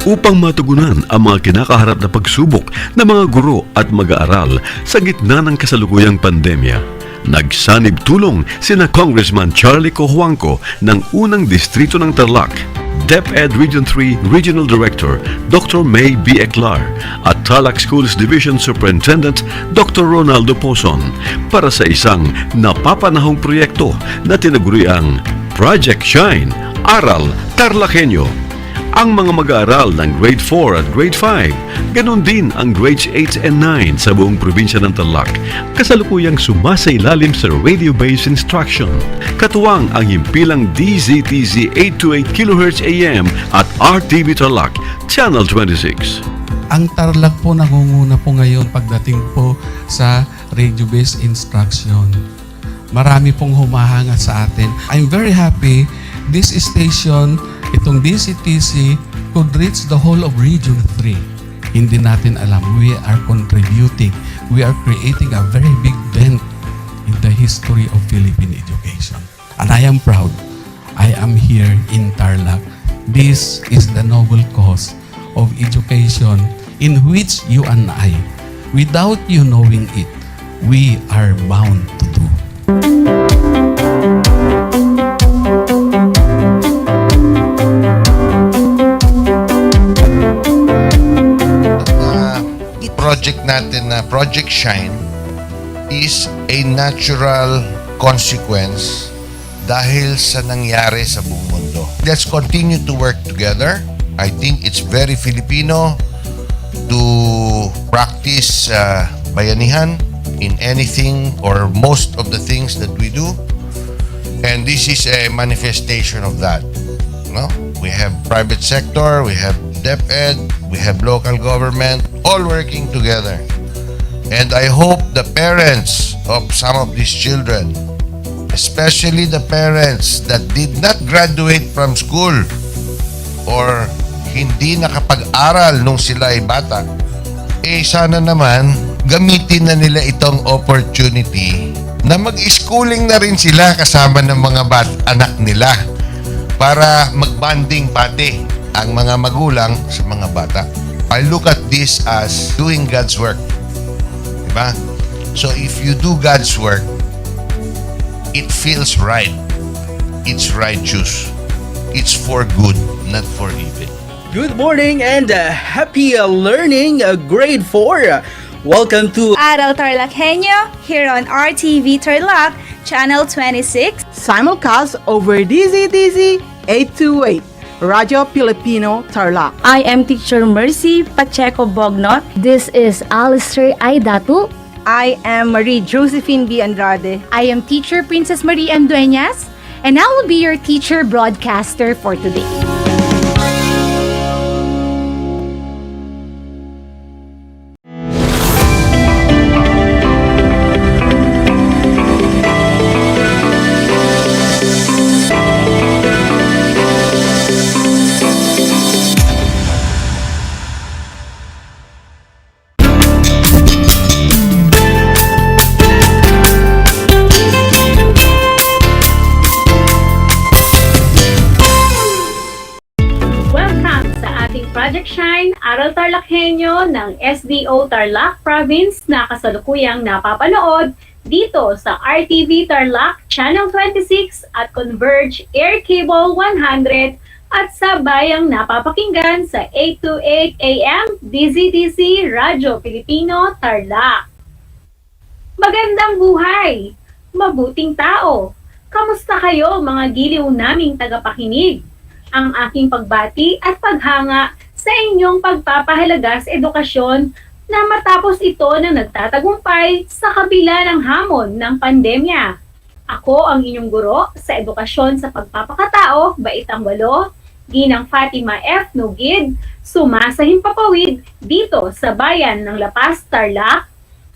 upang matugunan ang mga kinakaharap na pagsubok ng mga guro at mag-aaral sa gitna ng kasalukuyang pandemya. Nagsanib tulong sina Congressman Charlie Cojuangco ng unang distrito ng Tarlac, DEPED Region 3 Regional Director Dr. May B. Eclar at Tarlac Schools Division Superintendent Dr. Ronaldo Pozon para sa isang napapanahong proyekto na tinaguriang Project Shine, Aral TarlakHenyo. Ang mga mag-aaral ng Grade 4 at Grade 5, ganon din ang Grades 8 and 9 sa buong probinsya ng Tarlac, kasalukuyang sumasailalim sa radio-based instruction. Katuwang ang himpilang DZTZ 828 kHz AM at RTV Tarlac, Channel 26. Ang Tarlac po nangunguna po ngayon pagdating po sa radio-based instruction. Marami pong humahanga sa atin. I'm very happy this station, itong DCTC, could reach the whole of Region 3. Hindi natin alam, we are contributing. We are creating a very big dent in the history of Philippine education. And I am proud. I am here in Tarlac. This is the noble cause of education in which you and I, without you knowing it, we are bound to do. Project natin na Project Shine is a natural consequence dahil sa nangyari sa buong mundo. Let's continue to work together. I think it's very Filipino to practice bayanihan in anything or most of the things that we do. And this is a manifestation of that. No? We have private sector, we have DEPED, we have local government, all working together. And I hope the parents of some of these children, especially the parents that did not graduate from school or hindi nakapag-aral nung sila ay bata, sana naman gamitin na nila itong opportunity na mag-schooling na rin sila kasama ng mga anak nila para mag-bonding pati ang mga magulang sa mga bata. I look at this as doing God's work. Diba? So if you do God's work, it feels right. It's righteous. It's for good, not for evil. Good morning and happy learning, grade 4. Welcome to Aral TarlakHenyo here on RTV Tarlac, Channel 26. Simulcast over DZTZ 828, Radio Filipino Tarlac. I am Teacher Mercy Pacheco Bognot. This is Alistair Aidatu. I am Marie Josephine B. Andrade. I am Teacher Princess Marie M. Dueñas, and I will be your teacher broadcaster for today. Project Shine, Aral TarlakHenyo ng SDO Tarlac Province na kasalukuyang napapanood dito sa RTV Tarlac Channel 26 at Converge Air Cable 100 at sa bayang napapakinggan sa 828 AM DZTC Radyo Pilipino Tarlac. Magandang buhay! Mabuting tao! Kamusta kayo mga giliw naming tagapakinig? Ang aking pagbati at paghanga sa inyong pagpapahalaga sa edukasyon na matapos ito na nagtatagumpay sa kabila ng hamon ng pandemya. Ako ang inyong guro sa edukasyon sa pagpapakatao, Baitang 8, Ginang Fatima F. Nugid, sumasahing papawid dito sa bayan ng La Paz, Tarlac.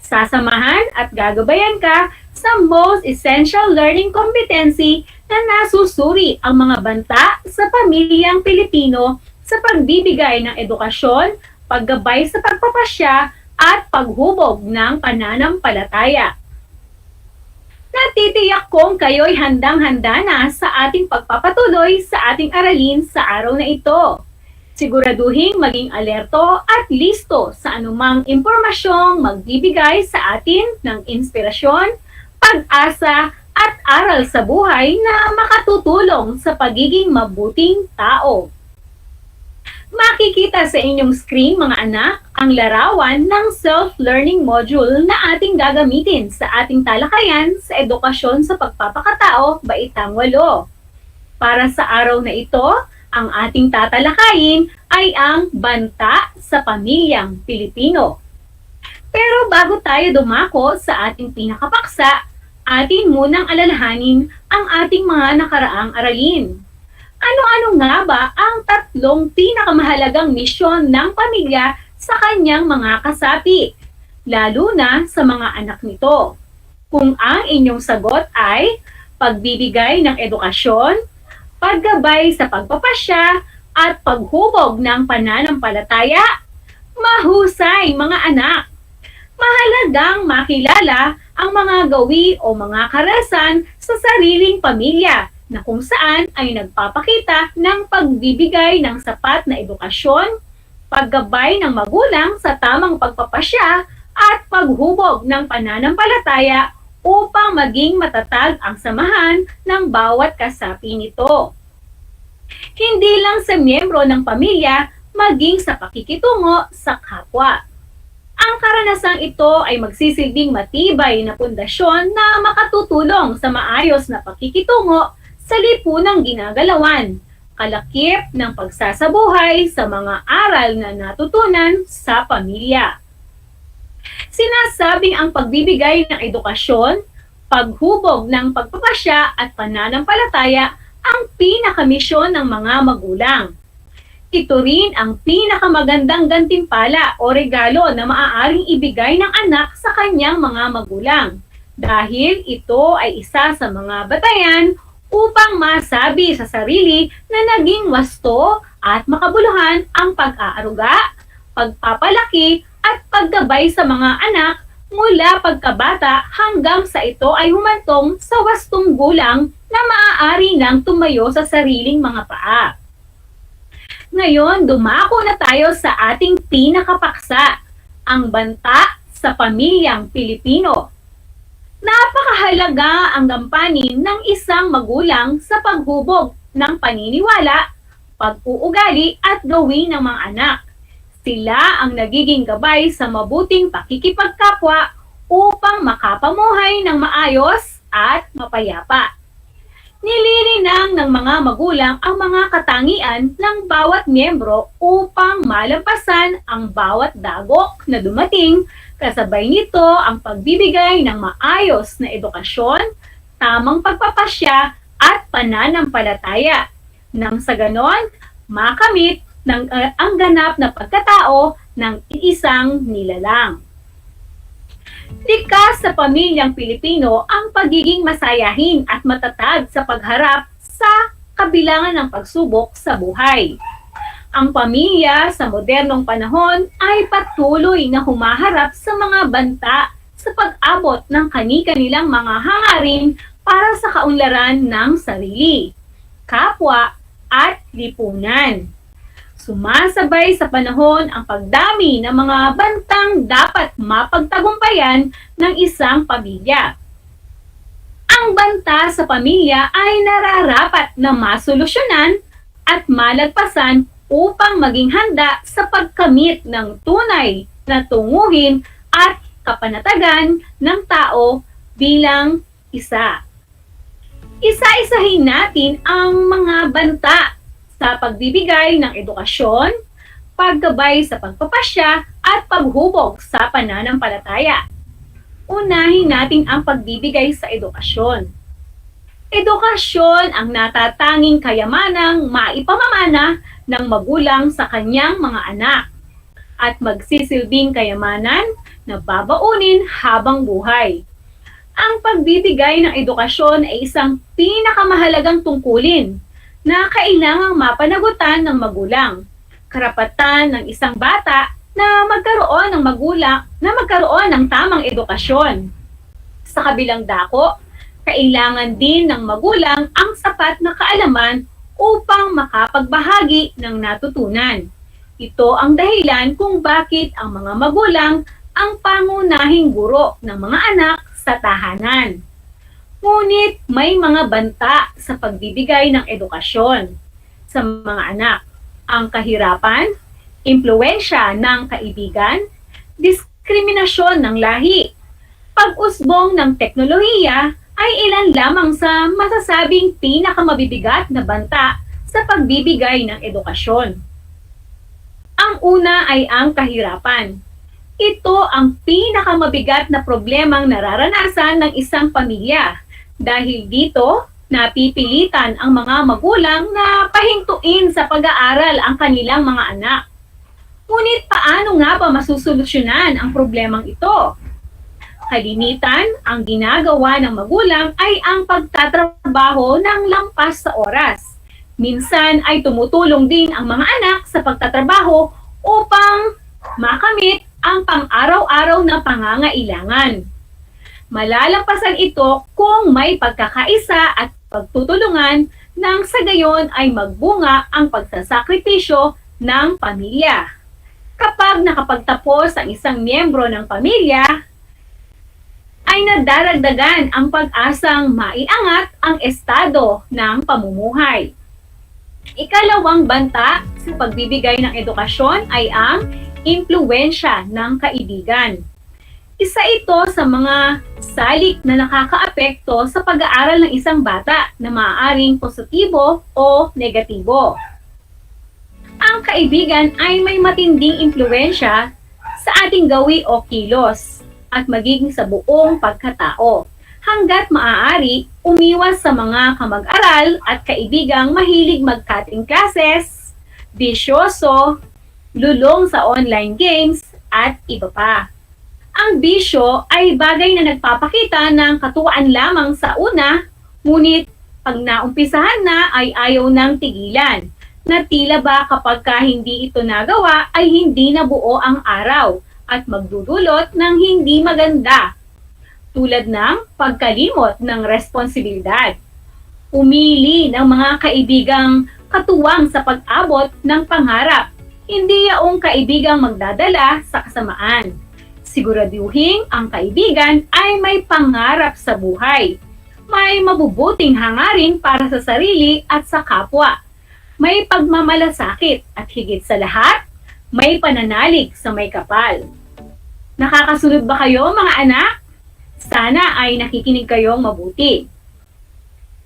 Sasamahan at gagabayan ka sa Most Essential Learning Competency na nasusuri ang mga banta sa pamilyang Pilipino sa pagbibigay ng edukasyon, paggabay sa pagpapasya at paghubog ng pananampalataya. Natitiyak kong kayo'y handang-handa na sa ating pagpapatuloy sa ating aralin sa araw na ito. Siguraduhin maging alerto at listo sa anumang impormasyong magbibigay sa atin ng inspirasyon, pag-asa at aral sa buhay na makatutulong sa pagiging mabuting tao. Makikita sa inyong screen mga anak ang larawan ng self-learning module na ating gagamitin sa ating talakayan sa edukasyon sa pagpapakatao, baitang 8. Para sa araw na ito, ang ating tatalakayin ay ang banta sa pamilyang Pilipino. Pero bago tayo dumako sa ating pinakapaksa, atin munang alalahanin ang ating mga nakaraang aralin. Ano-ano nga ba ang 3 pinakamahalagang misyon ng pamilya sa kanyang mga kasapi, lalo na sa mga anak nito? Kung ang inyong sagot ay pagbibigay ng edukasyon, paggabay sa pagpapasya, at paghubog ng pananampalataya, mahusay mga anak! Mahalagang makilala ang mga gawi o mga karasan sa sariling pamilya na kung saan ay nagpapakita ng pagbibigay ng sapat na edukasyon, paggabay ng magulang sa tamang pagpapasya, at paghubog ng pananampalataya upang maging matatag ang samahan ng bawat kasapi nito. Hindi lang sa miyembro ng pamilya, maging sa pakikitungo sa kapwa. Ang karanasang ito ay magsisilbing matibay na pundasyon na makatutulong sa maayos na pakikitungo sa lipunang ginagalawan, kalakip ng pagsasabuhay sa mga aral na natutunan sa pamilya. Sinasabing ang pagbibigay ng edukasyon, paghubog ng pagpapasya at pananampalataya ang pinakamisyon ng mga magulang. Ito rin ang pinakamagandang gantimpala o regalo na maaaring ibigay ng anak sa kanyang mga magulang, dahil ito ay isa sa mga batayan upang masabi sa sarili na naging wasto at makabuluhan ang pag-aaruga, pagpapalaki at paggabay sa mga anak mula pagkabata hanggang sa ito ay humantong sa wastong gulang na maaari nang tumayo sa sariling mga paa. Ngayon, dumako na tayo sa ating pinakapaksa, ang banta sa pamilyang Pilipino. Napakahalaga ang gampanin ng isang magulang sa paghubog ng paniniwala, pag-uugali at gawin ng mga anak. Sila ang nagiging gabay sa mabuting pakikipagkapwa upang makapamuhay ng maayos at mapayapa. Nililinang ng mga magulang ang mga katangian ng bawat miyembro upang malampasan ang bawat dagok na dumating. Kasabay nito ang pagbibigay ng maayos na edukasyon, tamang pagpapasya at pananampalataya. Nang sa ganon, makamit ang ganap na pagkatao ng iisang nilalang. Likas sa pamilyang Pilipino ang pagiging masayahin at matatag sa pagharap sa kabilangan ng pagsubok sa buhay. Ang pamilya sa modernong panahon ay patuloy na humaharap sa mga banta sa pag-abot ng kani-kanilang mga hangarin para sa kaunlaran ng sarili, kapwa at lipunan. Sumasabay sa panahon ang pagdami ng mga bantang dapat mapagtagumpayan ng isang pamilya. Ang banta sa pamilya ay nararapat na masolusyonan at malagpasan upang maging handa sa pagkamit ng tunay na tunguhin at kapanatagan ng tao bilang isa. Isa-isahin natin ang mga banta sa pagbibigay ng edukasyon, paggabay sa pagpapasya at paghubog sa pananampalataya. Unahin natin ang pagbibigay sa edukasyon. Edukasyon ang natatanging kayamanang maipamamana ng magulang sa kanyang mga anak at magsisilbing kayamanan na babaunin habang buhay. Ang pagbibigay ng edukasyon ay isang pinakamahalagang tungkulin na kailangang mapanagutan ng magulang. Karapatan ng isang bata na magkaroon ng tamang edukasyon. Sa kabilang dako, kailangan din ng magulang ang sapat na kaalaman upang makapagbahagi ng natutunan. Ito ang dahilan kung bakit ang mga magulang ang pangunahing guro ng mga anak sa tahanan. Ngunit may mga banta sa pagbibigay ng edukasyon sa mga anak. Ang kahirapan, impluwensya ng kaibigan, diskriminasyon ng lahi, pag-usbong ng teknolohiya ay ilan lamang sa masasabing pinakamabibigat na banta sa pagbibigay ng edukasyon. Ang una ay ang kahirapan. Ito ang pinakamabigat na problemang nararanasan ng isang pamilya. Dahil dito, napipilitan ang mga magulang na pahintuin sa pag-aaral ang kanilang mga anak. Ngunit paano nga ba masusolusyonan ang problemang ito? Kalimitan, ang ginagawa ng magulang ay ang pagtatrabaho ng lampas sa oras. Minsan ay tumutulong din ang mga anak sa pagtatrabaho upang makamit ang pang-araw-araw na pangangailangan. Malalampasan ito kung may pagkakaisa at pagtutulungan nang sa gayon ay magbunga ang pagsasakripisyo ng pamilya. Kapag nakapagtapos ang isang miyembro ng pamilya, ay nadaragdagan ang pag-asang maiangat ang estado ng pamumuhay. Ikalawang banta sa pagbibigay ng edukasyon ay ang impluwensya ng kaibigan. Isa ito sa mga salik na nakakaapekto sa pag-aaral ng isang bata na maaaring positibo o negatibo. Ang kaibigan ay may matinding impluwensya sa ating gawi o kilos at magiging sa buong pagkatao. Hanggat maaari, umiwas sa mga kamag-aral at kaibigang mahilig mag-cutting classes, bisyoso, lulong sa online games, at iba pa. Ang bisyo ay bagay na nagpapakita ng katuwaan lamang sa una, ngunit pag naumpisahan na ay ayaw ng tigilan, na tila ba kapag hindi ito nagawa ay hindi na buo ang araw at magdudulot ng hindi maganda, tulad ng pagkalimot ng responsibilidad. Umili ng mga kaibigang katuwang sa pag-abot ng pangarap, hindi yaong kaibigang magdadala sa kasamaan. Siguraduhin ang kaibigan ay may pangarap sa buhay, may mabubuting hangarin para sa sarili at sa kapwa, may pagmamalasakit at higit sa lahat, may pananalig sa may kapal. Nakakasunod ba kayo mga anak? Sana ay nakikinig kayong mabuti.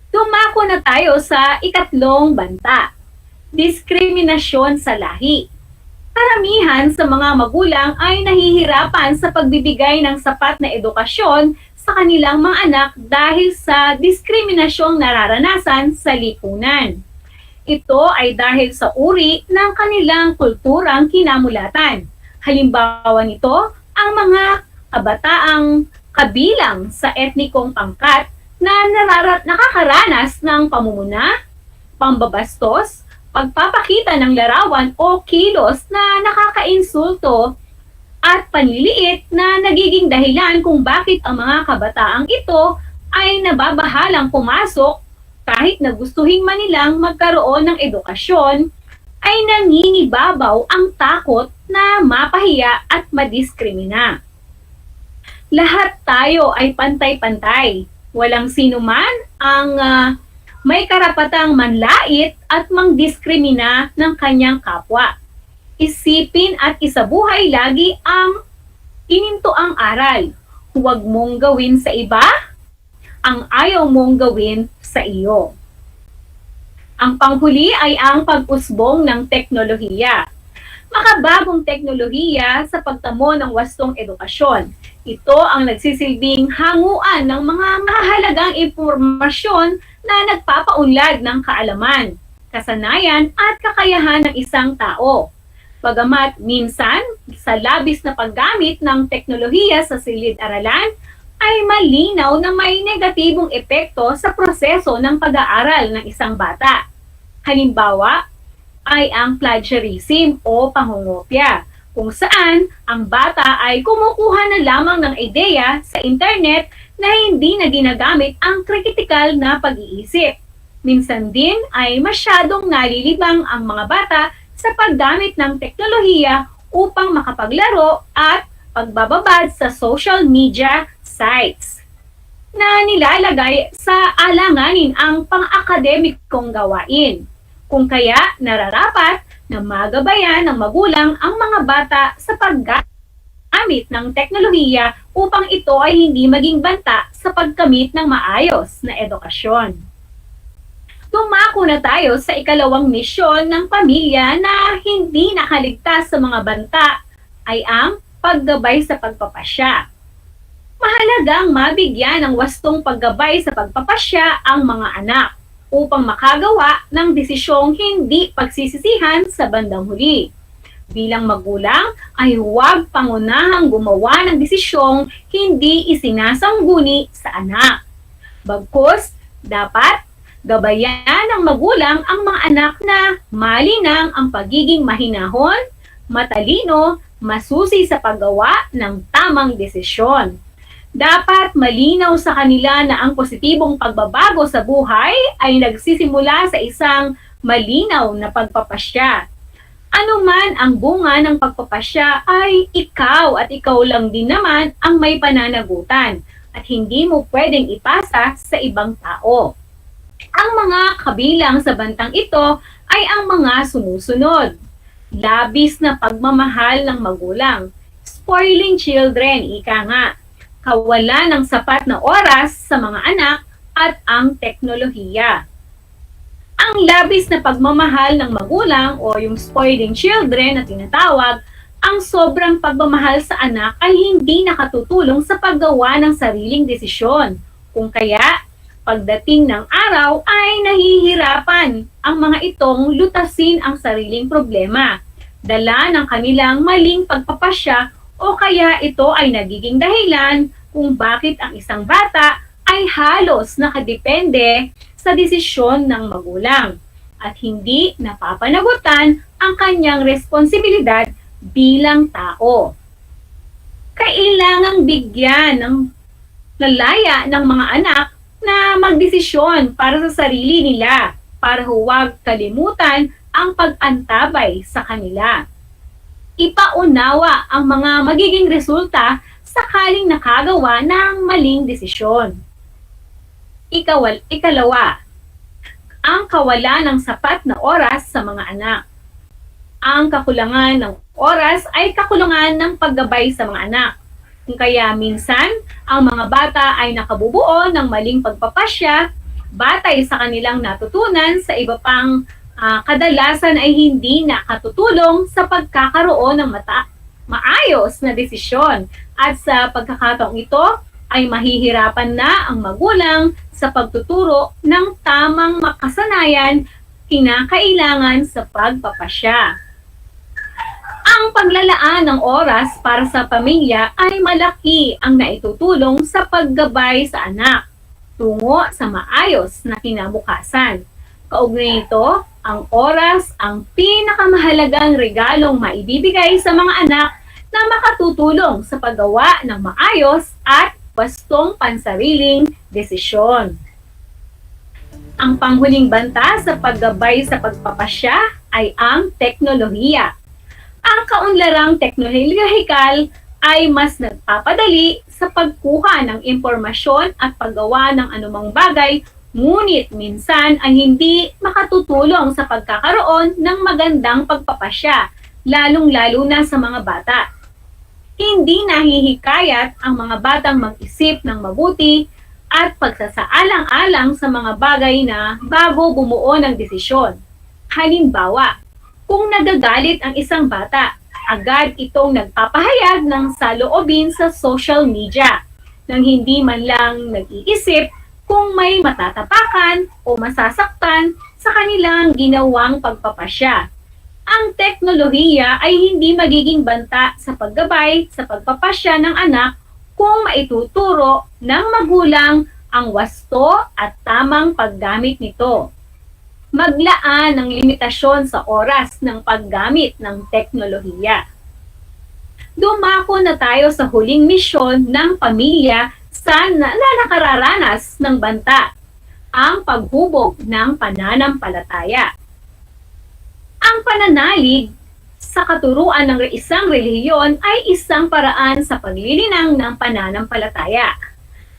Dumako na tayo sa ikatlong banta, diskriminasyon sa lahi. Karamihan sa mga magulang ay nahihirapan sa pagbibigay ng sapat na edukasyon sa kanilang mga anak dahil sa diskriminasyong nararanasan sa lipunan. Ito ay dahil sa uri ng kanilang kulturang kinamulatan. Halimbawa nito, ang mga kabataang kabilang sa etnikong pangkat na nakakaranas ng pamumuna, pambabastos, pagpapakita ng larawan o kilos na nakakainsulto at panliliit na nagiging dahilan kung bakit ang mga kabataang ito ay nababahalang pumasok kahit na gustuhin man nilang magkaroon ng edukasyon, ay nangingibabaw ang takot na mapahiya at madiskrimina. Lahat tayo ay pantay-pantay. Walang sino man ang may karapatang manlait at mangdiskrimina ng kanyang kapwa. Isipin at isabuhay lagi ang inintoang aral. Huwag mong gawin sa iba ang ayaw mong gawin sa iyo. Ang panghuli ay ang pag-usbong ng teknolohiya. Makabagong teknolohiya sa pagtamo ng wastong edukasyon. Ito ang nagsisilbing hanguan ng mga mahalagang impormasyon na nagpapaunlad ng kaalaman, kasanayan at kakayahan ng isang tao. Bagamat minsan, sa labis na paggamit ng teknolohiya sa silid-aralan, ay malinaw na may negatibong epekto sa proseso ng pag-aaral ng isang bata. Halimbawa, ay ang plagiarism o pangungopya, kung saan ang bata ay kumukuha na lamang ng ideya sa internet na hindi na ginagamit ang kritikal na pag-iisip. Minsan din ay masyadong nalilibang ang mga bata sa paggamit ng teknolohiya upang makapaglaro at pagbababad sa social media sites na nilalagay sa alanganin ang pang-akademikong gawain. Kung kaya nararapat na magabayan ng magulang ang mga bata sa paggamit ng teknolohiya upang ito ay hindi maging banta sa pagkamit ng maayos na edukasyon. Dumako na tayo sa ikalawang misyon ng pamilya na hindi nakaligtas sa mga banta ay ang paggabay sa pagpapasya. Mahalagang mabigyan ng wastong paggabay sa pagpapasya ang mga anak upang makagawa ng desisyong hindi pagsisisihan sa bandang huli. Bilang magulang ay huwag pangunahang gumawa ng desisyong hindi isinasangguni sa anak. Bagkus, dapat gabayan ng magulang ang mga anak na malinang ang pagiging mahinahon, matalino, masusi sa paggawa ng tamang desisyon. Dapat malinaw sa kanila na ang positibong pagbabago sa buhay ay nagsisimula sa isang malinaw na pagpapasya. Ano man ang bunga ng pagpapasya ay ikaw at ikaw lang din naman ang may pananagutan at hindi mo pwedeng ipasa sa ibang tao. Ang mga kabilang sa bantang ito ay ang mga sumusunod. Labis na pagmamahal ng magulang, spoiling children, ika nga. Kawalan ng sapat na oras sa mga anak at ang teknolohiya. Ang labis na pagmamahal ng magulang o yung spoiling children na tinatawag, ang sobrang pagmamahal sa anak ay hindi nakatutulong sa paggawa ng sariling desisyon. Kung kaya, pagdating ng araw ay nahihirapan ang mga itong lutasin ang sariling problema, dala ng kanilang maling pagpapasya o kaya ito ay nagiging dahilan kung bakit ang isang bata ay halos nakadepende sa desisyon ng magulang at hindi napapanagutan ang kanyang responsibilidad bilang tao. Kailangang bigyan ng lalaya ng mga anak na magdesisyon para sa sarili nila para huwag kalimutan ang pag-antabay sa kanila. Ipaunawa ang mga magiging resulta sakaling nakagawa ng maling desisyon. Ikalawa, ang kawalan ng sapat na oras sa mga anak. Ang kakulangan ng oras ay kakulangan ng paggabay sa mga anak. Kung kaya minsan, ang mga bata ay nakabubuo ng maling pagpapasya batay sa kanilang natutunan sa iba pang kadalasan ay hindi nakatutulong sa pagkakaroon ng maayos na desisyon. At sa pagkakataong ito ay mahihirapan na ang magulang sa pagtuturo ng tamang makasanayan kinakailangan sa pagpapasya. Ang paglalaan ng oras para sa pamilya ay malaki ang naitutulong sa paggabay sa anak tungo sa maayos na kinabukasan. Kaugnay nito, ang oras ang pinakamahalagang regalong maibibigay sa mga anak na makatutulong sa paggawa ng maayos at wastong pansariling desisyon. Ang panghuling banta sa paggabay sa pagpapasya ay ang teknolohiya. Ang kaunlarang teknolohikal ay mas nagpapadali sa pagkuha ng impormasyon at paggawa ng anumang bagay, ngunit minsan ay hindi makatutulong sa pagkakaroon ng magandang pagpapasya, lalong-lalo na sa mga bata. Hindi nahihikayat ang mga batang mag-isip ng mabuti at pagsasaalang-alang sa mga bagay na bago bumuo ng desisyon. Halimbawa, kung nagagalit ang isang bata, agad itong nagpapahayag ng saloobin sa social media nang hindi man lang nag-iisip kung may matatapakan o masasaktan sa kanilang ginawang pagpapasya. Ang teknolohiya ay hindi magiging banta sa paggabay sa pagpapasya ng anak kung maituturo ng magulang ang wasto at tamang paggamit nito. Maglaan ng limitasyon sa oras ng paggamit ng teknolohiya. Dumako na tayo sa huling misyon ng pamilya sa nakararanas ng banta. ang paghubog ng pananampalataya. Ang pananalig sa katuruan ng isang relihiyon ay isang paraan sa paglilinang ng pananampalataya.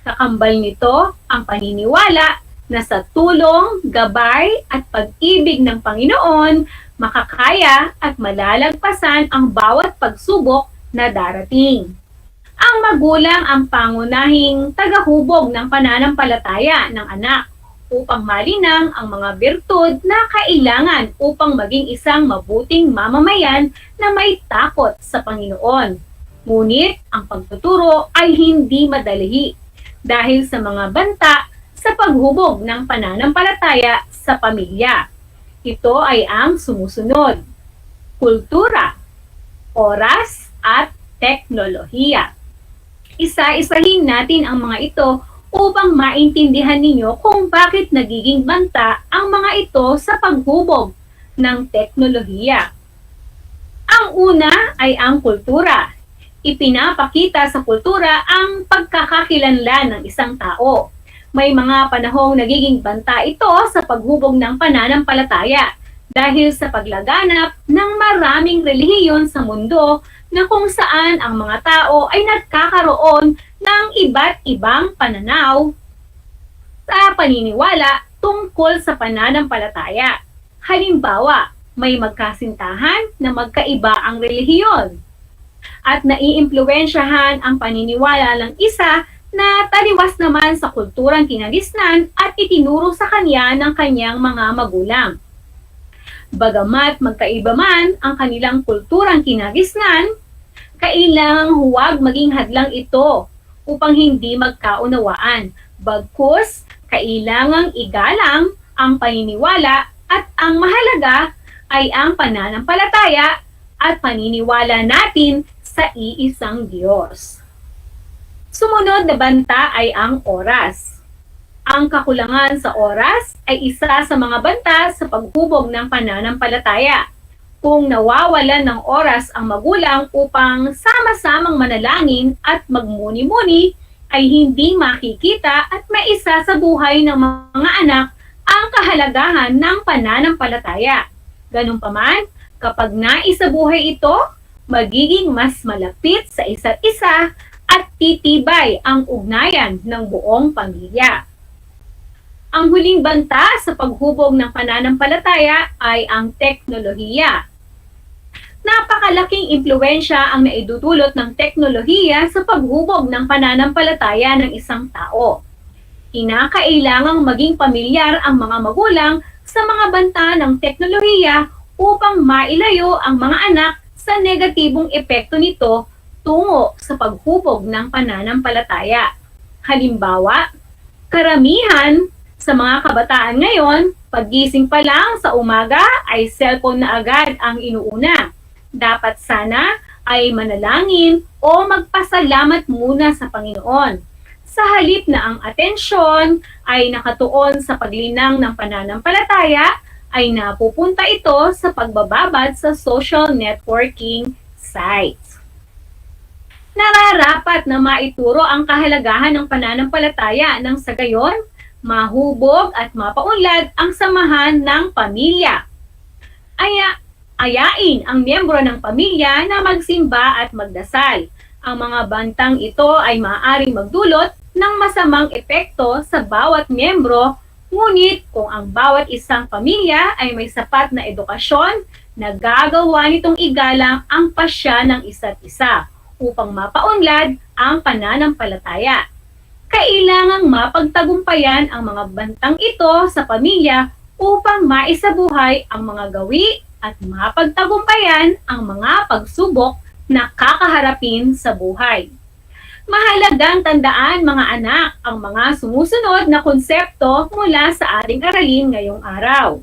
Kakambal nito ang paniniwala na sa tulong, gabay at pag-ibig ng Panginoon, makakaya at malalagpasan ang bawat pagsubok na darating. Ang magulang ang pangunahing tagahubog ng pananampalataya ng anak upang malinang ang mga birtud na kailangan upang maging isang mabuting mamamayan na may takot sa Panginoon. Ngunit ang pagtuturo ay hindi madali dahil sa mga banta sa paghubog ng pananampalataya sa pamilya. Ito ay ang sumusunod: kultura, oras, at teknolohiya. Isa-isahin natin ang mga ito upang maintindihan ninyo kung bakit nagiging banta ang mga ito sa paghubog ng teknolohiya. Ang una ay ang kultura. Ipinapakita sa kultura ang pagkakakilanlan ng isang tao. May mga panahong nagiging banta ito sa paghubog ng pananampalataya dahil sa paglaganap ng maraming relihiyon sa mundo na kung saan ang mga tao ay nagkakaroon ng iba't ibang pananaw sa paniniwala tungkol sa pananampalataya. Halimbawa, may magkasintahan na magkaiba ang relihiyon at naiimpluwensyahan ang paniniwala ng isa na taliwas naman sa kulturang kinagisnan at itinuro sa kanya ng kanyang mga magulang. Bagamat magkaiba man ang kanilang kulturang kinagisnan, kailangang huwag maging hadlang ito upang hindi magkaunawaan. Bagkus, kailangang igalang ang paniniwala at ang mahalaga ay ang pananampalataya at paniniwala natin sa iisang Diyos. Sumunod na banta ay ang oras. Ang kakulangan sa oras ay isa sa mga banta sa paghubog ng pananampalataya. Kung nawawalan ng oras ang magulang upang sama-samang manalangin at magmuni-muni, ay hindi makikita at maisa sa buhay ng mga anak ang kahalagahan ng pananampalataya. Ganun pa man, kapag naisabuhay ito, magiging mas malapit sa isa't isa at titibay ang ugnayan ng buong pamilya. Ang huling banta sa paghubog ng pananampalataya ay ang teknolohiya. Napakalaking impluwensya ang naidudulot ng teknolohiya sa paghubog ng pananampalataya ng isang tao. Kinakailangang maging pamilyar ang mga magulang sa mga banta ng teknolohiya upang mailayo ang mga anak sa negatibong epekto nito tungo sa paghubog ng pananampalataya. Halimbawa, karamihan sa mga kabataan ngayon, paggising pa lang sa umaga ay cellphone na agad ang inuuna. Dapat sana ay manalangin o magpasalamat muna sa Panginoon. Sa halip na ang atensyon ay nakatuon sa paglinang ng pananampalataya, ay napupunta ito sa pagbababad sa social networking sites. Nararapat na maituro ang kahalagahan ng pananampalataya nang sa gayon, mahubog at mapaunlad ang samahan ng pamilya. Ayain ang miyembro ng pamilya na magsimba at magdasal. Ang mga bantang ito ay maaaring magdulot ng masamang epekto sa bawat miyembro, ngunit kung ang bawat isang pamilya ay may sapat na edukasyon, nagagawa nitong igalang ang pasya ng isa't isa upang mapaunlad ang pananampalataya. Kailangang mapagtagumpayan ang mga bantang ito sa pamilya upang maisabuhay ang mga gawi at mapagtagumpayan ang mga pagsubok na kakaharapin sa buhay. Mahalagang tandaan mga anak ang mga sumusunod na konsepto mula sa ating aralin ngayong araw.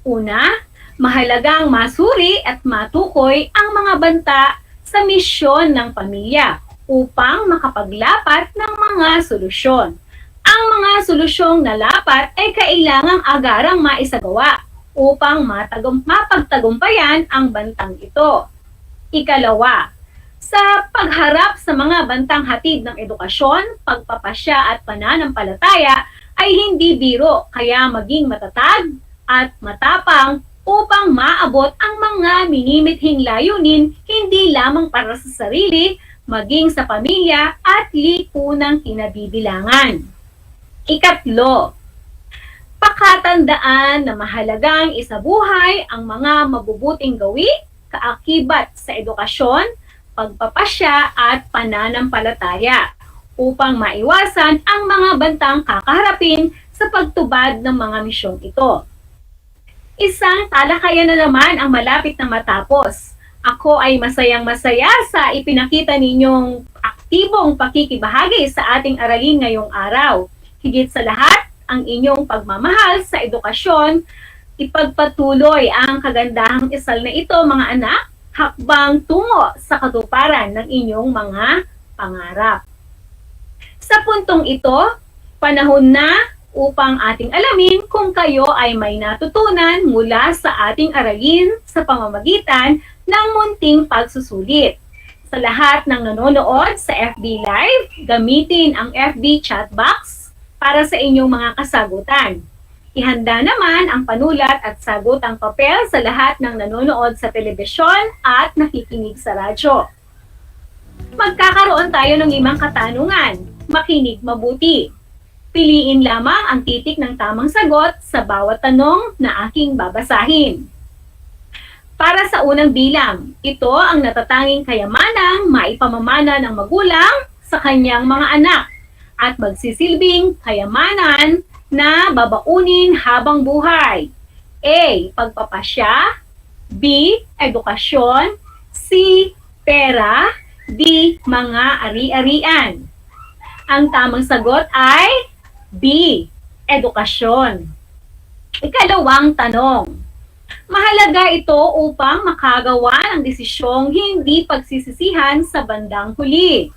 Una, mahalagang masuri at matukoy ang mga banta sa misyon ng pamilya upang makapaglapat ng mga solusyon. Ang mga solusyong nalapat ay kailangang agarang maisagawa upang mapagtagumpayan ang bantang ito. Ikalawa, sa pagharap sa mga bantang hatid ng edukasyon, pagpapasya at pananampalataya, ay hindi biro, kaya maging matatag at matapang upang maabot ang mga minimithing layunin hindi lamang para sa sarili, maging sa pamilya at lipunang kinabibilangan. Ikatlo, pakatandaan na mahalagang isabuhay ang mga mabubuting gawi, kaakibat sa edukasyon, pagpapasya at pananampalataya upang maiwasan ang mga bantang kakaharapin sa pagtubad ng mga misyong ito. Isang talakayan na naman ang malapit na matapos. Ako ay masayang-masaya sa ipinakita ninyong aktibong pakikibahagi sa ating aralin ngayong araw. Higit sa lahat, ang inyong pagmamahal sa edukasyon, ipagpatuloy ang kagandahang isal na ito, mga anak, hakbang tungo sa katuparan ng inyong mga pangarap. Sa puntong ito, panahon na upang ating alamin kung kayo ay may natutunan mula sa ating aralin sa pamamagitan ng munting pagsusulit. Sa lahat ng nanonood sa FB Live, gamitin ang FB chat box para sa inyong mga kasagutan. Ihanda naman ang panulat at sagutang papel sa lahat ng nanonood sa telebisyon at nakikinig sa radyo. Magkakaroon tayo ng 5 katanungan. Makinig mabuti. Piliin lamang ang titik ng tamang sagot sa bawat tanong na aking babasahin. Para sa unang bilang, ito ang natatanging kayamanang maipamamana ng magulang sa kanyang mga anak at magsisilbing kayamanan na babaunin habang buhay. A. Pagpapasya. B. Edukasyon. C. Pera. D. Mga ari-arian. Ang tamang sagot ay B. Edukasyon. Ikalawang tanong. Mahalaga ito upang makagawa ng desisyong hindi pagsisisihan sa bandang huli.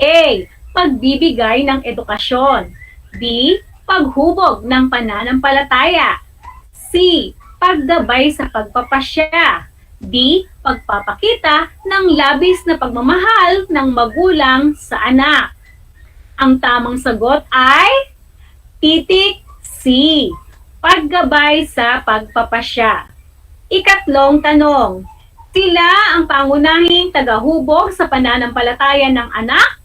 A. Pagbibigay ng edukasyon. B. Paghubog ng pananampalataya. C. Paggabay sa pagpapasya. D. Pagpapakita ng labis na pagmamahal ng magulang sa anak. Ang tamang sagot ay titik C. Paggabay sa pagpapasya. Ikatlong tanong. Sila ang pangunahing tagahubog sa pananampalataya ng anak?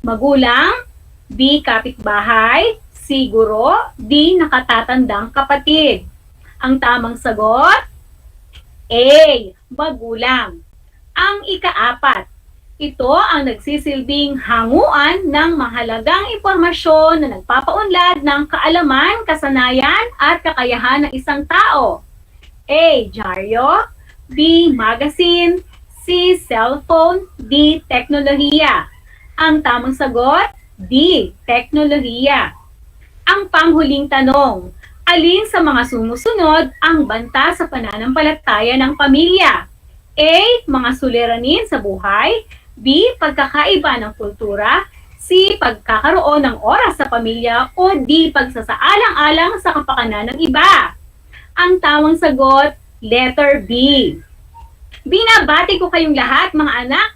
Magulang? B. Kapitbahay? C. Guro? D. Nakatatandang kapatid? Ang tamang sagot? A. Magulang. Ang ikaapat. Ito ang nagsisilbing hanguan ng mahalagang impormasyon na nagpapaunlad ng kaalaman, kasanayan at kakayahan ng isang tao. A. Dyaryo. B. Magazine. C. Cellphone. D. Teknolohiya. Ang tamang sagot? D. Teknolohiya. Ang panghuling tanong. Alin sa mga sumusunod ang banta sa pananampalataya ng pamilya? A. Mga suliranin sa buhay. B. Pagkakaiba ng kultura. C. Pagkakaroon ng oras sa pamilya. O D. Pagsasaalang-alang sa kapakanan ng iba. Ang tamang sagot, letter B. Binabati ko kayong lahat, mga anak,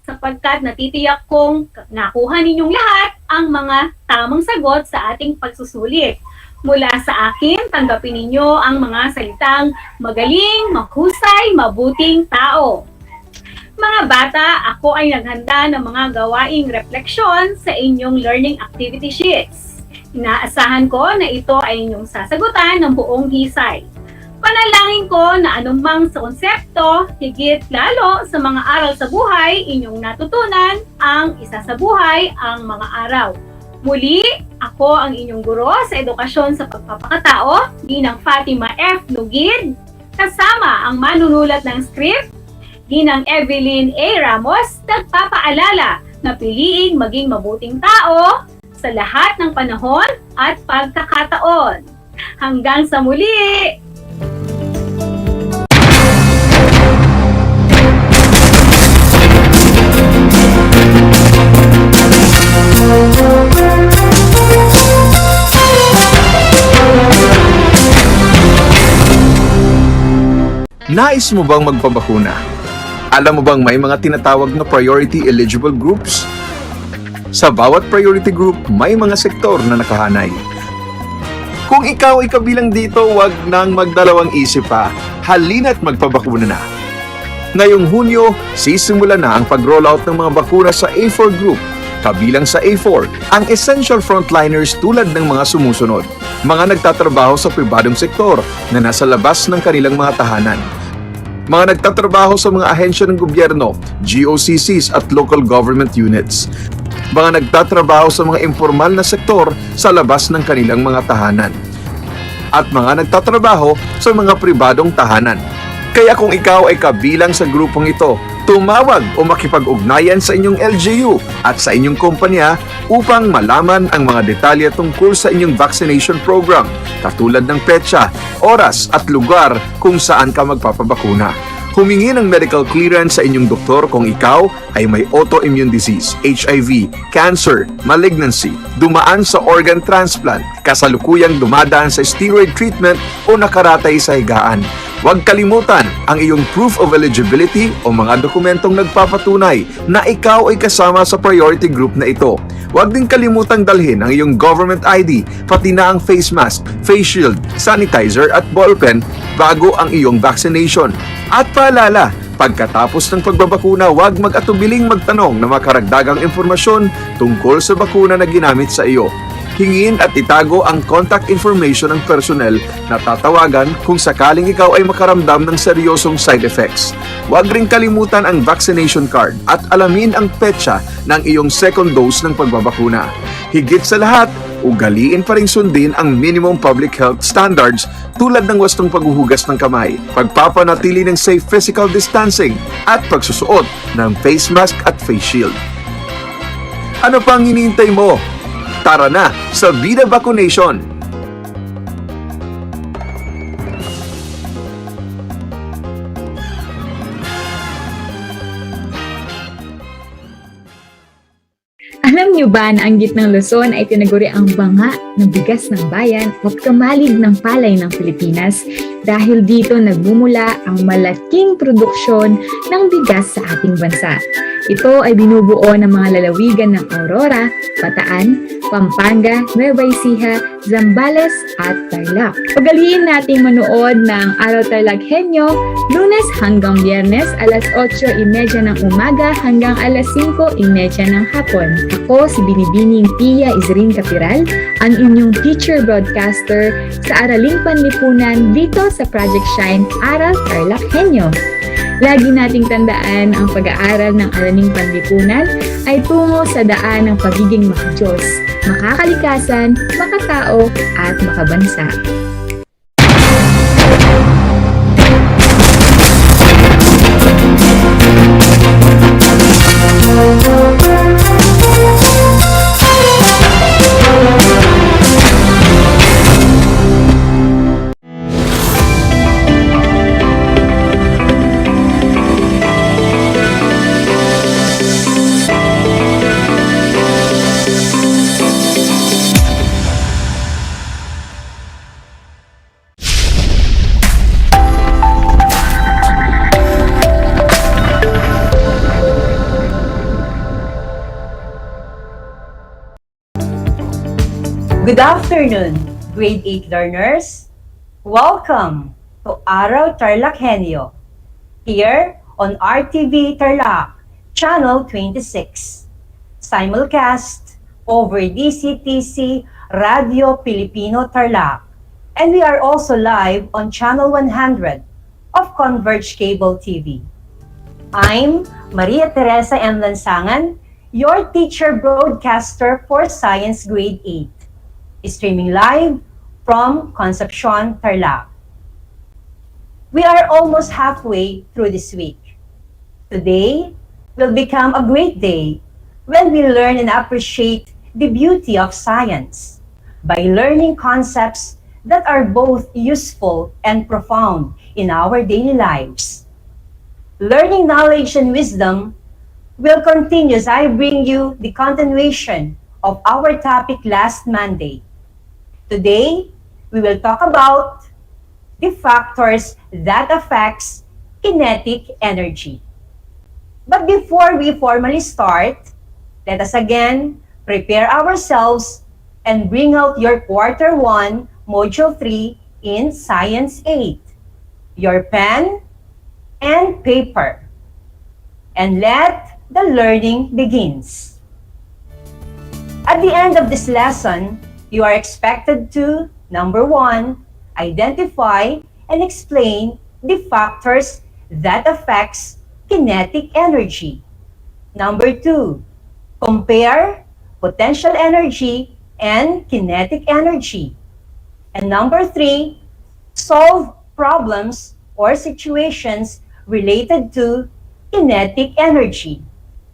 sapagkat natitiyak kong nakuha ninyong lahat ang mga tamang sagot sa ating pagsusulit. Mula sa akin, tanggapin ninyo ang mga salitang magaling, mahusay, mabuting tao. Mga bata, ako ay naghanda ng mga gawaing refleksyon sa inyong learning activity sheets. Inaasahan ko na ito ay inyong sasagutan ng buong hisay. Panalangin ko na anumang sa konsepto, higit lalo sa mga aral sa buhay, inyong natutunan ang isa sa buhay ang mga araw. Muli, ako ang inyong guro sa edukasyon sa pagpapakatao, Ginang Fatima F. Lugid, kasama ang manunulat ng script, Ginang Evelyn A. Ramos, nagpapaalala na piliing maging mabuting tao sa lahat ng panahon at pagkakataon. Hanggang sa muli! Nais mo bang magpabakuna? Alam mo bang may mga tinatawag na priority eligible groups? Sa bawat priority group, may mga sektor na nakahanay. Kung ikaw ay kabilang dito, wag nang magdalawang isip pa. Halina't magpabakuna na. Ngayong Hunyo, sisimula na ang pag-rollout ng mga bakuna sa A4 Group. Kabilang sa A4, ang essential frontliners tulad ng mga sumusunod. Mga nagtatrabaho sa pribadong sektor na nasa labas ng kanilang mga tahanan. Mga nagtatrabaho sa mga ahensya ng gobyerno, GOCCs at local government units. Mga nagtatrabaho sa mga informal na sektor sa labas ng kanilang mga tahanan. At mga nagtatrabaho sa mga pribadong tahanan. Kaya kung ikaw ay kabilang sa grupong ito, tumawag o makipag-ugnayan sa inyong LGU at sa inyong kumpanya upang malaman ang mga detalye tungkol sa inyong vaccination program, katulad ng petsa, oras at lugar kung saan ka magpapabakuna. Humingi ng medical clearance sa inyong doktor kung ikaw ay may autoimmune disease, HIV, cancer, malignancy, dumaan sa organ transplant, kasalukuyang dumadaan sa steroid treatment o nakaratay sa higaan. Huwag kalimutan ang iyong proof of eligibility o mga dokumentong nagpapatunay na ikaw ay kasama sa priority group na ito. Huwag din kalimutang dalhin ang iyong government ID, pati na ang face mask, face shield, sanitizer at ballpen bago ang iyong vaccination. At paalala, pagkatapos ng pagbabakuna, huwag mag-atubiling magtanong na makaragdagang impormasyon tungkol sa bakuna na ginamit sa iyo. Hingin at itago ang contact information ng personnel na tatawagan kung sakaling ikaw ay makaramdam ng seryosong side effects. Huwag rin kalimutan ang vaccination card at alamin ang petsa ng iyong second dose ng pagbabakuna. Higit sa lahat, ugaliin pa rin sundin ang minimum public health standards tulad ng wastong paghuhugas ng kamay, pagpapanatili ng safe physical distancing at pagsusuot ng face mask at face shield. Ano pang hinihintay mo? Tara na sa Vida Vaccination! Alam niyo ba na ang gitnang Luzon ay tinaguri ang banga ng bigas ng bayan at kamalig ng palay ng Pilipinas dahil dito nagmumula ang malaking produksyon ng bigas sa ating bansa. Ito ay binubuo ng mga lalawigan ng Aurora, Bataan, Pampanga, Nueva Ecija, Zambales at Tarlac. Pagaliin nating manood ng Aral TarlakHenyo, Lunes hanggang Biyernes, alas 8:30 ng umaga hanggang alas 5:30 ng hapon. Ako si Binibining Pia Izrin Capiral, ang inyong teacher broadcaster sa Araling Panlipunan dito sa Project Shine Aral TarlakHenyo. Lagi nating tandaan ang pag-aaral ng Araling Panlipunan ay tungo sa daan ng pagiging makadiyos, makakalikasan, makatao at makabansa. Good afternoon, Grade 8 learners. Welcome to Aral TarlakHenyo, here on RTV Tarlac, Channel 26, simulcast over DCTC Radio Filipino Tarlac, and we are also live on Channel 100 of Converge Cable TV. I'm Maria Teresa M. Lansangan, your teacher broadcaster for Science Grade 8. Streaming live from Concepcion, Tarlac. We are almost halfway through this week. Today will become a great day when we learn and appreciate the beauty of science by learning concepts that are both useful and profound in our daily lives. Learning knowledge and wisdom will continue as I bring you the continuation of our topic last Monday. Today, we will talk about the factors that affects kinetic energy. But before we formally start, let us again prepare ourselves and bring out your Quarter 1 Module 3 in Science 8. Your pen and paper. And let the learning begins. At the end of this lesson, you are expected to, number 1, identify and explain the factors that affects kinetic energy. Number 2, compare potential energy and kinetic energy. And number 3, solve problems or situations related to kinetic energy,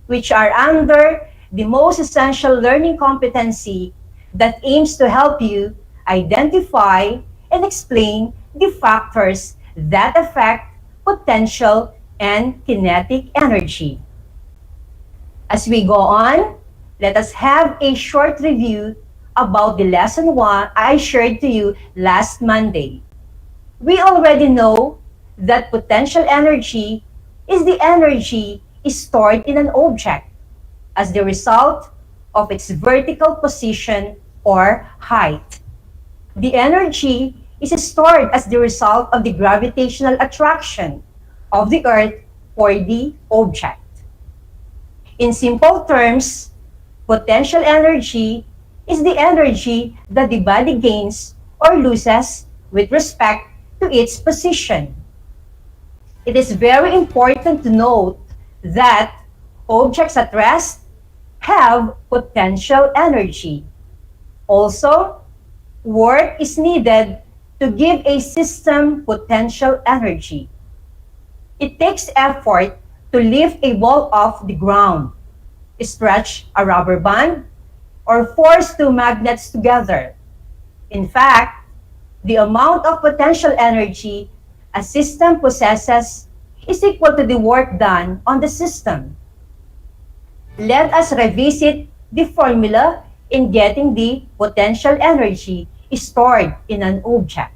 which are under the most essential learning competency that aims to help you identify and explain the factors that affect potential and kinetic energy. As we go on, let us have a short review about the lesson 1 I shared to you last Monday. We already know that potential energy is the energy stored in an object as the result of its vertical position or height. The energy is stored as the result of the gravitational attraction of the Earth for the object. In simple terms, potential energy is the energy that the body gains or loses with respect to its position. It is very important to note that objects at rest have potential energy. Also, work is needed to give a system potential energy. It takes effort to lift a ball off the ground, stretch a rubber band, or force two magnets together. In fact, the amount of potential energy a system possesses is equal to the work done on the system. Let us revisit the formula in getting the potential energy stored in an object.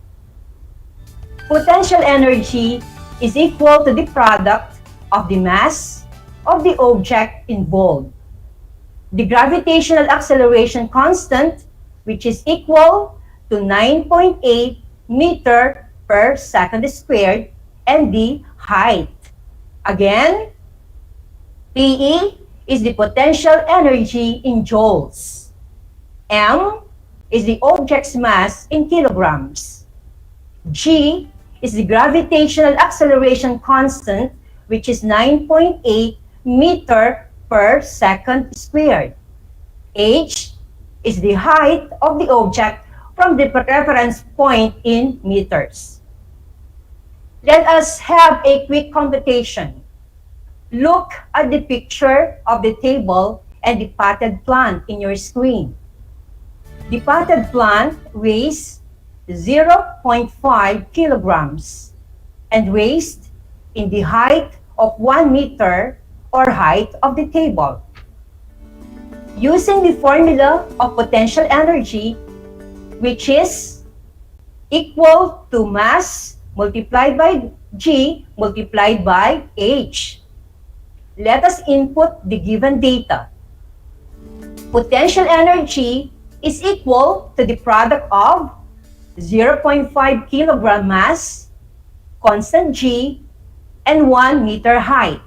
Potential energy is equal to the product of the mass of the object involved, the gravitational acceleration constant, which is equal to 9.8 meter per second squared, and the height. Again, PE is the potential energy in joules. M is the object's mass in kilograms. G is the gravitational acceleration constant, which is 9.8 meter per second squared. H is the height of the object from the reference point in meters. Let us have a quick computation. Look at the picture of the table and the potted plant in your screen. The potted plant weighs 0.5 kilograms and raised in the height of 1 meter or height of the table. Using the formula of potential energy, which is equal to mass multiplied by G multiplied by H. Let us input the given data. Potential energy is equal to the product of 0.5 kilogram mass, constant G, and 1 meter height.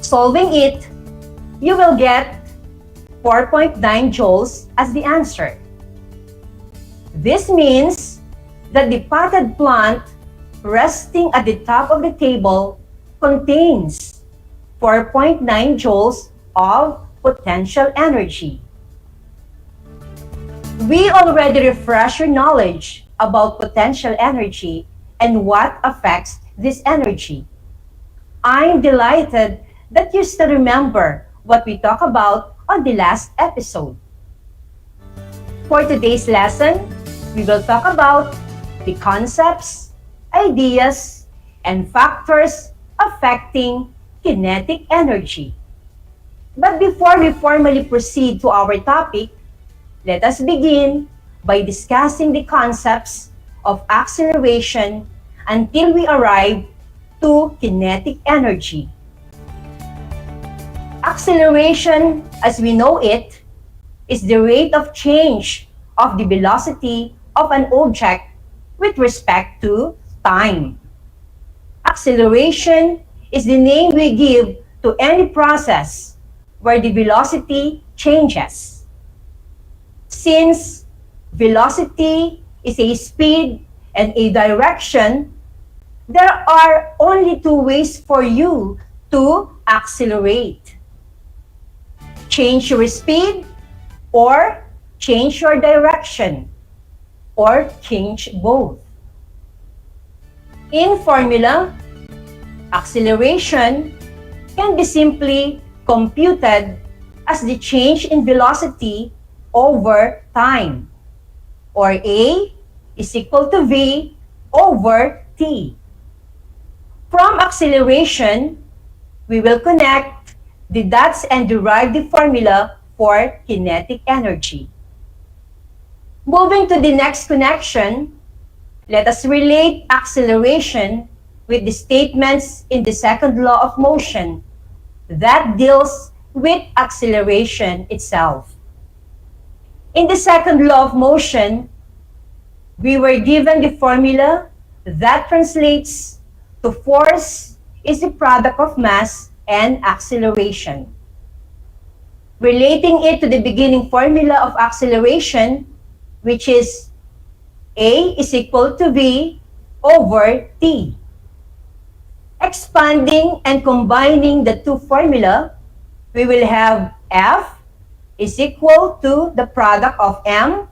Solving it, you will get 4.9 joules as the answer. This means that the potted plant resting at the top of the table contains 4.9 joules of potential energy. We already refreshed your knowledge about potential energy and what affects this energy. I'm delighted that you still remember what we talked about on the last episode. For today's lesson, we will talk about the concepts, ideas, and factors affecting kinetic energy. But before we formally proceed to our topic, let us begin by discussing the concepts of acceleration until we arrive to kinetic energy. Acceleration, as we know it, is the rate of change of the velocity of an object with respect to time. Acceleration is the name we give to any process where the velocity changes. Since velocity is a speed and a direction, there are only two ways for you to accelerate. Change your speed or change your direction or change both. In formula, acceleration can be simply computed as the change in velocity over time, or A is equal to V over T. From acceleration, we will connect the dots and derive the formula for kinetic energy. Moving to the next connection, let us relate acceleration with the statements in the second law of motion that deals with acceleration itself. In the second law of motion, we were given the formula that translates to force is the product of mass and acceleration. Relating it to the beginning formula of acceleration, which is A is equal to V over T. Expanding and combining the two formula, we will have F is equal to the product of M,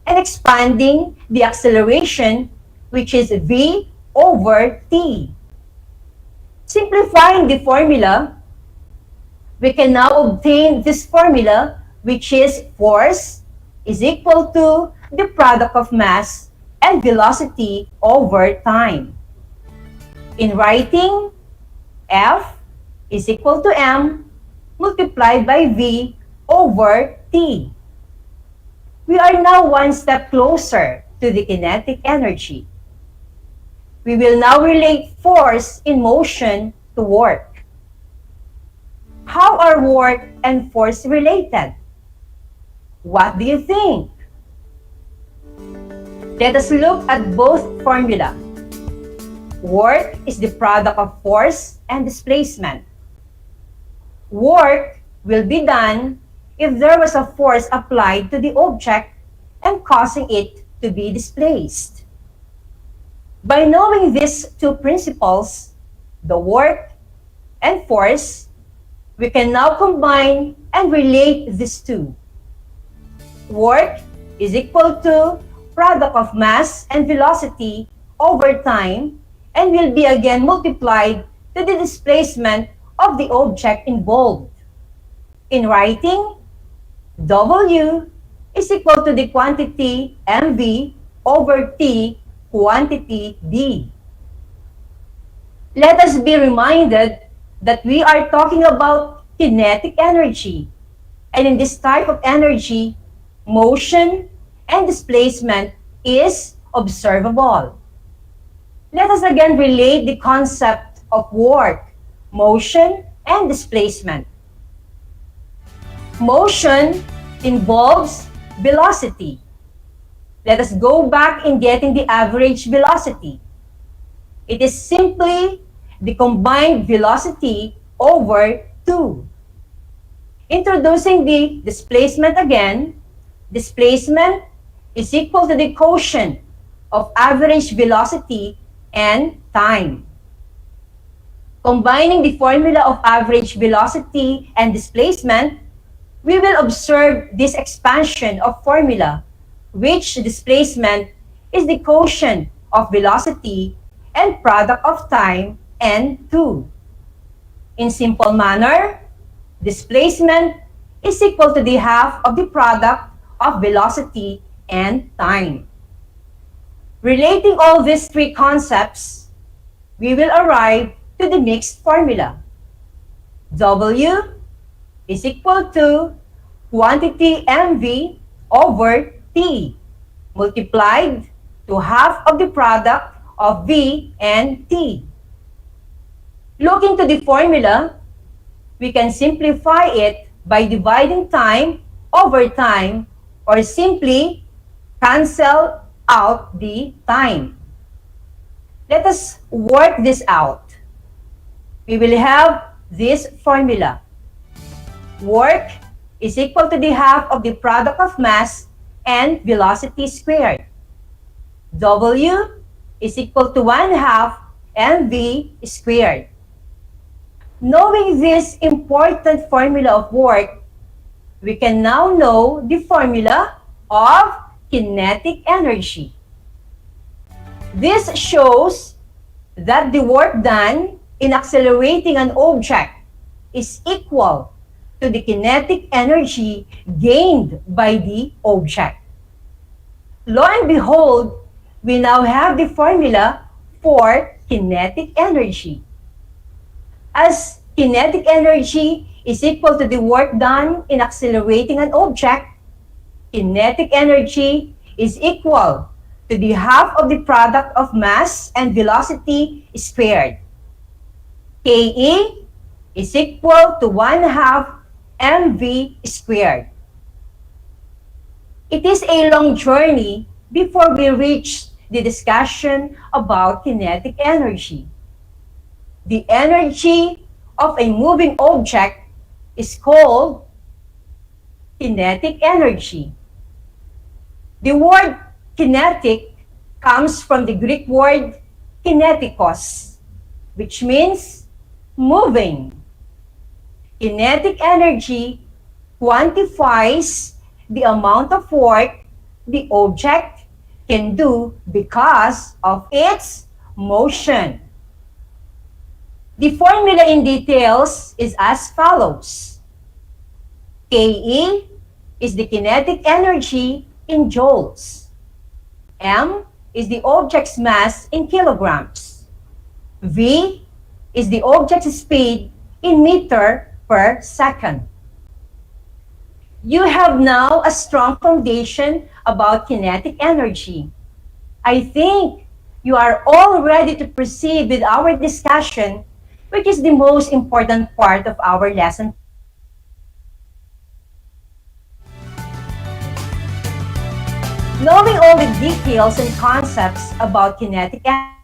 and expanding the acceleration, which is V over T. Simplifying the formula, we can now obtain this formula, which is force is equal to the product of mass and velocity over time. In writing, F is equal to M multiplied by V over T. We are now one step closer to the kinetic energy. We will now relate force in motion to work. How are work and force related? What do you think? Let us look at both formula. Work is the product of force and displacement. Work will be done if there was a force applied to the object and causing it to be displaced. By knowing these two principles, the work and force, we can now combine and relate these two. Work is equal to product of mass and velocity over time and will be again multiplied to the displacement of the object involved. In writing, W is equal to the quantity mv over T quantity D. Let us be reminded that we are talking about kinetic energy, and in this type of energy, motion and displacement is observable. Let us again relate the concept of work, motion, and displacement. Motion involves velocity. Let us go back in getting the average velocity. It is simply the combined velocity over 2. Introducing the displacement again, displacement is equal to the quotient of average velocity and time. Combining the formula of average velocity and displacement, we will observe this expansion of formula, which displacement is the quotient of velocity and product of time and 2. In simple manner, displacement is equal to the half of the product of velocity and time. Relating all these three concepts, we will arrive to the mixed formula. W is equal to quantity mv over T multiplied to half of the product of V and T. Looking to the formula, we can simplify it by dividing time over time, or simply cancel out the time. Let us work this out. We will have this formula. Work is equal to the half of the product of mass and velocity squared. W is equal to 1/2 mv squared. Knowing this important formula of work, we can now know the formula of kinetic energy. This shows that the work done in accelerating an object is equal to the kinetic energy gained by the object. Lo and behold, we now have the formula for kinetic energy. As kinetic energy is equal to the work done in accelerating an object, kinetic energy is equal to the half of the product of mass and velocity squared. Ke is equal to 1/2 mv squared. It is a long journey before we reach the discussion about kinetic energy. The energy of a moving object is called kinetic energy. The word kinetic comes from the Greek word kinetikos, which means moving. Kinetic energy quantifies the amount of work the object can do because of its motion. The formula in details is as follows. Ke is the kinetic energy in joules. M is the object's mass in kilograms. V is the object's speed in meter per second. You have now a strong foundation about kinetic energy. I think you are all ready to proceed with our discussion, which is the most important part of our lesson. Knowing all the details and concepts about kinetic energy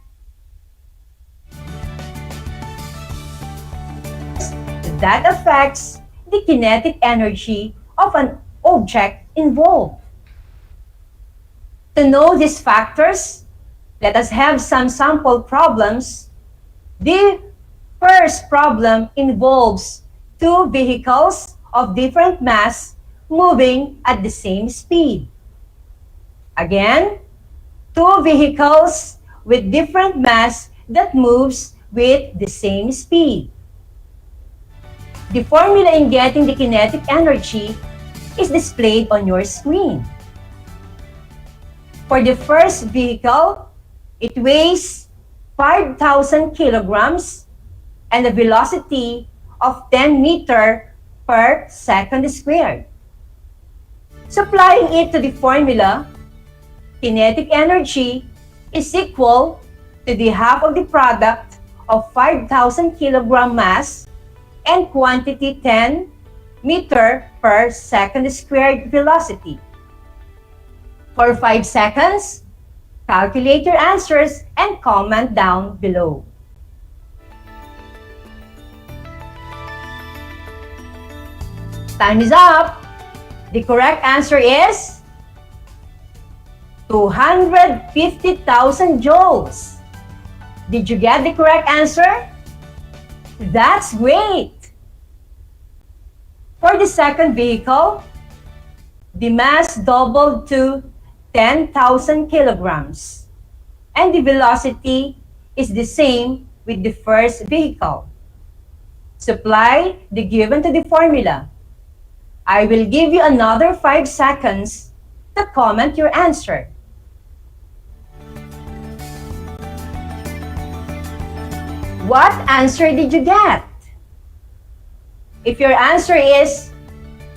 that affects the kinetic energy of an object involved. To know these factors, let us have some sample problems. The first problem involves two vehicles of different mass moving at the same speed. Again, two vehicles with different mass that moves with the same speed. The formula in getting the kinetic energy is displayed on your screen. For the first vehicle, it weighs 5,000 kilograms and a velocity of 10 meters per second squared. Supplying it to the formula, kinetic energy is equal to the half of the product of 5,000 kilogram mass and quantity 10 meter per second squared velocity. For 5 seconds, calculate your answers and comment down below. Time is up. The correct answer is 250,000 joules. Did you get the correct answer? That's great! For the second vehicle, the mass doubled to 10,000 kilograms, and the velocity is the same with the first vehicle. Supply the given to the formula. I will give you another 5 seconds to comment your answer. What answer did you get? If your answer is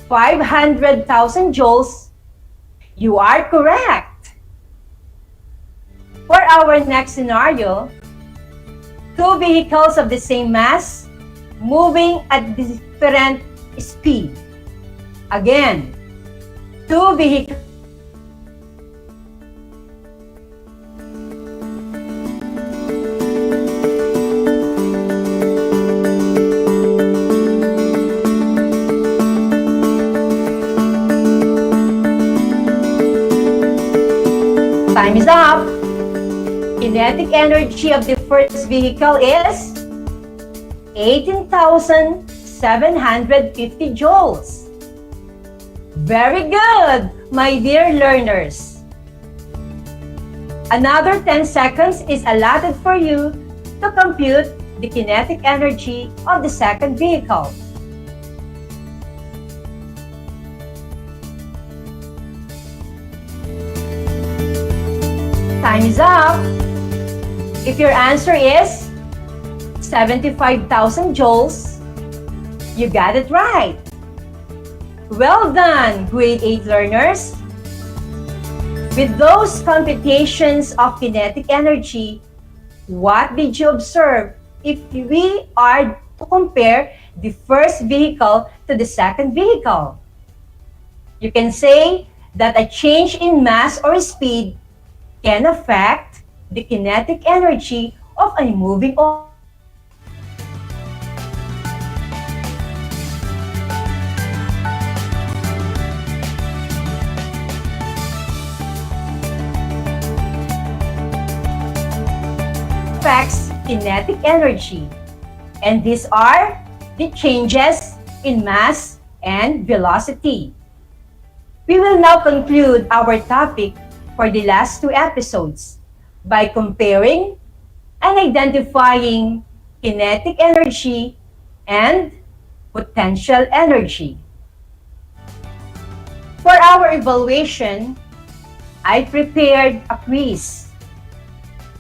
500,000 joules, you are correct. For our next scenario, two vehicles of the same mass moving at different speed. Again, two vehicles Time is up. Kinetic energy of the first vehicle is 18,750 joules. Very good, my dear learners. Another 10 seconds is allotted for you to compute the kinetic energy of the second vehicle. Time is up. If your answer is 75,000 joules, you got it right. Well done, grade 8 learners. With those computations of kinetic energy, what did you observe if we are to compare the first vehicle to the second vehicle? You can say that a change in mass or speed can affect the kinetic energy of a moving object. Affects kinetic energy, and these are the changes in mass and velocity. We will now conclude our topic for the last 2 episodes by comparing and identifying kinetic energy and potential energy. For our evaluation, I prepared a quiz.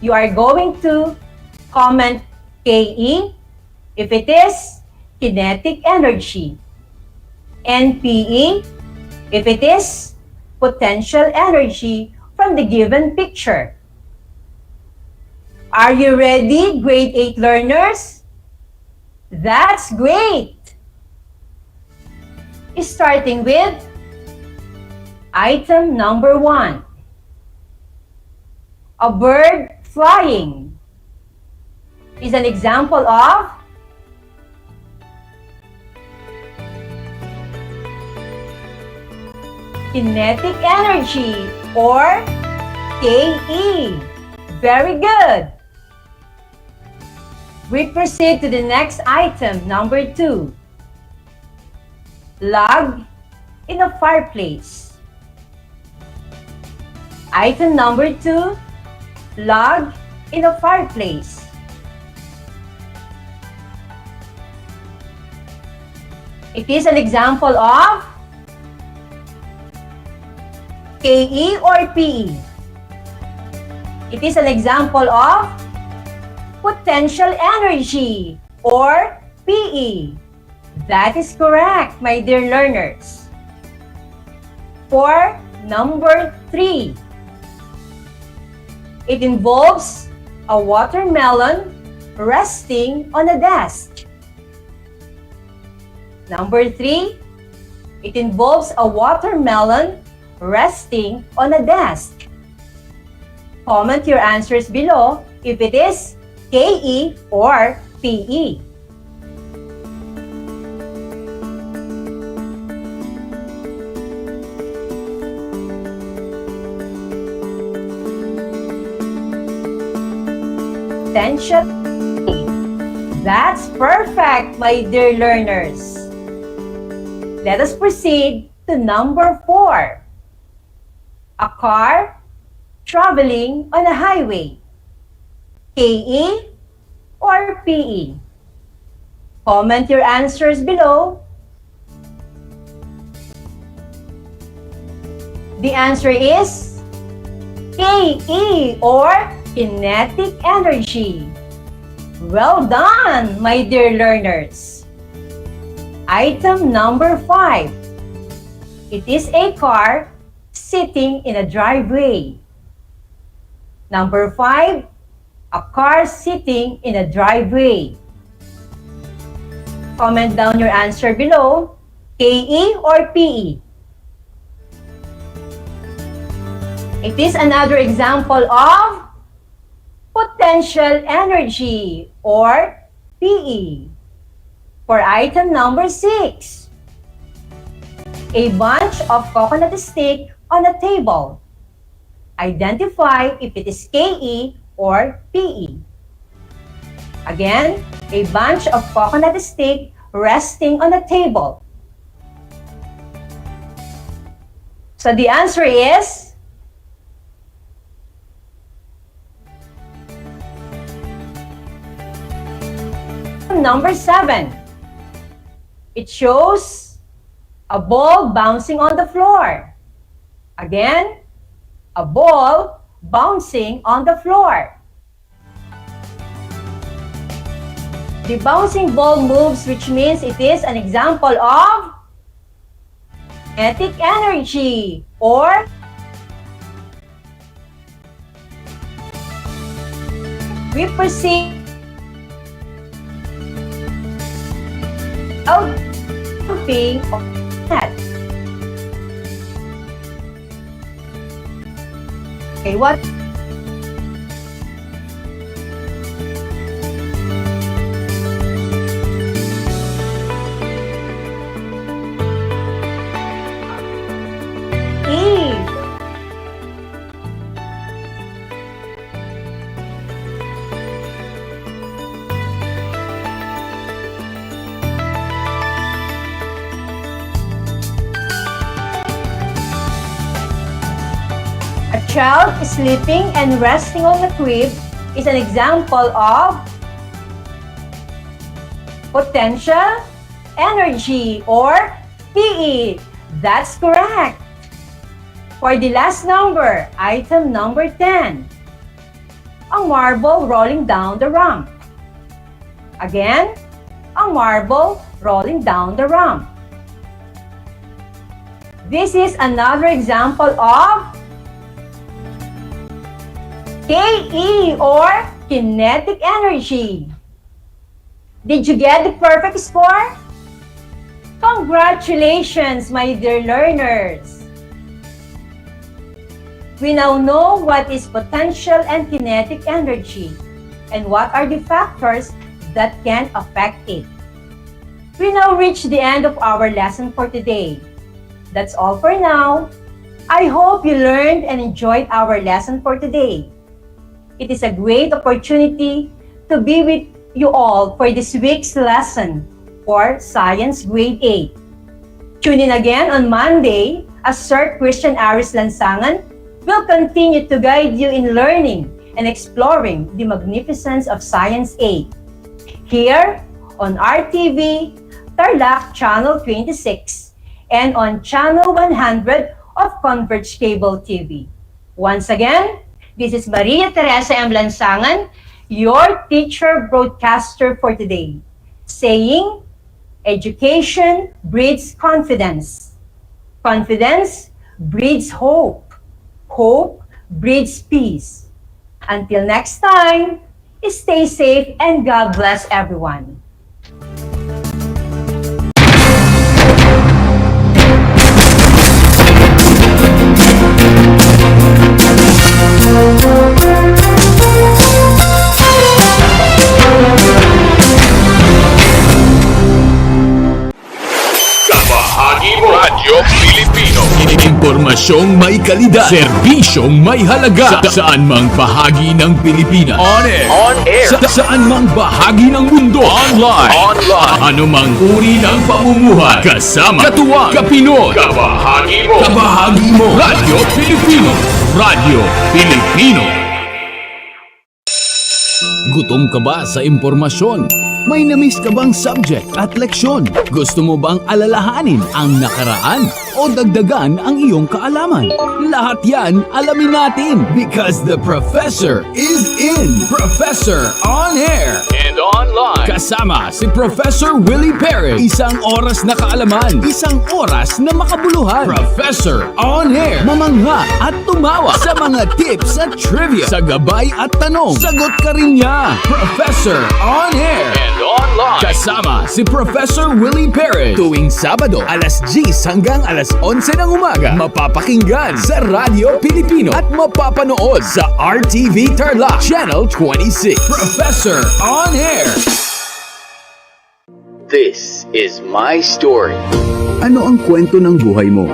You are going to comment KE if it is kinetic energy, and PE if it is potential energy from the given picture. Are you ready, grade 8 learners? That's great! Starting with item number 1. A bird flying is an example of kinetic energy, or KE. Very good. We proceed to the next item, number 2. Log in a fireplace. Item number 2, log in a fireplace. It is an example of KE or PE. It is an example of potential energy, or PE. That is correct, my dear learners. For number 3, it involves a watermelon resting on a desk. Number 3, it involves a watermelon resting on a desk. Comment your answers below if it is KE or PE. Potential. That's perfect, my dear learners. Let us proceed to number 4. A car traveling on a highway. KE or PE? Comment your answers below. The answer is KE or kinetic energy. Well done, my dear learners. Item number 5. It is a car sitting in a driveway. Number 5, a car sitting in a driveway. Comment down your answer below, KE or PE. It is another example of potential energy, or PE. For item number 6, a bunch of coconut stick on a table. Identify if it is KE or PE. Again, a bunch of coconut stick resting on a table. So the answer is number 7. It shows a ball bouncing on the floor. Again, a ball bouncing on the floor. The bouncing ball moves, which means it is an example of kinetic energy, or we perceive outputing of that. Okay, what? A child sleeping and resting on the crib is an example of potential energy, or PE. That's correct. For the last number, item number 10, a marble rolling down the ramp. Again, a marble rolling down the ramp. This is another example of KE, or kinetic energy. Did you get the perfect score? Congratulations, my dear learners! We now know what is potential and kinetic energy and what are the factors that can affect it. We now reach the end of our lesson for today. That's all for now. I hope you learned and enjoyed our lesson for today. It is a great opportunity to be with you all for this week's lesson for Science Grade 8. Tune in again on Monday as Sir Christian Aris Lansangan will continue to guide you in learning and exploring the magnificence of Science 8. Here on RTV Tarlac Channel 26 and on Channel 100 of Converge Cable TV. Once again, this is Maria Teresa M. Lansangan, your teacher broadcaster for today, saying, education breeds confidence. Confidence breeds hope. Hope breeds peace. Until next time, stay safe and God bless everyone. Radyo Pilipino. Impormasyong may kalidad, serbisyong may halaga, saan mang bahagi ng Pilipinas. On air. Saan mang bahagi ng mundo. Online. Anumang uri ng pamumuhay. Kasama, katuwang, kapinoy. Kabahagi mo. Radyo Pilipino. Radyo Pilipino. Gutom ka ba sa impormasyon? May namiss ka bang subject at leksyon? Gusto mo bang alalahanin ang nakaraan o dagdagan ang iyong kaalaman? Lahat yan alamin natin because the professor is in. Professor on air and online. Kasama si Professor Willie Perez. Isang oras na kaalaman, isang oras na makabuluhan. Professor on air. Mamangha at tumawa sa mga tips at trivia. Sa gabay at tanong, sagot ka rin niya. Professor on air and online. Kasama si Professor Willie Perez. Tuwing Sabado, alas 10 hanggang alas 11 ng umaga. Mapapakinggan sa Radyo Pilipino at mapapanood sa RTV Tarlac Channel 26. Professor on air. This is my story. Ano ang kwento ng buhay mo?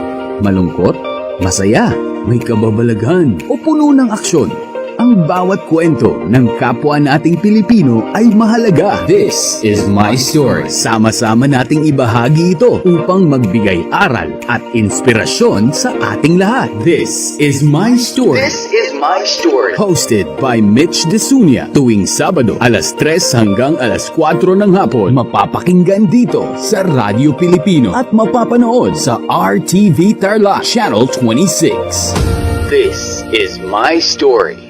Malungkot? Masaya, may kababalaghan o puno ng aksyon. Ang bawat kwento ng kapwa nating Pilipino ay mahalaga. This is my story. Sama-sama nating ibahagi ito upang magbigay aral at inspirasyon sa ating lahat. This is my story. This is my story. Hosted by Mitch Desunia tuwing Sabado alas 3 hanggang alas 4 ng hapon. Mapapakinggan dito sa Radyo Pilipino at mapapanood sa RTV Tarlac Channel 26. This is my story.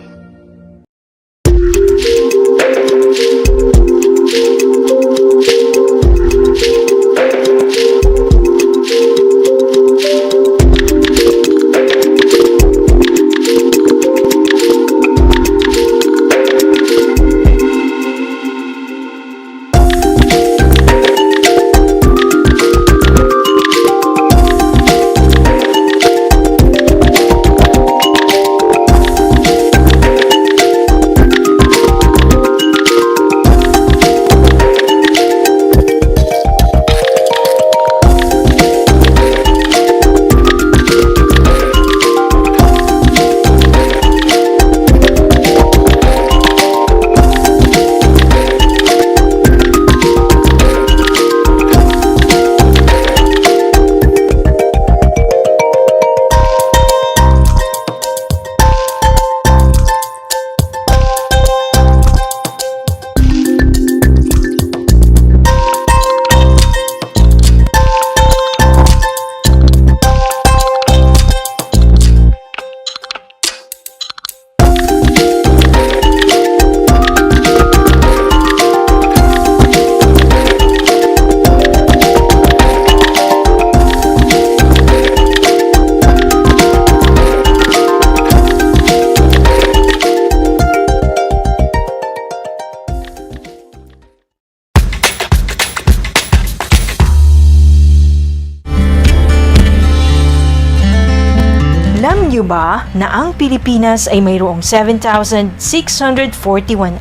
Alam niyo ba na ang Pilipinas ay mayroong 7,641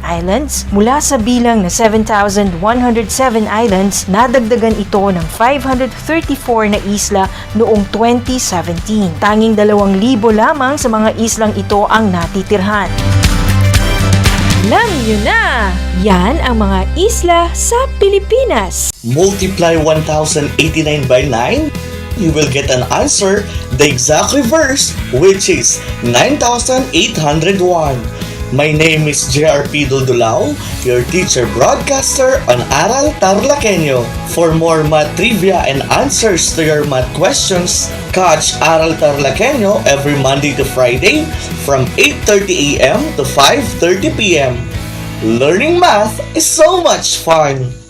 islands? Mula sa bilang na 7,107 islands, nadagdagan ito ng 534 na isla noong 2017. Tanging 2,000 lamang sa mga islang ito ang natitirhan. Alam niyo na! Yan ang mga isla sa Pilipinas. Multiply 1,089 by 9. You will get an answer, the exact reverse, which is 9,801. My name is JRP Duldulao, your teacher broadcaster on Aral TarlakHenyo. For more math trivia and answers to your math questions, catch Aral TarlakHenyo every Monday to Friday from 8:30 a.m. to 5:30 p.m. Learning math is so much fun!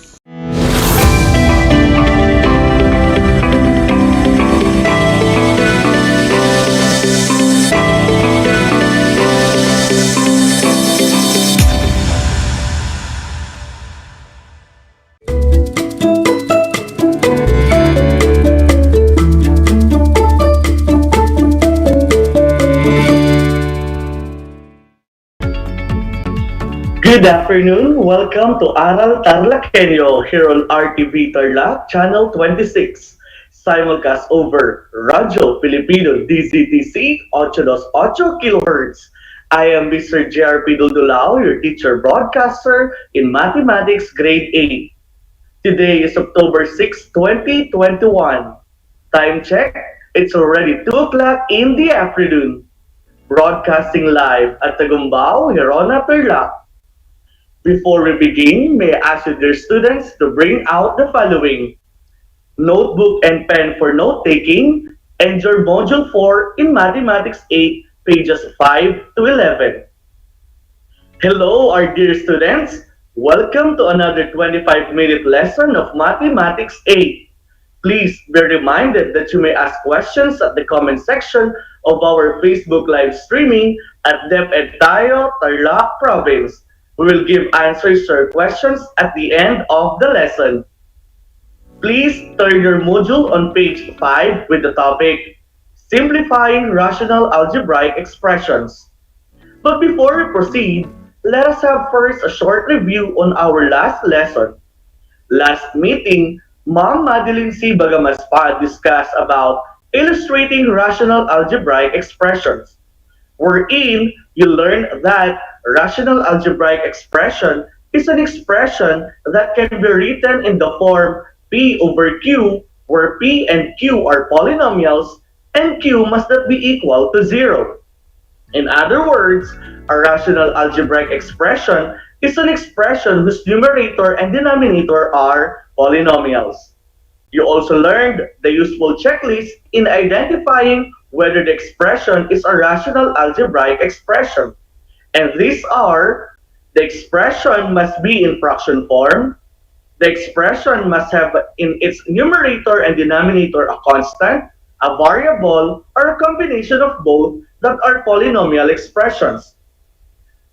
Good afternoon. Welcome to Aral TarlakHenyo here on RTV Tarlac, Channel 26. Simulcast over Radyo Pilipino DZTC 828 kHz. I am Mr. JRP Duldulao, your teacher broadcaster in Mathematics Grade 8. Today is October 6, 2021. Time check, it's already 2 o'clock in the afternoon. Broadcasting live at Tagumbao, Hirona, Tarlac. Before we begin, may I ask you, dear students, to bring out the following: notebook and pen for note-taking, and your Module 4 in Mathematics 8, pages 5 to 11. Hello, our dear students. Welcome to another 25-minute lesson of Mathematics 8. Please be reminded that you may ask questions at the comment section of our Facebook live streaming at DEPED Tarlac Province. We will give answers to your questions at the end of the lesson. Please turn your module on page 5 with the topic, Simplifying Rational Algebraic Expressions. But before we proceed, let us have first a short review on our last lesson. Last meeting, Ma'am Madeline C. Bagamaspa discussed about illustrating rational algebraic expressions, wherein you learn that rational algebraic expression is an expression that can be written in the form P over Q, where P and Q are polynomials, and Q must not be equal to 0. In other words, a rational algebraic expression is an expression whose numerator and denominator are polynomials. You also learned the useful checklist in identifying whether the expression is a rational algebraic expression. And these are: the expression must be in fraction form, the expression must have in its numerator and denominator a constant, a variable, or a combination of both that are polynomial expressions.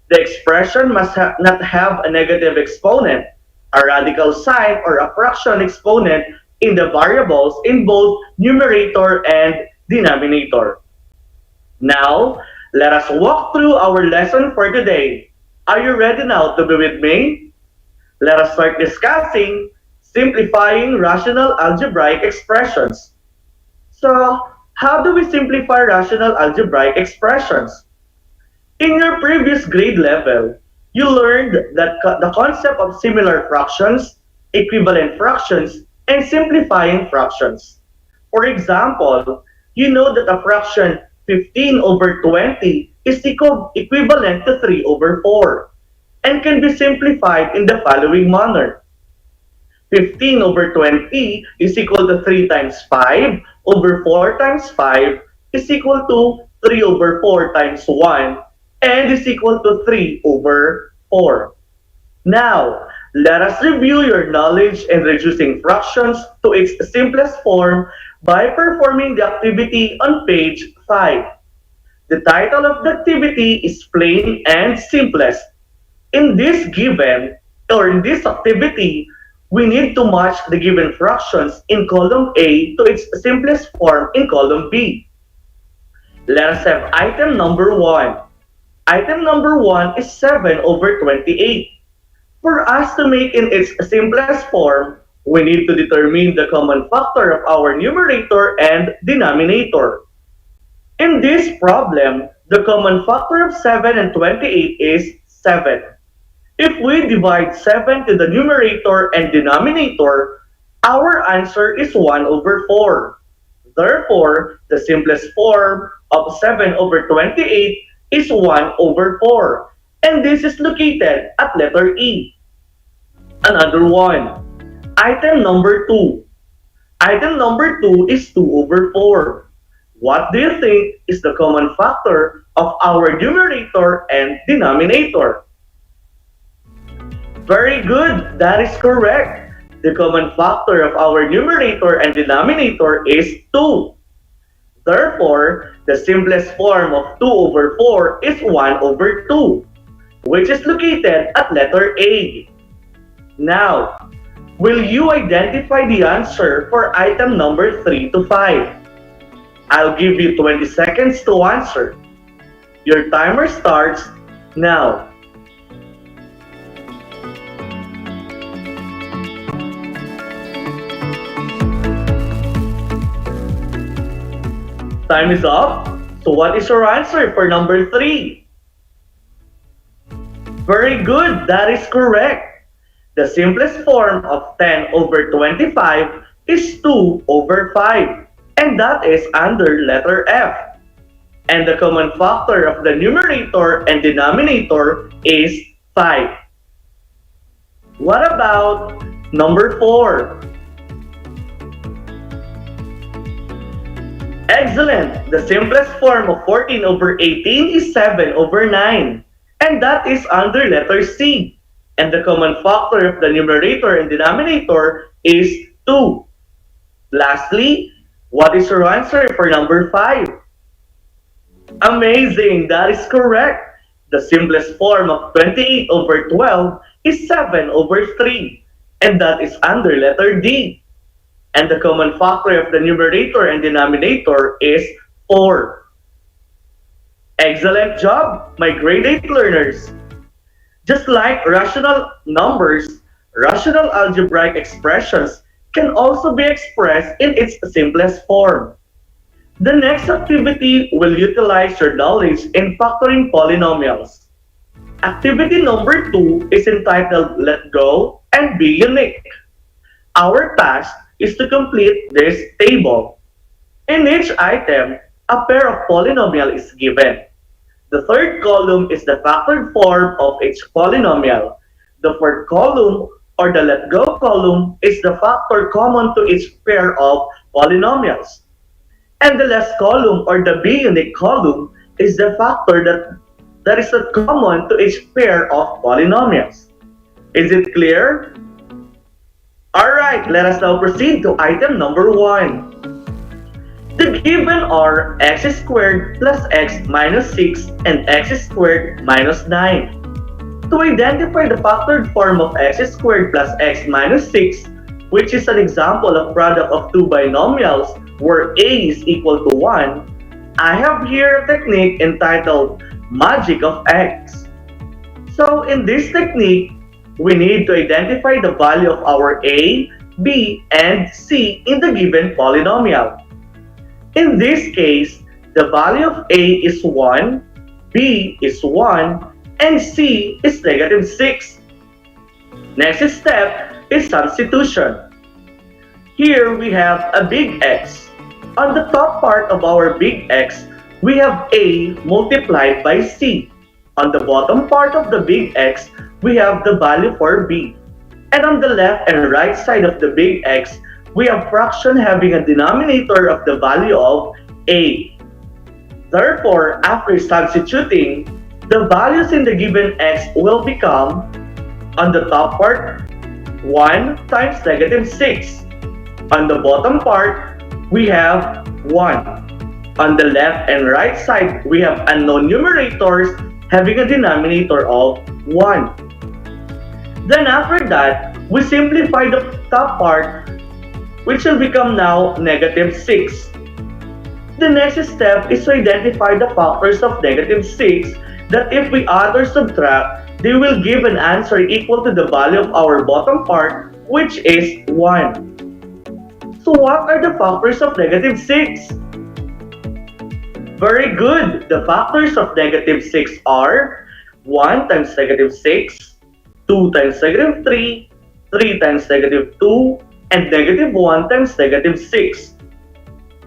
The expression must not have a negative exponent, a radical sign, or a fraction exponent in the variables in both numerator and denominator. Now, let us walk through our lesson for today. Are you ready now to be with me? Let us start discussing simplifying rational algebraic expressions. So, how do we simplify rational algebraic expressions? In your previous grade level, you learned that the concept of similar fractions, equivalent fractions, and simplifying fractions. For example, you know that a fraction 15 over 20 is equivalent to 3 over 4 and can be simplified in the following manner. 15 over 20 is equal to 3 times 5 over 4 times 5 is equal to 3 over 4 times 1 and is equal to 3 over 4. Now, let us review your knowledge in reducing fractions to its simplest form by performing the activity on page 5. The title of the activity is Plain and Simplest. In this activity, we need to match the given fractions in column A to its simplest form in column B. Let us have item number 1. Item number 1 is 7 over 28. For us to make in its simplest form, we need to determine the common factor of our numerator and denominator. In this problem, the common factor of 7 and 28 is 7. If we divide 7 to the numerator and denominator, our answer is 1 over 4. Therefore, the simplest form of 7 over 28 is 1 over 4. And this is located at letter E. Another one. Item number 2. Item number 2 is 2 over 4. What do you think is the common factor of our numerator and denominator? Very good, that is correct. The common factor of our numerator and denominator is 2. Therefore, the simplest form of 2 over 4 is 1 over 2, which is located at letter A. Now, will you identify the answer for item number 3 to 5? I'll give you 20 seconds to answer. Your timer starts now. Time is up. So what is your answer for number 3? Very good, that is correct. The simplest form of 10 over 25 is 2 over 5, and that is under letter F. And the common factor of the numerator and denominator is 5. What about number 4? Excellent! The simplest form of 14 over 18 is 7 over 9. And that is under letter C. And the common factor of the numerator and denominator is 2. Lastly, what is your answer for number 5? Amazing! That is correct. The simplest form of 28 over 12 is 7 over 3. And that is under letter D. And the common factor of the numerator and denominator is 4. Excellent job, my grade 8 learners! Just like rational numbers, rational algebraic expressions can also be expressed in its simplest form. The next activity will utilize your knowledge in factoring polynomials. Activity number 2 is entitled Let Go and Be Unique. Our task is to complete this table. In each item, a pair of polynomial is given. The third column is the factored form of each polynomial. The fourth column, or the let go column, is the factor common to each pair of polynomials. And the last column, or the be unique column, is the factor that is not common to each pair of polynomials. Is it clear? Alright, let us now proceed to item number 1. The given are x squared plus x minus 6 and x squared minus 9. To identify the factored form of x squared plus x minus 6, which is an example of product of two binomials where a is equal to 1, I have here a technique entitled Magic of X. So in this technique, we need to identify the value of our a, b, and c in the given polynomial. In this case, the value of a is 1, b is 1, and c is negative 6. Next step is substitution. Here we have a big X. On the top part of our big X, we have a multiplied by c. On the bottom part of the big X, we have the value for b. And on the left and right side of the big X, we have fraction having a denominator of the value of a. Therefore, after substituting, the values in the given x will become, on the top part, 1 times negative 6. On the bottom part, we have 1. On the left and right side, we have unknown numerators having a denominator of 1. Then after that, we simplify the top part, which will become now negative 6. The next step is to identify the factors of negative 6 that if we add or subtract, they will give an answer equal to the value of our bottom part, which is 1. So what are the factors of negative 6? Very good! The factors of negative 6 are 1 times negative 6, 2 times negative 3, 3 times negative 2, and negative 1 times negative 6.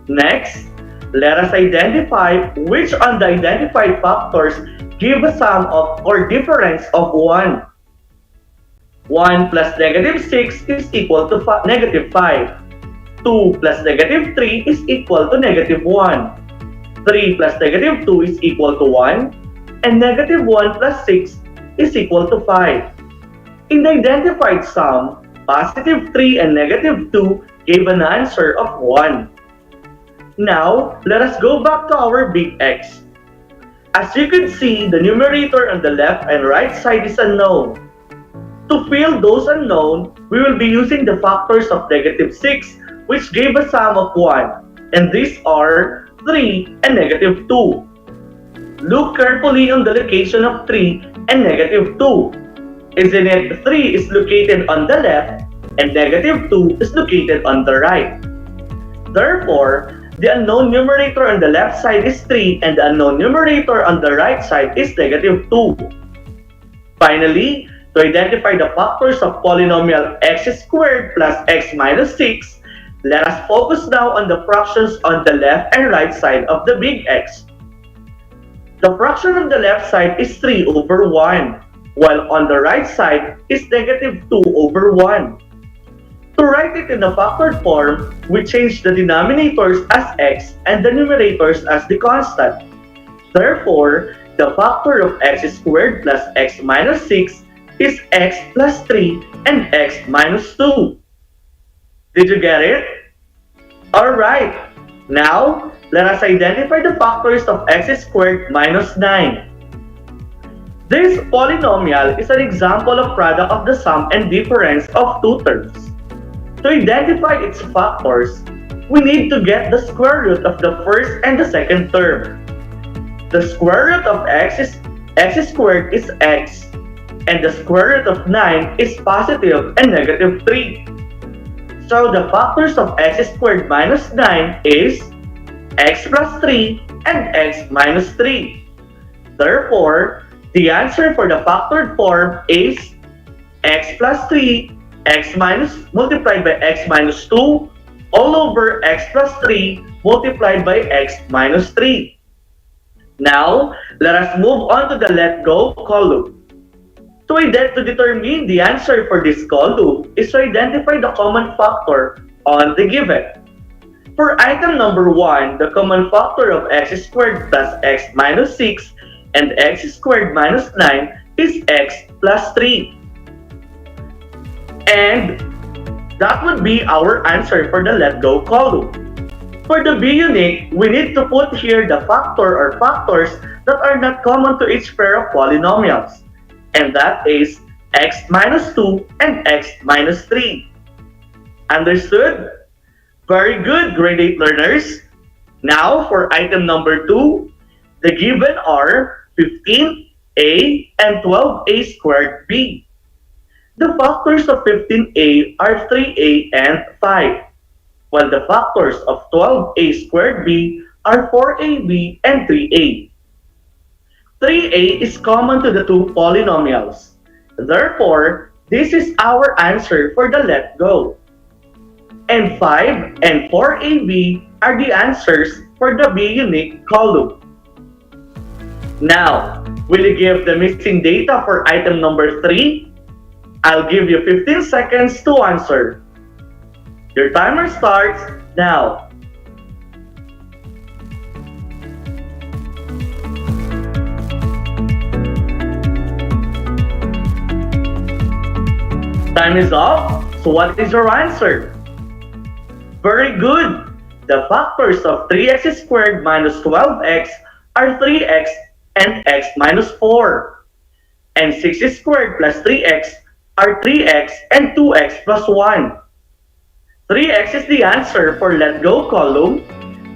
Next, let us identify which on the identified factors give a sum of or difference of 1. 1 plus negative 6 is equal to negative 5. 2 plus negative 3 is equal to negative 1. 3 plus negative 2 is equal to 1. And negative 1 plus 6 is equal to 5. In the identified sum, positive 3 and negative 2 gave an answer of 1. Now, let us go back to our big X. As you can see, the numerator on the left and right side is unknown. To fill those unknown, we will be using the factors of negative 6, which gave a sum of 1. And these are 3 and negative 2. Look carefully on the location of 3 and negative 2. Isn't it 3 is located on the left and negative 2 is located on the right? Therefore, the unknown numerator on the left side is 3 and the unknown numerator on the right side is negative 2. Finally, to identify the factors of polynomial x squared plus x minus 6, let us focus now on the fractions on the left and right side of the big X. The fraction on the left side is 3 over 1, while on the right side is negative 2 over 1. To write it in the factored form, we change the denominators as x and the numerators as the constant. Therefore, the factor of x squared plus x minus 6 is x plus 3 and x minus 2. Did you get it? Alright, now let us identify the factors of x squared minus 9. This polynomial is an example of product of the sum and difference of two terms. To identify its factors, we need to get the square root of the first and the second term. The square root of x squared is x, and the square root of 9 is positive and negative 3. So the factors of x squared minus 9 is x plus 3, and x minus 3. Therefore, the answer for the factored form is x plus 3, x minus multiplied by x minus 2, all over x plus 3 multiplied by x minus 3. Now, let us move on to the let go column. To determine the answer for this column is to identify the common factor on the given. For item number 1, the common factor of x squared plus x minus 6 and x squared minus 9 is x plus 3. And that would be our answer for the let go column. For the be unique, we need to put here the factor or factors that are not common to each pair of polynomials. And that is x minus 2 and x minus 3. Understood? Very good, grade 8 learners. Now, for item number 2, the given are 15a and 12a squared b. The factors of 15a are 3a and 5, while the factors of 12a squared b are 4ab and 3a. 3a is common to the two polynomials. Therefore, this is our answer for the let go. And 5 and 4ab are the answers for the be unique column. Now, will you give the missing data for item number 3? I'll give you 15 seconds to answer. Your timer starts now. Time is up. So what is your answer? Very good. The factors of 3x squared minus 12x are 3x and x minus 4. And 6 squared plus 3x are 3x and 2x plus 1. 3x is the answer for let go column,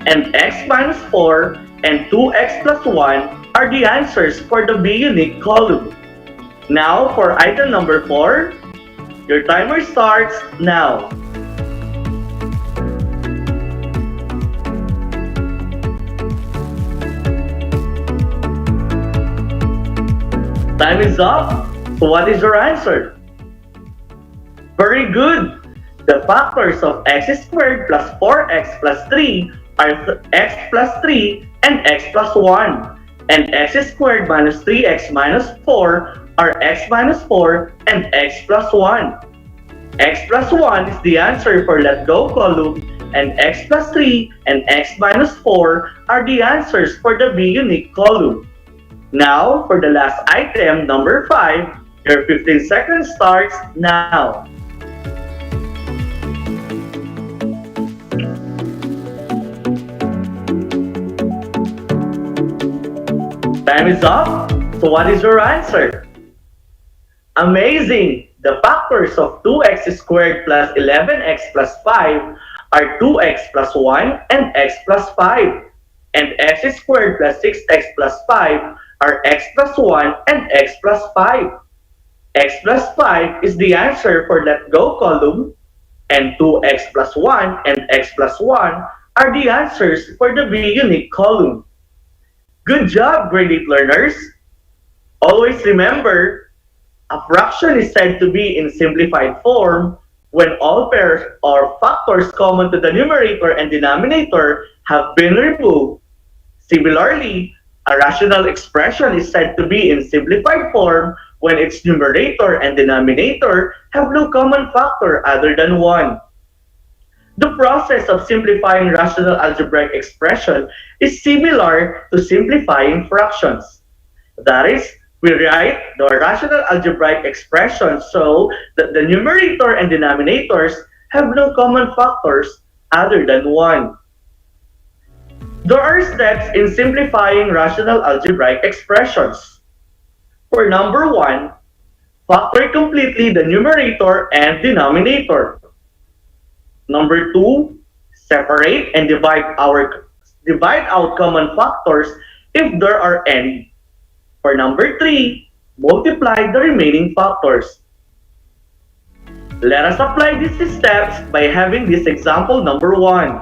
and x minus 4 and 2x plus 1 are the answers for the be unique column. Now for item number 4, your timer starts now. Time is up. So what is your answer? Very good. The factors of x squared plus 4x plus 3 are x plus 3 and x plus 1. And x squared minus 3x minus 4 are x minus 4 and x plus 1. X plus 1 is the answer for let go column, and x plus 3 and x minus 4 are the answers for the be unique column. Now, for the last item, number 5, your 15 seconds starts now. Time is up. So what is your answer? Amazing! The factors of 2x squared plus 11x plus 5 are 2x plus 1 and x plus 5. And x squared plus 6x plus 5 are x plus 1 and x plus 5. X plus 5 is the answer for let go column, and 2x plus 1 and x plus 1 are the answers for the be unique column. Good job, grade 8 learners! Always remember, a fraction is said to be in simplified form when all pairs or factors common to the numerator and denominator have been removed. Similarly, a rational expression is said to be in simplified form when its numerator and denominator have no common factor other than 1. The process of simplifying rational algebraic expression is similar to simplifying fractions. That is, we write the rational algebraic expression so that the numerator and denominators have no common factors other than 1. There are steps in simplifying rational algebraic expressions. For number 1, factor completely the numerator and denominator. Number 2, separate and divide out common factors if there are any. For number 3, multiply the remaining factors. Let us apply these steps by having this example number 1.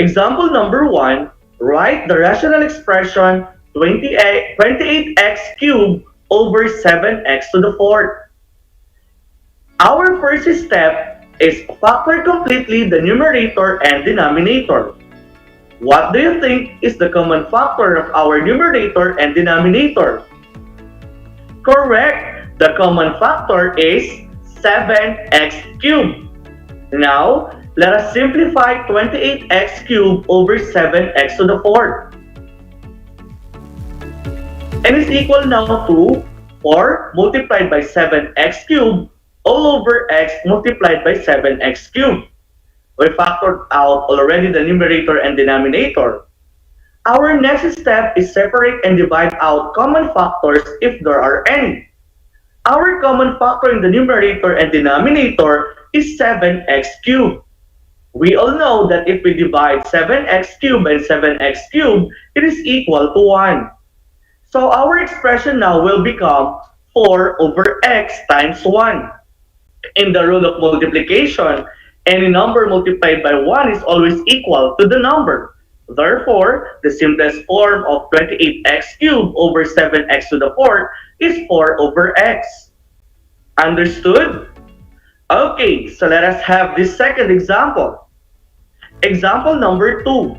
Example number 1, write the rational expression 28x cubed over 7x to the fourth. Our first step is factor completely the numerator and denominator. What do you think is the common factor of our numerator and denominator? Correct! The common factor is 7x cubed. Now, let us simplify 28x cubed over 7x to the fourth. And is equal now to 4 multiplied by 7x cubed all over x multiplied by 7x cubed. We factored out already the numerator and denominator. Our next step is separate and divide out common factors if there are any. Our common factor in the numerator and denominator is 7x cubed. We all know that if we divide 7x cubed and 7x cubed, it is equal to 1. So our expression now will become 4 over x times 1. In the rule of multiplication, any number multiplied by 1 is always equal to the number. Therefore, the simplest form of 28x cubed over 7x to the fourth is 4 over x. Understood? Okay, so let us have this second example. Example number 2.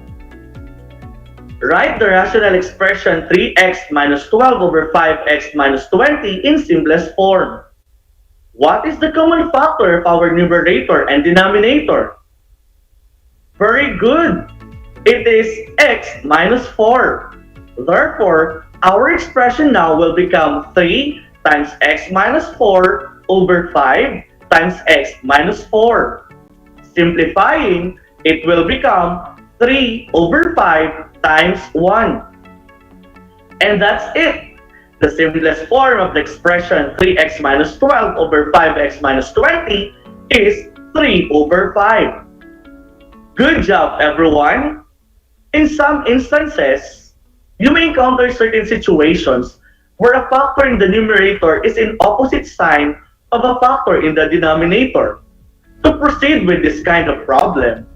Write the rational expression 3x minus 12 over 5x minus 20 in simplest form. What is the common factor of our numerator and denominator? Very good! It is x minus 4. Therefore, our expression now will become 3 times x minus 4 over 5 times x minus 4. Simplifying, it will become 3 over 5 times 1. And that's it. The simplest form of the expression 3x minus 12 over 5x minus 20 is 3 over 5. Good job, everyone! In some instances, you may encounter certain situations where a factor in the numerator is in opposite sign of a factor in the denominator. To proceed with this kind of problem,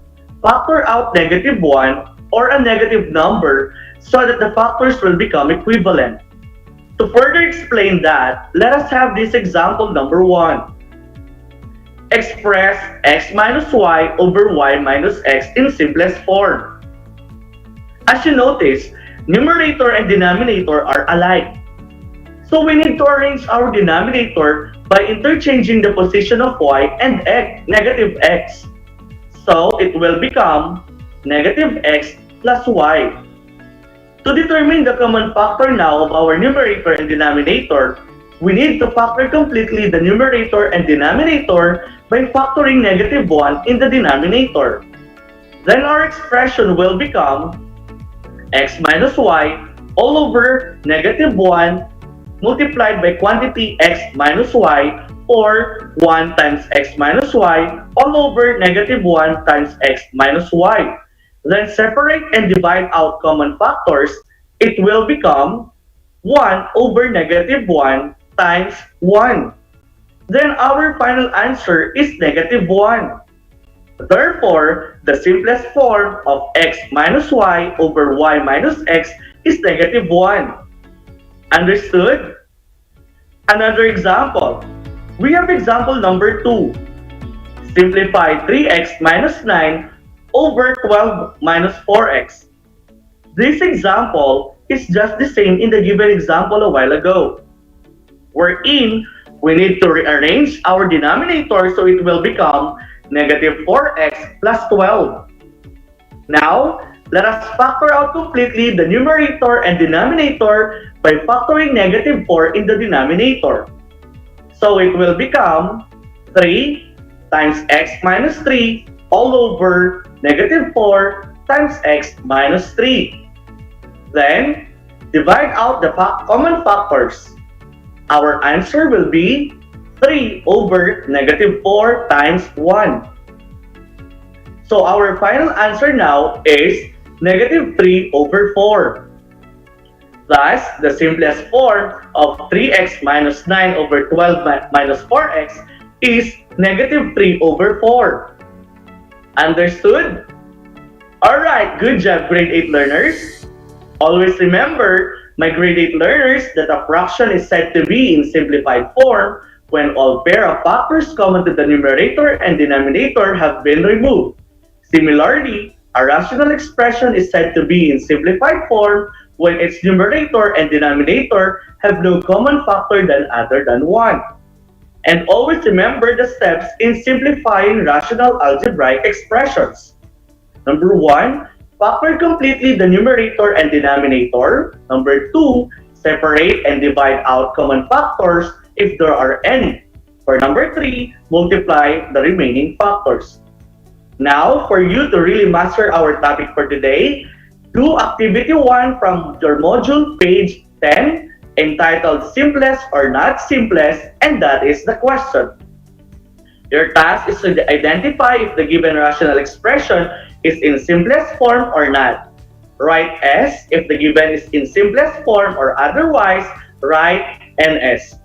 factor out -1 or a negative number so that the factors will become equivalent. To further explain that, let us have this example number 1. Express x minus y over y minus x in simplest form. As you notice, numerator and denominator are alike. So we need to arrange our denominator by interchanging the position of y and x, negative x. So it will become negative x plus y. To determine the common factor now of our numerator and denominator, we need to factor completely the numerator and denominator by factoring -1 in the denominator. Then our expression will become x minus y all over -1 multiplied by quantity x minus y, or 1 times x minus y all over -1 times x minus y. Then separate and divide out common factors, it will become 1 over -1 times 1. Then our final answer is -1. Therefore, the simplest form of x minus y over y minus x is -1. Understood? Another example. We have example number 2. Simplify 3x minus 9 over 12 minus 4x. This example is just the same in the given example a while ago, wherein we need to rearrange our denominator so it will become -4x plus 12. Now, let us factor out completely the numerator and denominator by factoring -4 in the denominator. So it will become 3 times x minus 3 all over -4 times x minus 3. Then, divide out the common factors. Our answer will be 3 over -4 times 1. So our final answer now is -3 over 4. Thus, the simplest form of 3x minus 9 over 12 minus 4x is -3 over 4. Understood? Alright, good job grade 8 learners. Always remember, my grade 8 learners, that a fraction is said to be in simplified form when all pair of factors common to the numerator and denominator have been removed. Similarly, a rational expression is said to be in simplified form when its numerator and denominator have no common factor other than 1. And always remember the steps in simplifying rational algebraic expressions. Number 1, factor completely the numerator and denominator. Number 2, separate and divide out common factors if there are any. For number 3, multiply the remaining factors. Now, for you to really master our topic for today, do activity 1 from your module page 10 entitled Simplest or Not Simplest, and that is the question. Your task is to identify if the given rational expression is in simplest form or not. Write S if the given is in simplest form, or otherwise, write NS.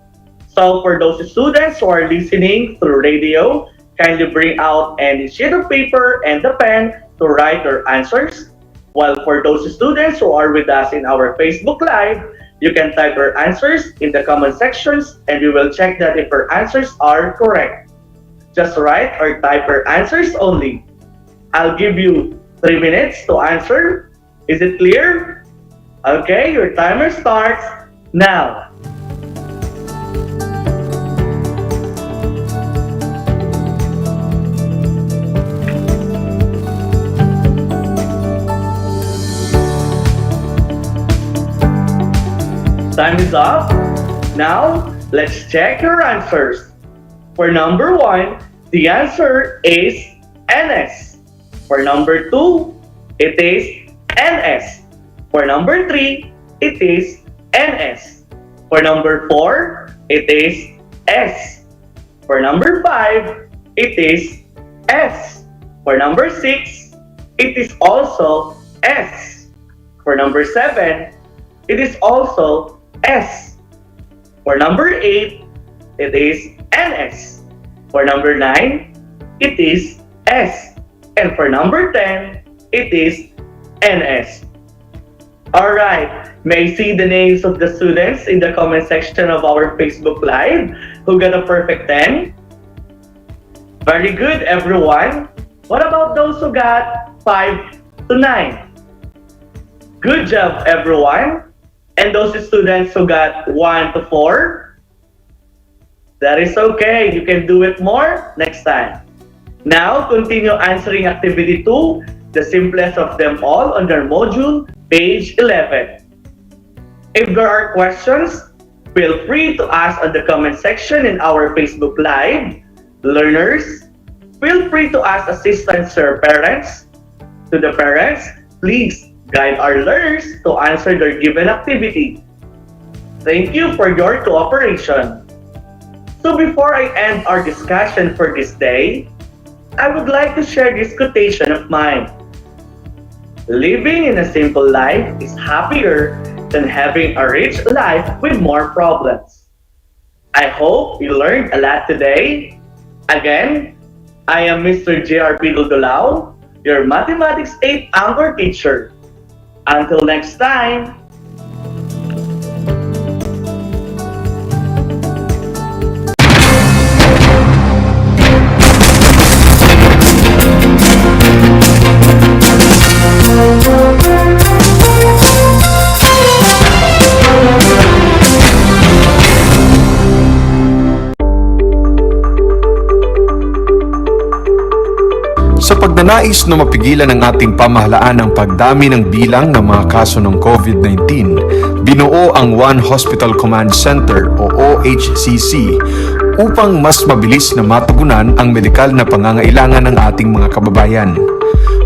So for those students who are listening through radio, kindly bring out any sheet of paper and the pen to write your answers. While for those students who are with us in our Facebook Live, you can type your answers in the comment sections and we will check that if your answers are correct. Just write or type your answers only. I'll give you 3 minutes to answer. Is it clear? Okay, your timer starts now. Time is up. Now, let's check your answers. For number 1, the answer is NS. For number 2, it is NS. For number 3, it is NS. For number 4, it is S. For number 5, it is S. For number 6, it is also S. For number 7, it is also S. For number 8, it is NS. For number 9, it is S. And for number 10, it is NS. Alright, may I see the names of the students in the comment section of our Facebook Live who got a perfect 10? Very good, everyone. What about those who got 5 to 9? Good job, everyone. And those students who got 1 to 4? That is okay. You can do it more next time. Now, continue answering activity 2, the simplest of them all, on your module, page 11. If there are questions, feel free to ask on the comment section in our Facebook Live. Learners, feel free to ask assistance to your parents. To the parents, please guide our learners to answer their given activity. Thank you for your cooperation. So before I end our discussion for this day, I would like to share this quotation of mine. Living in a simple life is happier than having a rich life with more problems. I hope you learned a lot today. Again, I am Mr. JRP Dulao, your Mathematics 8 Anchor teacher. Until next time! Sa pagnanais na mapigilan ng ating pamahalaan ang pagdami ng bilang ng mga kaso ng COVID-19, binuo ang One Hospital Command Center o OHCC upang mas mabilis na matugunan ang medikal na pangangailangan ng ating mga kababayan.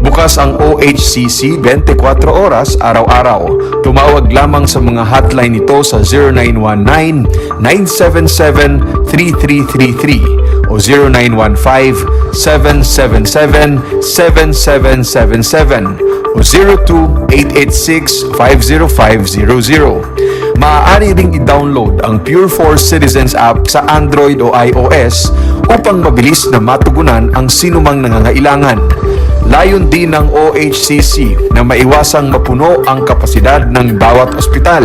Bukas ang OHCC 24 oras araw-araw. Tumawag lamang sa mga hotline nito sa 0919-977-3333 o 0915-777-7777 o 02-886-50500. Maaari ring i-download ang Pure Force Citizens app sa Android o iOS upang mabilis na matugunan ang sinumang nangangailangan. Layon din ng OHCC na maiwasang mapuno ang kapasidad ng bawat ospital.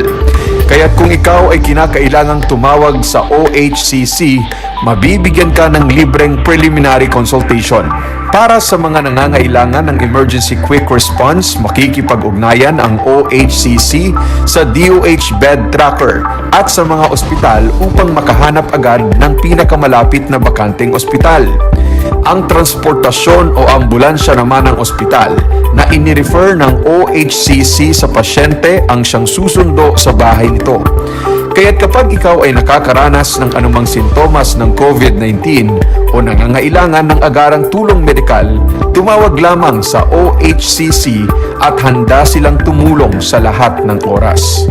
Kaya't kung ikaw ay kinakailangang tumawag sa OHCC, mabibigyan ka ng libreng preliminary consultation. Para sa mga nangangailangan ng emergency quick response, makikipag-ugnayan ang OHCC sa DOH Bed Tracker at sa mga ospital upang makahanap agad ng pinakamalapit na bakanteng ospital. Ang transportasyon o ambulansya naman ng ospital na inirefer ng OHCC sa pasyente ang siyang susundo sa bahay nito. Kaya't kapag ikaw ay nakakaranas ng anumang sintomas ng COVID-19 o nangangailangan ng agarang tulong medikal, tumawag lamang sa OHCC at handa silang tumulong sa lahat ng oras.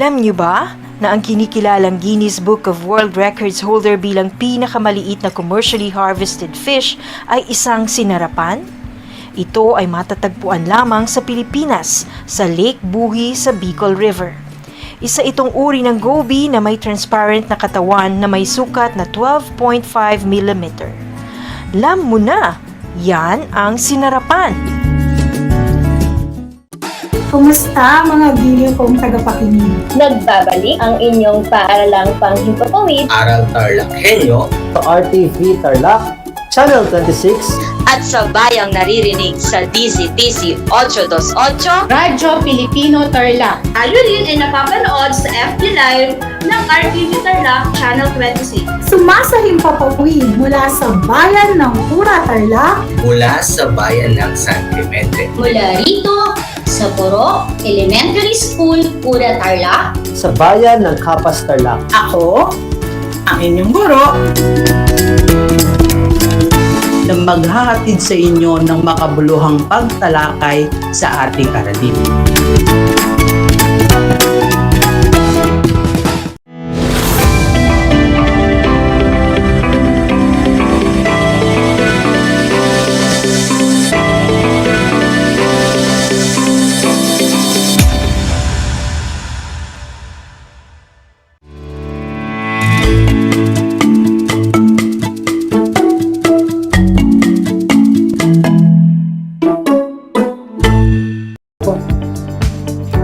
Alam niyo ba na ang kinikilalang Guinness Book of World Records holder bilang pinakamaliit na commercially harvested fish ay isang sinarapan? Ito ay matatagpuan lamang sa Pilipinas, sa Lake Buhi sa Bicol River. Isa itong uri ng goby na may transparent na katawan na may sukat na 12.5 mm. Alam mo na, yan ang sinarapan. Kumusta mga giliw kong tagapakinig? Nagbabalik ang inyong paaralang panghimpapawid, Aral TarlakHenyo, sa RTV Tarlac, Channel 26, at sa bayang naririnig sa DZTC 828, Radyo Pilipino Tarlac. Tayo rin ay napapanood sa FB Live ng RTV Tarlac Channel 26. Sumasahim papawid mula sa bayan ng Pura Tarlac, mula sa bayan ng San Clemente, mula rito sa Puro Elementary School, Pura Tarlac, sa bayan ng Kapas Tarlac. Ako, ang inyong guro, na maghahatid sa inyo ng makabuluhang pagtalakay sa ating aralin.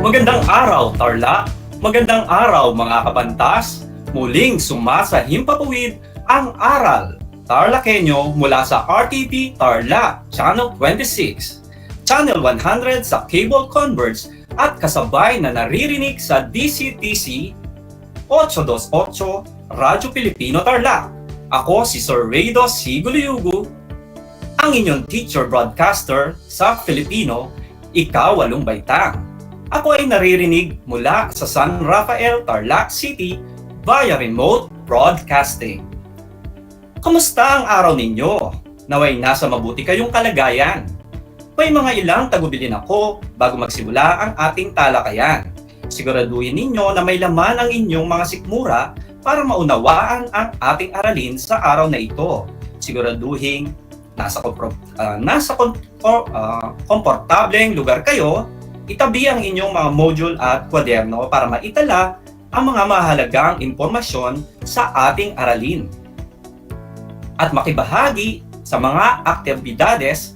Magandang araw, Tarlac! Magandang araw, mga kabantas! Muling sumasahimpapawid ang Aral TarlakHenyo mula sa RTV Tarlac, Channel 26, Channel 100 sa Cable Converge at kasabay na naririnig sa DCTC 828 Radyo Pilipino Tarlac. Ako si Sir Raido Siguliyugu, ang inyong teacher broadcaster sa Filipino, ika-8 baitang. Ako ay naririnig mula sa San Rafael, Tarlac City via remote broadcasting. Kamusta ang araw ninyo? Naway nasa mabuti kayong kalagayan. May mga ilang tagubilin ako bago magsimula ang ating talakayan. Siguraduhin ninyo na may laman ang inyong mga sikmura para maunawaan ang ating aralin sa araw na ito. Siguraduhin nasa komportableng lugar kayo. Itabi ang inyong mga module at kwaderno para maitala ang mga mahalagang impormasyon sa ating aralin. At makibahagi sa mga aktibidades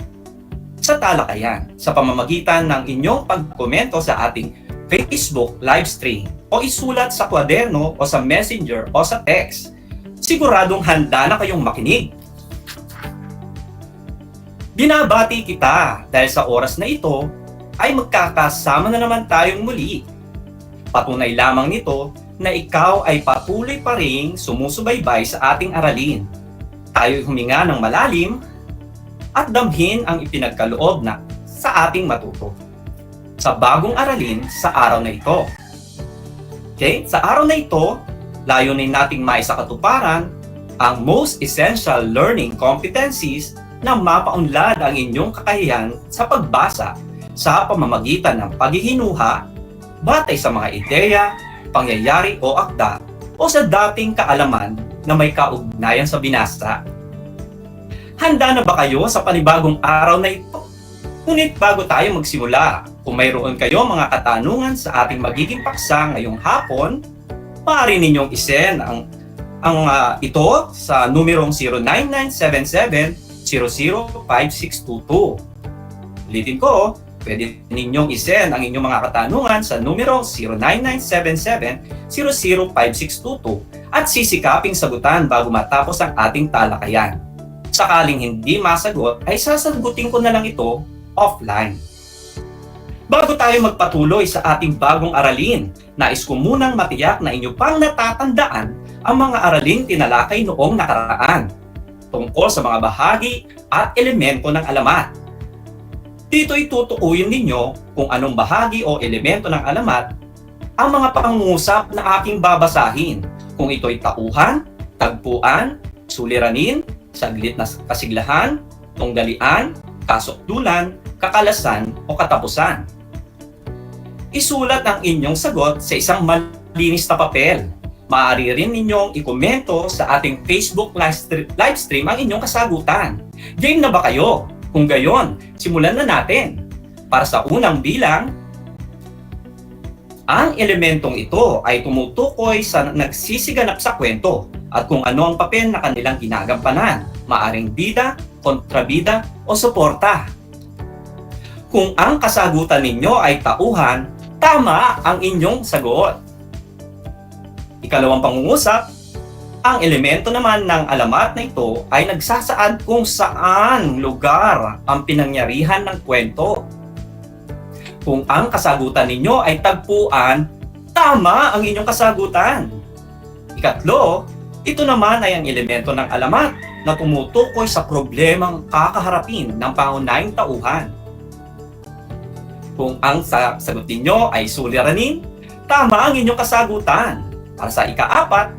sa talakayan sa pamamagitan ng inyong pagkomento sa ating Facebook live stream o isulat sa kwaderno o sa messenger o sa text. Siguradong handa na kayong makinig. Binabati kita dahil sa oras na ito ay magkakasama na naman tayong muli. Patunay lamang nito na ikaw ay patuloy pa ring sumusubaybay sa ating aralin. Tayo'y huminga ng malalim at damhin ang ipinagkaloob na sa ating matuto sa bagong aralin sa araw na ito. Okay? Sa araw na ito, layunin nating maisakatuparan ang Most Essential Learning Competencies na mapaunlad ang inyong kakayahan sa pagbasa sa pamamagitan ng paghihinuha batay sa mga ideya, pangyayari o akda o sa dating kaalaman na may kaugnayan sa binasa. Handa na ba kayo sa panibagong araw na ito? Ngunit bago tayo magsimula, kung mayroon kayo mga katanungan sa ating magiging paksa ngayong hapon, maaari ninyong isend ito sa numerong 09977-005622. Ulitin ko, pwede ninyong isend ang inyong mga katanungan sa numerong 09977-005622 at sisikaping sagutan bago matapos ang ating talakayan. Sakaling hindi masagot, ay sasagutin ko na lang ito offline. Bago tayo magpatuloy sa ating bagong aralin, nais ko munang matiyak na inyo pang natatandaan ang mga araling tinalakay noong nakaraan tungkol sa mga bahagi at elemento ng alamat. Dito itutukuyin ninyo kung anong bahagi o elemento ng alamat ang mga pangungusap na aking babasahin, kung ito'y tauhan, tagpuan, suliranin, saglit na kasiglahan, tunggalian, kasukdulan, kakalasan o katapusan. Isulat ang inyong sagot sa isang malinis na papel. Maaari rin ninyong ikomento sa ating Facebook livestream ang inyong kasagutan. Game na ba kayo? Kung gayon, simulan na natin. Para sa unang bilang, ang elementong ito ay tumutukoy sa nagsisiganap sa kwento at kung ano ang papel na kanilang ginagampanan, maaring bida, kontrabida o suporta. Kung ang kasagutan ninyo ay tauhan, tama ang inyong sagot. Ikalawang pangungusap, ang elemento naman ng alamat na ito ay nagsasaad kung saan lugar ang pinangyarihan ng kwento. Kung ang kasagutan ninyo ay tagpuan, tama ang inyong kasagutan. Ikatlo, ito naman ay ang elemento ng alamat na tumutukoy sa problemang kakaharapin ng pangunahing tauhan. Kung ang sagot ninyo ay suliranin, tama ang inyong kasagutan. Para sa ikaapat,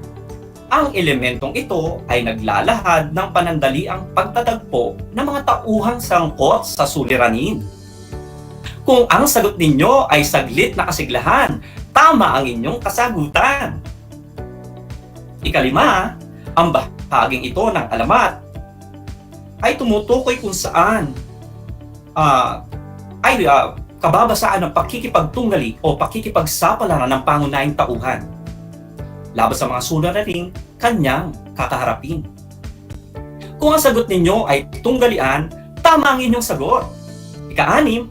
ang elementong ito ay naglalahad ng panandaliang pagtatagpo ng mga tauhang sangkot sa suliranin. Kung ang sagot ninyo ay saglit na kasiglahan, tama ang inyong kasagutan. Ikalima, ang bahaging ito ng alamat ay tumutukoy kung saan kababasaan ng pakikipagtunggali o pakikipagsapalaran ng pangunahing tauhan laban sa mga suliraning kanyang kakaharapin. Kung ang sagot ninyo ay tunggalian, tama ang inyong sagot. Ika-anim,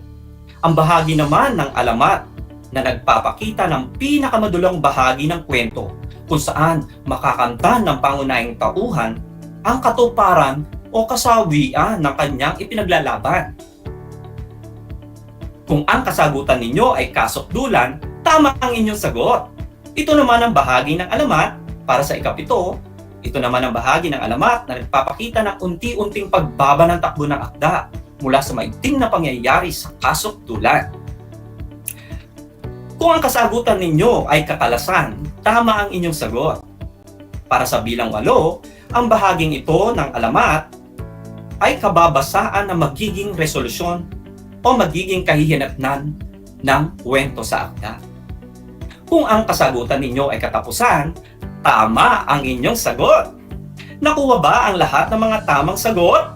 ang bahagi naman ng alamat na nagpapakita ng pinakamadulang bahagi ng kwento kung saan makakamtan ng pangunahing tauhan ang katuparan o kasawian ng kanyang ipinaglalaban. Kung ang kasagutan ninyo ay kasukdulan, tama ang inyong sagot. Ito naman ang bahagi ng alamat para sa ikapito. Ito naman ang bahagi ng alamat na nagpapakita ng unti-unting pagbaba ng takbo ng akda mula sa maigting na pangyayari sa kasukdulan. Kung ang kasagutan ninyo ay kakalasan, tama ang inyong sagot. Para sa bilang 8, ang bahaging ito ng alamat ay kababasaan na magiging resolusyon o magiging kahihinatnan ng kwento sa akda. Kung ang kasagutan ninyo ay katapusan, tama ang inyong sagot. Nakuha ba ang lahat ng mga tamang sagot?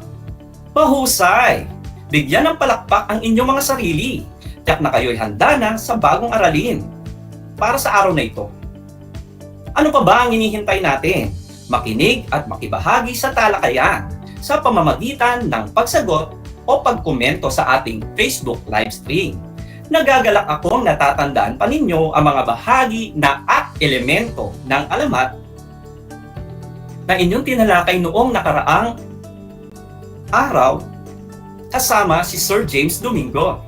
Mahusay! Bigyan ng palakpak ang inyong mga sarili. Tiyak na kayo'y handa na sa bagong aralin para sa araw na ito. Ano pa ba ang hinihintay natin? Makinig at makibahagi sa talakayan sa pamamagitan ng pagsagot o pagkomento sa ating Facebook livestream. Nagagalak akong natatandaan pa ninyo ang mga bahagi na at elemento ng alamat na inyong tinalakay noong nakaraang araw kasama si Sir James Domingo.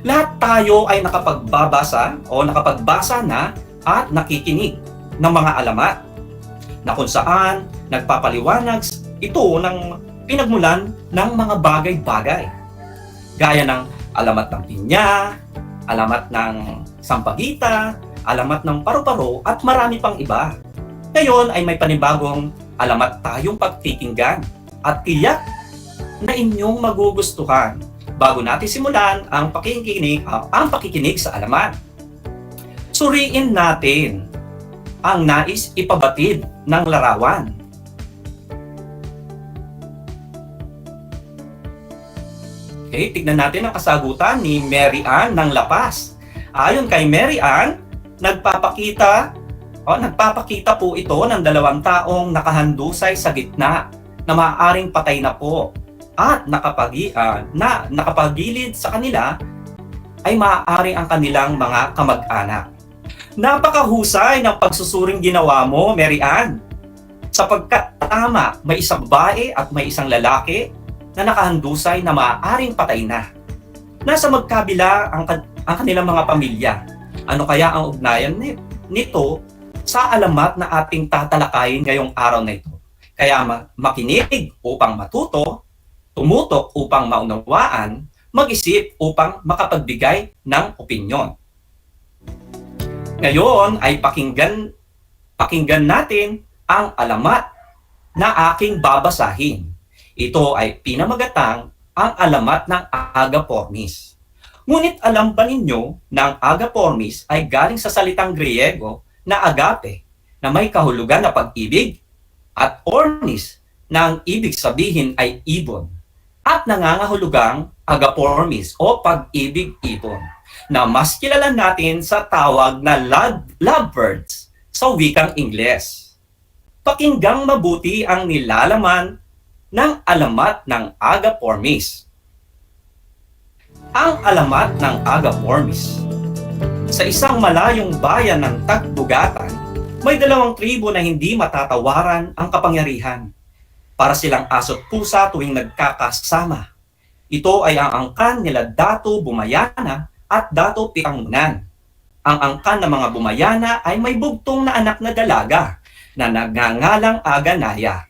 Lahat tayo ay nakapagbasa na at nakikinig ng mga alamat na kung saan nagpapaliwanag ito ng pinagmulan ng mga bagay-bagay. Gaya ng alamat ng pinya, alamat ng sampagita, alamat ng paru-paro at marami pang iba. Ngayon ay may panibagong alamat tayong pagtitinggan at tiyak na inyong magugustuhan bago natin simulan ang pakikinig sa alamat. Suriin natin ang nais ipabatid ng larawan. Okay, tignan natin ang kasagutan ni Mary Ann ng Lapas. Ayon kay Mary Ann, nagpapakita po ito ng 2 taong nakahandusay sa gitna na maaaring patay na po at nakapagilid sa kanila ay maaari ang kanilang mga kamag-anak. Napakahusay ng pagsusuring ginawa mo, Mary Ann, sapagkat tama, may isang babae at may isang lalaki na nakahandusay na maaaring patay na. Nasa magkabila ang kanilang mga pamilya. Ano kaya ang ugnayan nito sa alamat na ating tatalakayin ngayong araw na ito? Kaya makinig upang matuto, tumutok upang maunawaan, mag-isip upang makapagbigay ng opinyon. Ngayon ay pakinggan natin ang alamat na aking babasahin. Ito ay pinamagatang ang alamat ng agapornis. Ngunit alam ba ninyo na ang agapornis ay galing sa salitang Griego na agape na may kahulugan na pag-ibig at ornis na ang ibig sabihin ay ibon at nangangahulugang agapormis o pag-ibig-ibon na mas kilala natin sa tawag na lovebirds sa wikang Ingles. Pakinggang mabuti ang nilalaman ng alamat ng agapormis. Ang alamat ng agapormis. Sa isang malayong bayan ng Tagbugatan, may 2 tribo na hindi matatawaran ang kapangyarihan. Para silang aso't pusa tuwing nagkakasama. Ito ay ang angkan nila Dato Bumayana at Dato Piangunan. Ang angkan ng mga Bumayana ay may bugtong na anak na dalaga na nagngangalang Aganaya.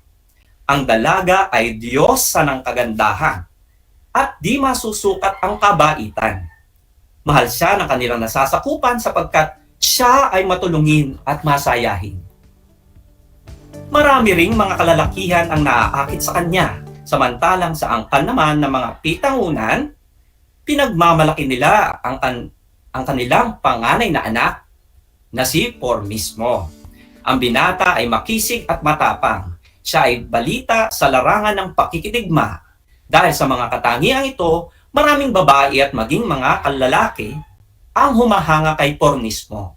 Ang dalaga ay diyosa ng kagandahan at di masusukat ang kabaitan. Mahal siya ng kanilang nasasakupan sapagkat siya ay matulungin at masayahin. Marami ring mga kalalakihan ang naaakit sa kanya, samantalang sa angkan naman ng mga pitangunan, pinagmamalaki nila ang kanilang panganay na anak na si Por mismo. Ang binata ay makisig at matapang. Siya ay balita sa larangan ng pakikidigma. Dahil sa mga katangiang ito, maraming babae at maging mga kalalaki ang humahanga kay Por mismo.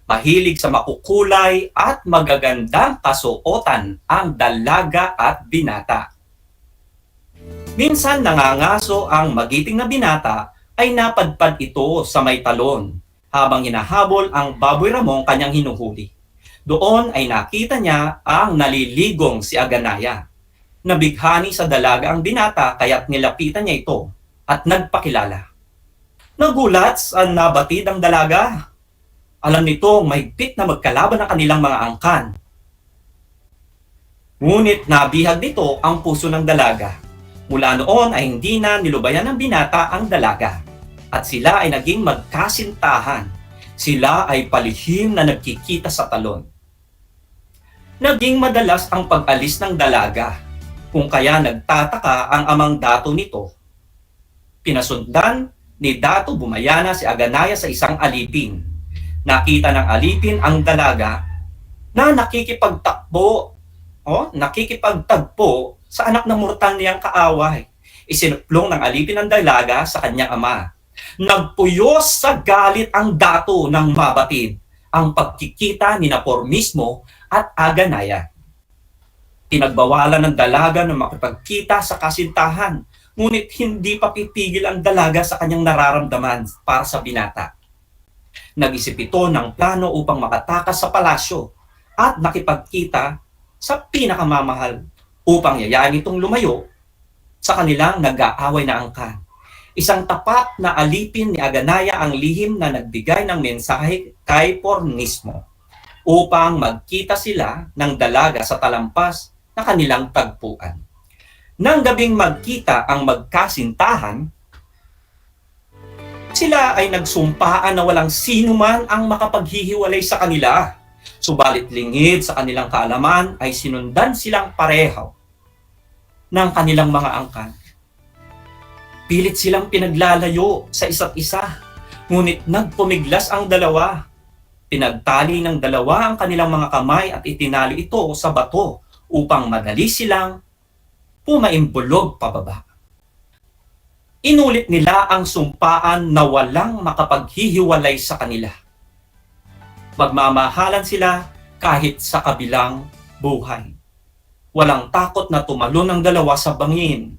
Mahilig sa makukulay at magagandang kasuotan ang dalaga at binata. Minsan nangangaso ang magiting na binata ay napadpad ito sa may talon habang hinahabol ang baboy ramong kanyang hinuhuli. Doon ay nakita niya ang naliligong si Aganaya. Nabighani sa dalaga ang binata kaya't nilapitan niya ito at nagpakilala. Nagulat sa nabatid ang dalaga. Alam nito mahigpit na magkalaban ang kanilang mga angkan. Ngunit nabihag nito ang puso ng dalaga. Mula noon ay hindi na nilubayan ng binata ang dalaga. At sila ay naging magkasintahan. Sila ay palihim na nagkikita sa talon. Naging madalas ang pag-alis ng dalaga, kung kaya nagtataka ang amang dato nito. Pinasundan ni Dato Bumayana si Aganaya sa isang alipin. Nakita ng alipin ang dalaga na nakikipagtagpo sa anak ng mortal niyang kaaway. Isinuplong ng alipin ang dalaga sa kanyang ama. Nagpuyos sa galit ang dato ng mabatid ang pagkikita ni Por mismo at Aganaya. Pinagbawalan ng dalaga na makipagkita sa kasintahan, ngunit hindi pa pipigil ang dalaga sa kanyang nararamdaman para sa binata. Nag-isip ito ng plano upang makatakas sa palasyo at nakipagkita sa pinakamamahal upang yayain itong lumayo sa kanilang nag-aaway na angkan. Isang tapat na alipin ni Aganaya ang lihim na nagbigay ng mensahe kay Pornismo upang magkita sila ng dalaga sa talampas na kanilang tagpuan. Nang gabing magkita ang magkasintahan, sila ay nagsumpaan na walang sino man ang makapaghihiwalay sa kanila. Subalit lingid sa kanilang kaalaman ay sinundan silang pareho ng kanilang mga angkan. Pilit silang pinaglalayo sa isa't isa, ngunit nagpumiglas ang dalawa. Pinagtali ng dalawa ang kanilang mga kamay at itinali ito sa bato upang madali silang pumaimbulog pababa. Inulit nila ang sumpaan na walang makapaghihiwalay sa kanila. Magmamahalan sila kahit sa kabilang buhay. Walang takot na tumalon ng dalawa sa bangin.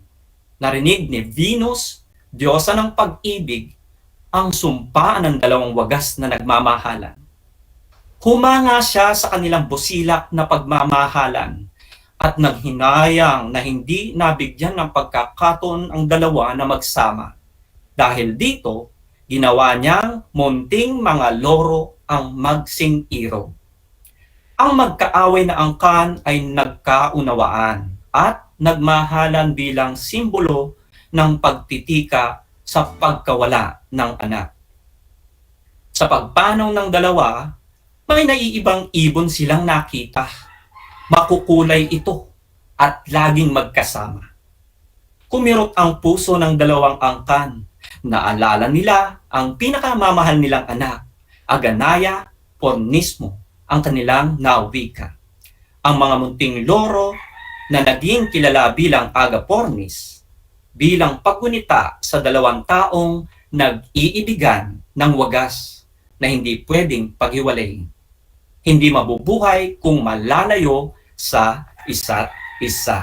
Narinig ni Venus, diyosa ng pag-ibig, ang sumpaan ng dalawang wagas na nagmamahalan. Humanga siya sa kanilang busilak na pagmamahalan at naghinayang na hindi nabigyan ng pagkakataon ang dalawa na magsama. Dahil dito, ginawa niyang munting mga loro ang magsing-iro. Ang magkaaway na angkan ay nagkaunawaan at nagmahalan bilang simbolo ng pagtitika sa pagkawala ng anak. Sa pagpanaw ng dalawa, may naiibang ibon silang nakita. Makukulay ito at laging magkasama. Kumirot ang puso ng dalawang angkan. Naalala nila ang pinakamamahal nilang anak, Aganaya, Pornismo, ang kanilang nawika. Ang mga munting loro na naging kilala bilang Agapornis, bilang paggunita sa dalawang taong nag-iibigan ng wagas na hindi pwedeng paghiwalay. Hindi mabubuhay kung malalayo sa isa't isa.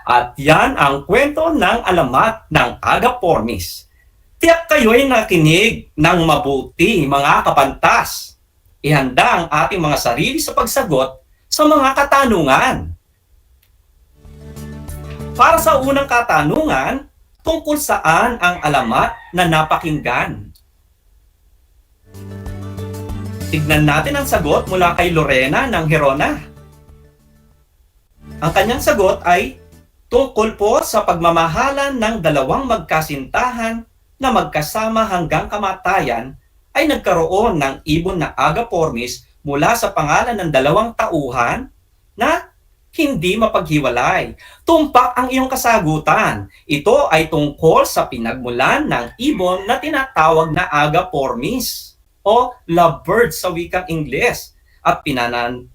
At yan ang kwento ng alamat ng Agapornis. Tiyak kayo'y nakinig ng mabuti, mga kapantas. Ihanda ang ating mga sarili sa pagsagot sa mga katanungan. Para sa unang katanungan, tungkol saan ang alamat na napakinggan? Tignan natin ang sagot mula kay Lorena ng Herona. Ang kanyang sagot ay tungkol po sa pagmamahalan ng dalawang magkasintahan na magkasama hanggang kamatayan ay nagkaroon ng ibon na Agapornis mula sa pangalan ng dalawang tauhan na hindi mapaghiwalay. Tumpak ang iyong kasagutan. Ito ay tungkol sa pinagmulan ng ibon na tinatawag na Agapornis o lovebird sa wikang Ingles at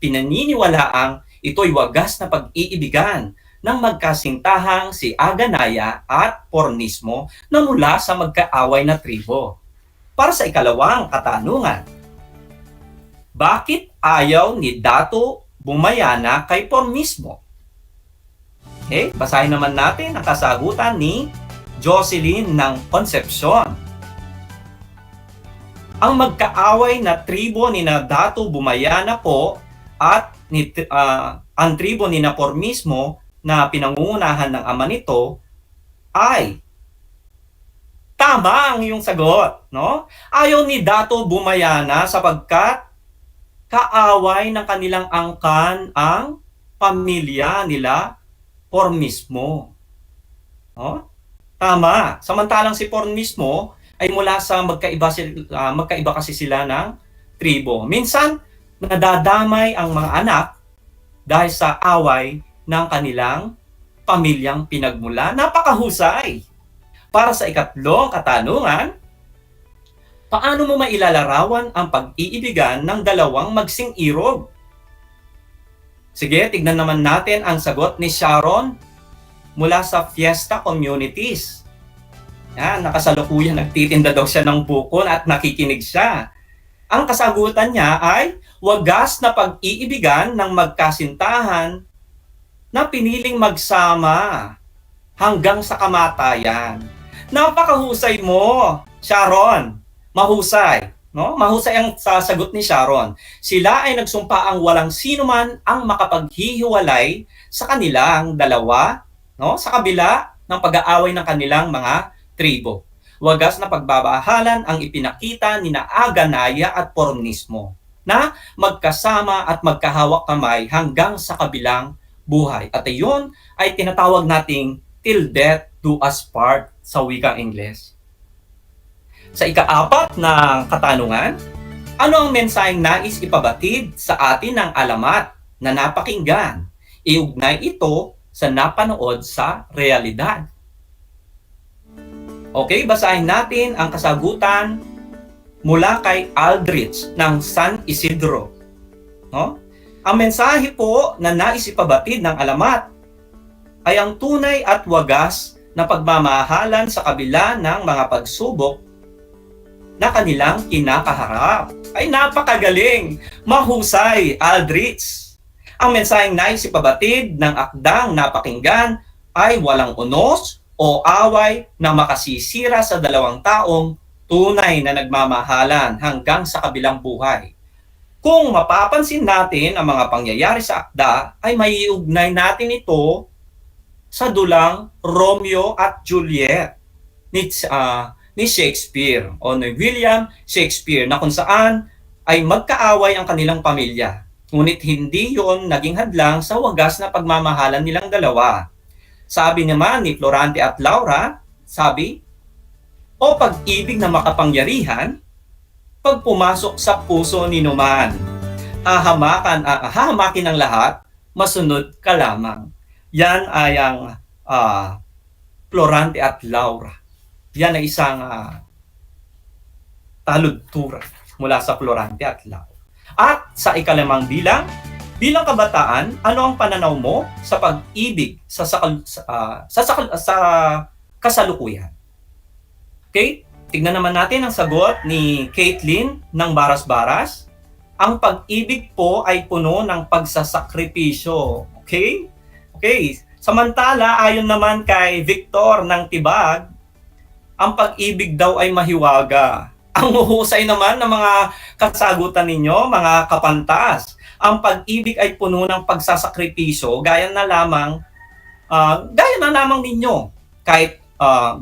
pinaniniwalaang ito'y wagas na pag-iibigan ng magkasintahang si Aganaya at Pornismo na mula sa magkaaway na tribo. Para sa ikalawang katanungan, bakit ayaw ni Dato bumayana kay Pornismo? Okay, basahin naman natin ang kasagutan ni Jocelyn ng Concepcion. Ang magkaaway na tribo ni Dato bumayana po at ang tribo ni Pornismo na pinangungunahan ng ama nito ay tama ang iyong sagot, no? Ayaw ni Dato bumayana sapagkat kaaway ng kanilang angkan ang pamilya nila Pornismo. No? Tama. Samantalang si Pornismo ay mula sa magkaiba kasi sila ng tribo. Minsan nadadamay ang mga anak dahil sa away ng kanilang pamilyang pinagmula. Napakahusay! Para sa ikatlong katanungan, paano mo mailalarawan ang pag-iibigan ng dalawang magsing-irog? Sige, tignan naman natin ang sagot ni Sharon mula sa Fiesta Communities. Yan, nakasalukuyan, nagtitinda daw siya ng bukon at nakikinig siya. Ang kasagutan niya ay wagas na pag-iibigan ng magkasintahan na piniling magsama hanggang sa kamatayan. Napakahusay mo, Sharon. Mahusay. No? Mahusay ang sasagot ni Sharon. Sila ay nagsumpaang walang sino man ang makapaghihiwalay sa kanilang dalawa, no? Sa kabila ng pag-aaway ng kanilang mga tribo. Wagas na pagbabahalan ang ipinakita ni Aganaya at Pornismo na magkasama at magkahawak kamay hanggang sa kabilang buhay. At iyon ay tinatawag nating till death do us part sa wikang Ingles. Sa ika-4 na katanungan, ano ang mensaheng nais ipabatid sa atin ng alamat na napakinggan? Iugnay ito sa napanood sa realidad. Okay, basahin natin ang kasagutan mula kay Aldrich ng San Isidro. No? Ang mensahe po na nais ipabatid ng alamat ay ang tunay at wagas na pagmamahalan sa kabila ng mga pagsubok na kanilang kinakaharap. Ay napakagaling! Mahusay, Aldrich! Ang mensaheng nais ipabatid ng akdang napakinggan ay walang unos o away na makasisira sa dalawang taong tunay na nagmamahalan hanggang sa kabilang buhay. Kung mapapansin natin ang mga pangyayari sa akda, ay maiugnay natin ito sa dulang Romeo at Juliet ni Shakespeare o ni William Shakespeare, na kung saan ay magkaaway ang kanilang pamilya. Ngunit hindi yon naging hadlang sa wagas na pagmamahalan nilang dalawa. Sabi naman ni Florante at Laura, sabi, o pag-ibig na makapangyarihan, pag pumasok sa puso ni numan, hahamakin ang lahat, masunod ka lamang. Yan ay ang Florante at Laura. Yan ay isang taludtura mula sa Florante at Laura. At sa ikalimang bilang kabataan, ano ang pananaw mo sa pag-ibig sa kasalukuyan? Okay? Tignan naman natin ang sagot ni Caitlin ng Baras-Baras. Ang pag-ibig po ay puno ng pagsasakripisyo. Okay? Okay. Samantala, ayon naman kay Victor ng Tibag, ang pag-ibig daw ay mahiwaga. Ang huhusay naman ng mga kasagutan ninyo, mga kapantas. Ang pag-ibig ay puno ng pagsasakripisyo, gaya na lamang ninyo. Kahit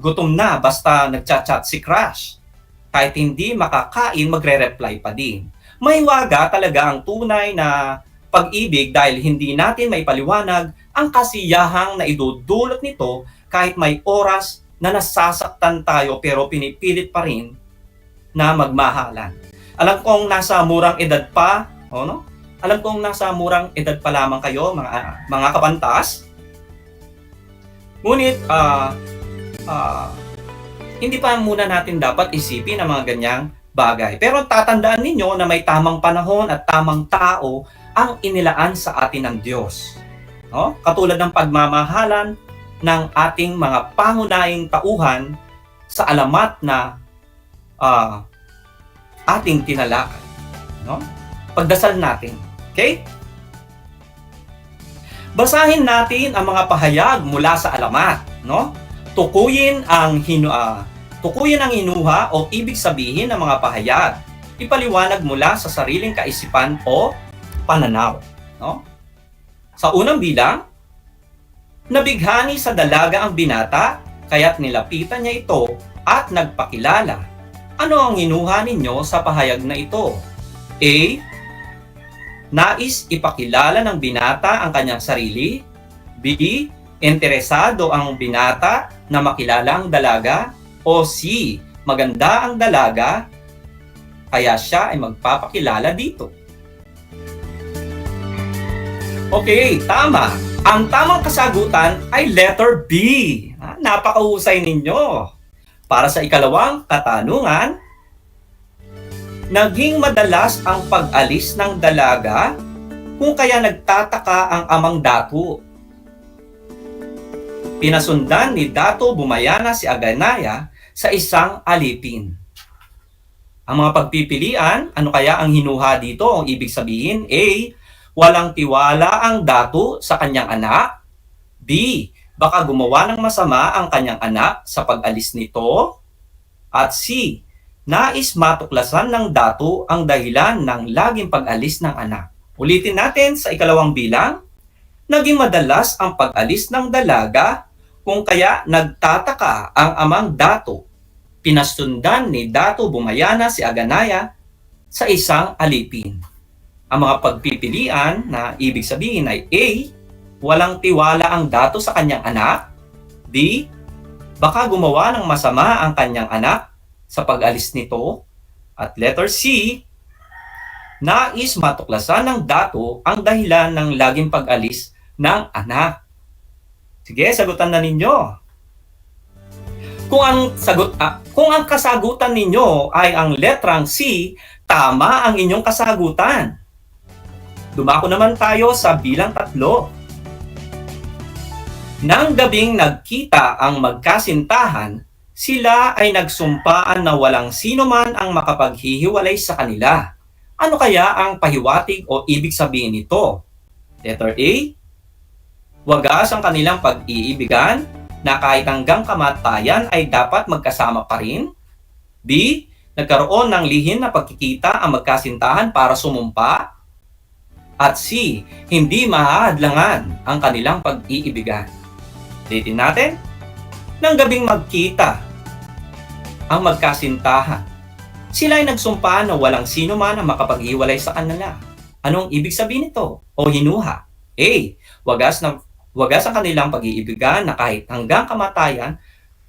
gutom na, basta nagchat-chat si crush. Kahit hindi makakain, magre-reply pa din. Mahiwaga talaga ang tunay na pag-ibig dahil hindi natin maipaliwanag ang kasiyahang na idudulot nito kahit may oras na nasasaktan tayo pero pinipilit pa rin na magmahalan. Alam kong nasa murang edad pa, no? Alam kong nasa murang edad pa lamang kayo, mga kapantas. Ngunit, hindi pa muna natin dapat isipin ang mga ganyang bagay. Pero tatandaan ninyo na may tamang panahon at tamang tao ang inilaan sa atin ng Diyos. No? Katulad ng pagmamahalan ng ating mga pangunahing tauhan sa alamat na ating tinalakan. No? Pagdasal natin. Okay? Basahin natin ang mga pahayag mula sa alamat. No? Tukuyin ang hinuha o ibig sabihin ng mga pahayag. Ipaliwanag mula sa sariling kaisipan o pananaw. No? Sa unang bilang, nabighani sa dalaga ang binata, kaya't nilapitan niya ito at nagpakilala. Ano ang hinuha ninyo sa pahayag na ito? A. Nais ipakilala ng binata ang kanyang sarili. B. Interesado ang binata na makilala ang dalaga. O C. Maganda ang dalaga, kaya siya ay magpapakilala dito. Okay, tama. Ang tamang kasagutan ay letter B. Napakahusay ninyo. Para sa ikalawang katanungan, naging madalas ang pag-alis ng dalaga kung kaya nagtataka ang amang datu. Pinasundan ni Dato Bumayana si Aganaya sa isang alipin. Ang mga pagpipilian, ano kaya ang hinuha dito? Ang ibig sabihin, A. Walang tiwala ang datu sa kanyang anak. B. Baka gumawa ng masama ang kanyang anak sa pag-alis nito. At C. nais matuklasan ng dato ang dahilan ng laging pag-alis ng anak. Ulitin natin sa ikalawang bilang, naging madalas ang pag-alis ng dalaga kung kaya nagtataka ang amang dato. Pinasundan ni Dato Bumayana si Aganaya sa isang alipin. Ang mga pagpipilian na ibig sabihin ay A, walang tiwala ang dato sa kanyang anak. B, baka gumawa ng masama ang kanyang anak sa pag-alis nito. At letter C, nais matuklasan ng dato ang dahilan ng laging pag-alis ng anak. Sige, sagutan na ninyo. Kung ang kasagutan ninyo ay ang letrang C, tama ang inyong kasagutan. Dumako naman tayo sa bilang 3. Nang gabing nagkita ang magkasintahan, sila ay nagsumpaan na walang sino man ang makapaghihiwalay sa kanila. Ano kaya ang pahiwatig o ibig sabihin nito? Letter A, wagas ang kanilang pag-iibigan na kahit hanggang kamatayan ay dapat magkasama pa rin. B, nagkaroon ng lihim na pagkikita ang magkasintahan para sumumpa. At C, hindi mahahadlangan ang kanilang pag-iibigan. Ulitin natin. Nang gabing magkita ang magkasintahan, sila ay nagsumpa na walang sino man ang makapag-iwalay sa kanila. Anong ibig sabihin nito? O hinuha? A, wagas ang kanilang pag-iibigan na kahit hanggang kamatayan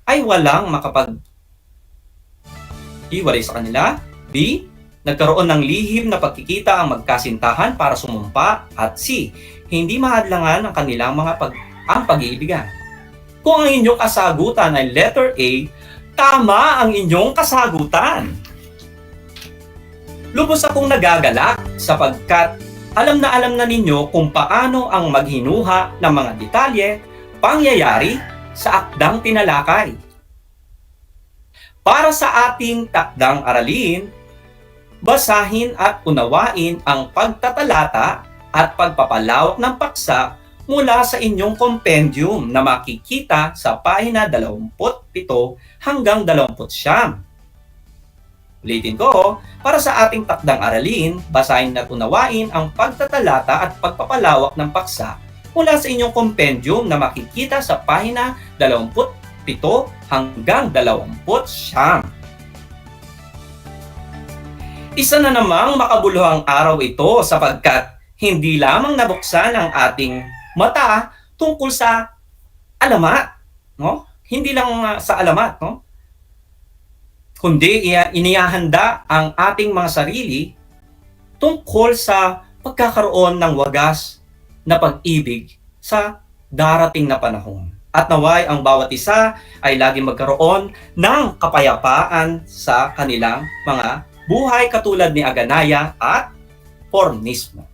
ay walang makapag-iwalay sa kanila. B, nagkaroon ng lihim na pagkikita ang magkasintahan para sumumpa. At C, hindi mahadlangan ang kanilang ang pag-iibigan. Kung ang inyong kasagutan ay letter A, tama ang inyong kasagutan. Lubos akong nagagalak sapagkat alam na ninyo kung paano ang maghinuha ng mga detalye, pangyayari sa akdang tinalakay. Para sa ating takdang aralin, basahin at unawain ang pagtatalata at pagpapalawak ng paksa mula sa inyong compendium na makikita sa pahina 27 hanggang 29. Ulitin ko, para sa ating takdang aralin, basahin at unawain ang pagtatalata at pagpapalawak ng paksa mula sa inyong compendium na makikita sa pahina 27 hanggang 29. Isa na namang makabuluhang araw ito sapagkat hindi lamang nabuksan ang ating mata tungkol sa alamat, no? Hindi lang sa alamat, no? Kundi inihahanda ang ating mga sarili tungkol sa pagkakaroon ng wagas na pag-ibig sa darating na panahon. At naway ang bawat isa ay laging magkaroon ng kapayapaan sa kanilang mga buhay katulad ni Aganaya at Pornismo.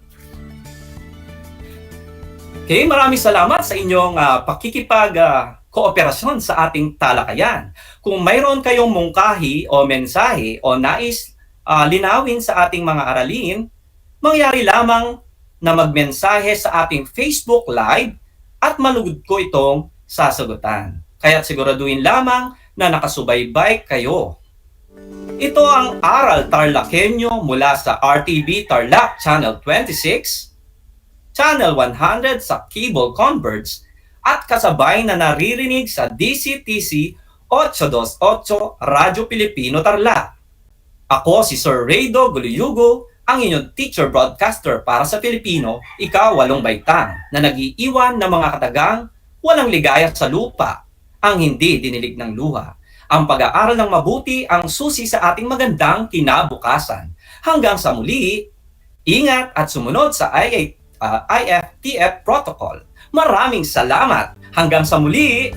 Okay, maraming salamat sa inyong pakikipag-kooperasyon sa ating talakayan. Kung mayroon kayong mungkahi o mensahe o nais linawin sa ating mga aralin, mangyari lamang na magmensahe sa ating Facebook Live at malugod ko itong sasagutan. Kaya't siguraduhin lamang na nakasubaybay kayo. Ito ang Aral TarlakHenyo mula sa RTV Tarlac Channel 26, Channel 100 sa Cable Converge at kasabay na naririnig sa DCTC 828 Radyo Pilipino Tarlac. Ako si Sir Raydo Guliyugo, ang inyong teacher broadcaster para sa Pilipino, ika-8 baitang, na nag-iiwan ng mga katagang walang ligaya sa lupa, ang hindi dinilig ng luha. Ang pag-aaral ng mabuti ang susi sa ating magandang kinabukasan. Hanggang sa muli, ingat at sumunod sa IFTF protocol. Maraming salamat. Hanggang sa muli.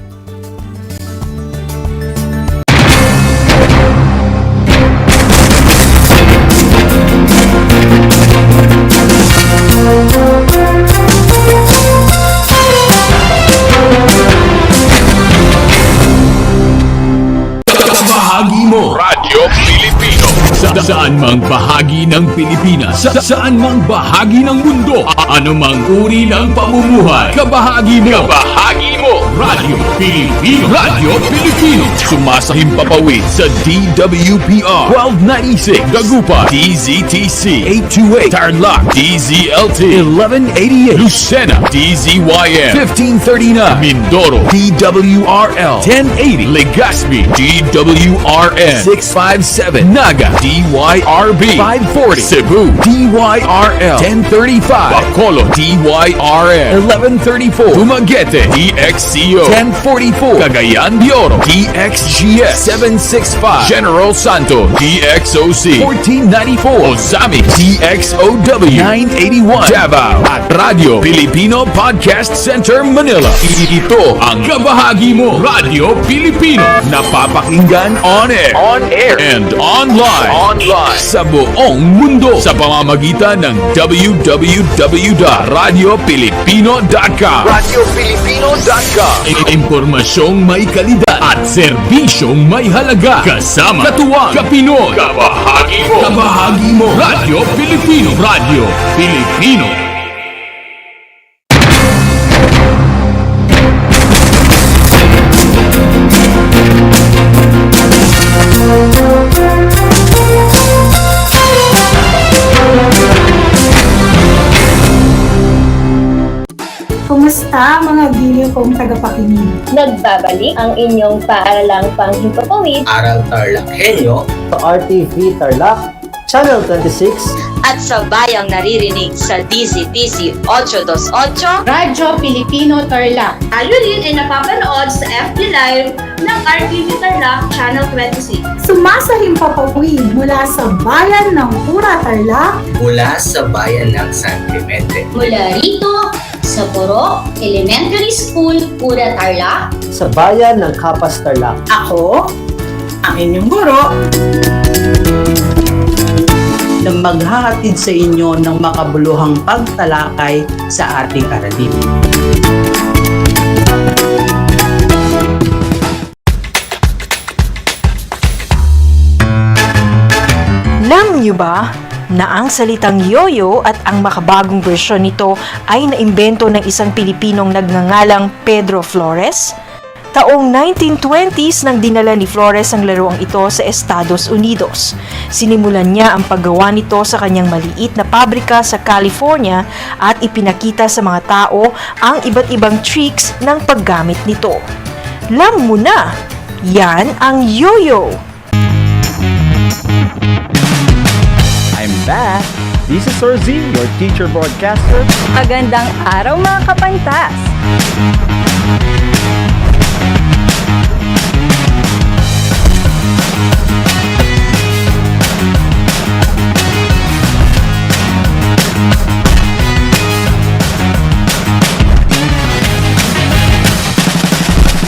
Bahagi mo Radyo Pilipino saan mang bahagi ng Pilipinas, saan mang bahagi ng mundo, anumang uri ng pamumuhay, kabahagi mo Radyo Pilipino. Radyo Pilipino. Sumasahimpapawid sa DWPR 1296 Dagupan, DZTC 828 Tarlac, DZLT 1188 Lucena, DZYM 1539 Mindoro, DWRL 1080 Legazpi, DWRN 657 Naga, DYRB 540 Cebu, DYRL 1035 Bacolod, DYRN 1134 Dumaguete, DXCO 1044 Cagayan de Oro, DXGS 765 General Santos, DXOC 1494 Ozami, DXOW 981 Davao at Radio Filipino Podcast Center Manila. Ito ang kabahagi mo, Radio Filipino, napapakinggan on air and online sa buong mundo sa pamamagitan ng www.radiofilipino.com. radiofilipino.com. Impormasyong may kalidad at serbisyong may halaga kasama katuwang kapinoy. Kabahagi mo, Radio Filipino. Radio Filipino. Kumusta mga giliw kong tagapakinig? Nagbabalik ang inyong paaralang panghimpapawid, Aral TarlakHenyo sa RTV Tarlac, Channel 26 at sabayang naririnig sa DZTC 828 Radyo Pilipino Tarlac. Tayo rin ay napapanood sa FB Live ng RTV Tarlac Channel 26. Sumasahimpapawid mula sa bayan ng Pura Tarlac, mula sa bayan ng San Clemente, Mula rito sa Puro Elementary School, Pura Tarlac, sa bayan ng Kapas Tarlac. Ako, ang inyong guro, na maghahatid sa inyo ng makabuluhang pagtalakay sa ating aralin. Alam niyo ba na ang salitang yoyo at ang makabagong bersyon nito ay naimbento ng isang Pilipinong nagngangalang Pedro Flores? Taong 1920s nang dinala ni Flores ang laruang ito sa Estados Unidos. Sinimulan niya ang paggawa nito sa kanyang maliit na pabrika sa California at ipinakita sa mga tao ang iba't ibang tricks ng paggamit nito. Alam mo na, yan ang yoyo! I'm back! This is Orzi, your teacher broadcaster. Magandang araw mga kapantas!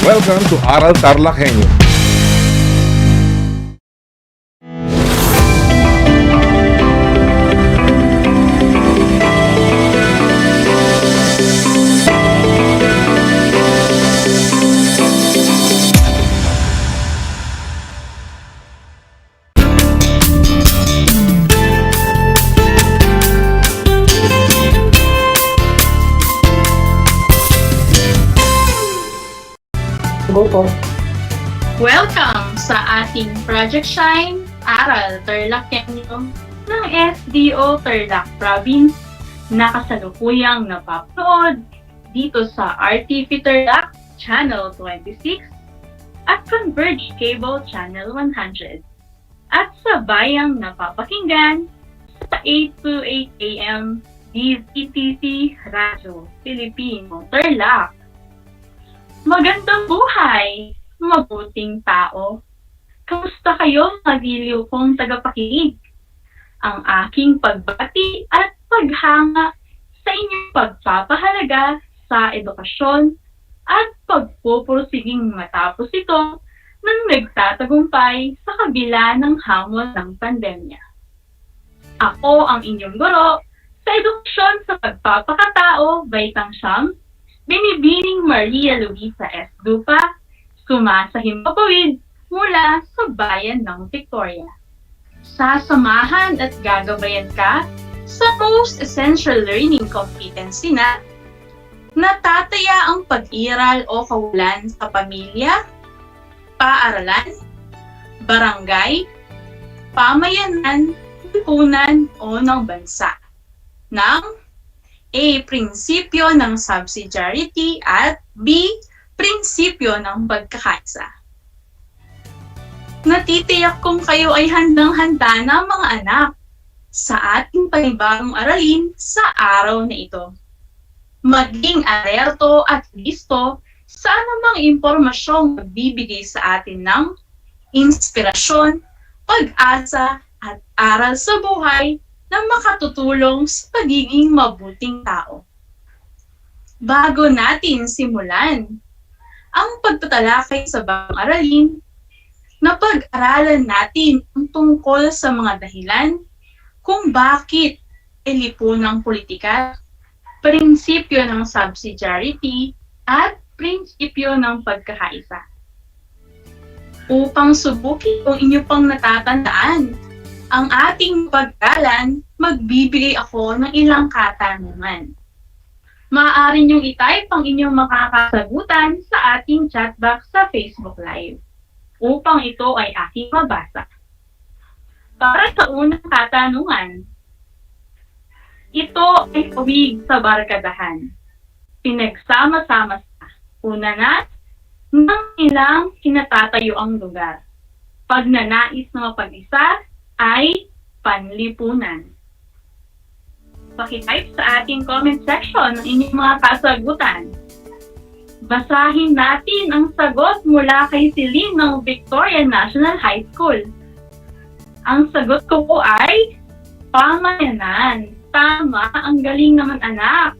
Welcome to Aral TarlakHenyo. Go po. Welcome sa ating Project Shine, Aral TarlakHenyo ng SDO Tarlac Province na kasalukuyang napapanood dito sa RTV Tarlac Channel 26 at Converge Cable Channel 100 at sa bayang napapakinggan sa 828 AM DZTC Radio Filipino Tarlac. Magandang buhay, mabuting tao. Kamusta kayo mga giliw kong tagapakinig? Ang aking pagbati at paghanga sa inyong pagpapahalaga sa edukasyon at pagpupursiging matapos ito nang nagtatagumpay sa kabila ng hamon ng pandemya. Ako ang inyong guro sa edukasyon sa pagpapakatao, Baitang Siyam, Binibining Maria Luisa S. Dupa, sumasahimpapawid mula sa bayan ng Victoria. Sasamahan at gagabayan ka sa Most Essential Learning Competency na natataya ang pag-iral o kawalan sa pamilya, paaralan, barangay, pamayanan, lipunan o ng bansa ng A. Prinsipyo ng subsidiarity at B. Prinsipyo ng pagkakaisa. Natitiyak kong kayo ay handang-handa na mga anak sa ating panibagong aralin sa araw na ito. Maging alerto at listo sa anumang impormasyong magbibigay sa atin ng inspirasyon, pag-asa at aral sa buhay na makatutulong sa pagiging mabuting tao. Bago natin simulan ang pagtatalakay sa bagong aralin, na pag-aralan natin ang tungkol sa mga dahilan kung bakit lipunang politika, prinsipyo ng subsidiarity, at prinsipyo ng pagkakaisa. Upang subukin kung inyo pang natatandaan ang ating pag-aralan, magbibigay ako ng ilang katanungan. Maaari niyong i-type ang inyong makakasagutan sa ating chat box sa Facebook Live upang ito ay aking mabasa. Para sa unang katanungan, ito ay pawig sa barkadahan. Pinagsama-sama sa una na ng ilang kinatatayo ang lugar. Pagnanais na mapag-isa ay panlipunan. Paki-type sa ating comment section ng inyong mga kasagutan. Basahin natin ang sagot mula kay Celine ng Victoria National High School. Ang sagot ko po ay pamayanan. Tama, ang galing naman anak.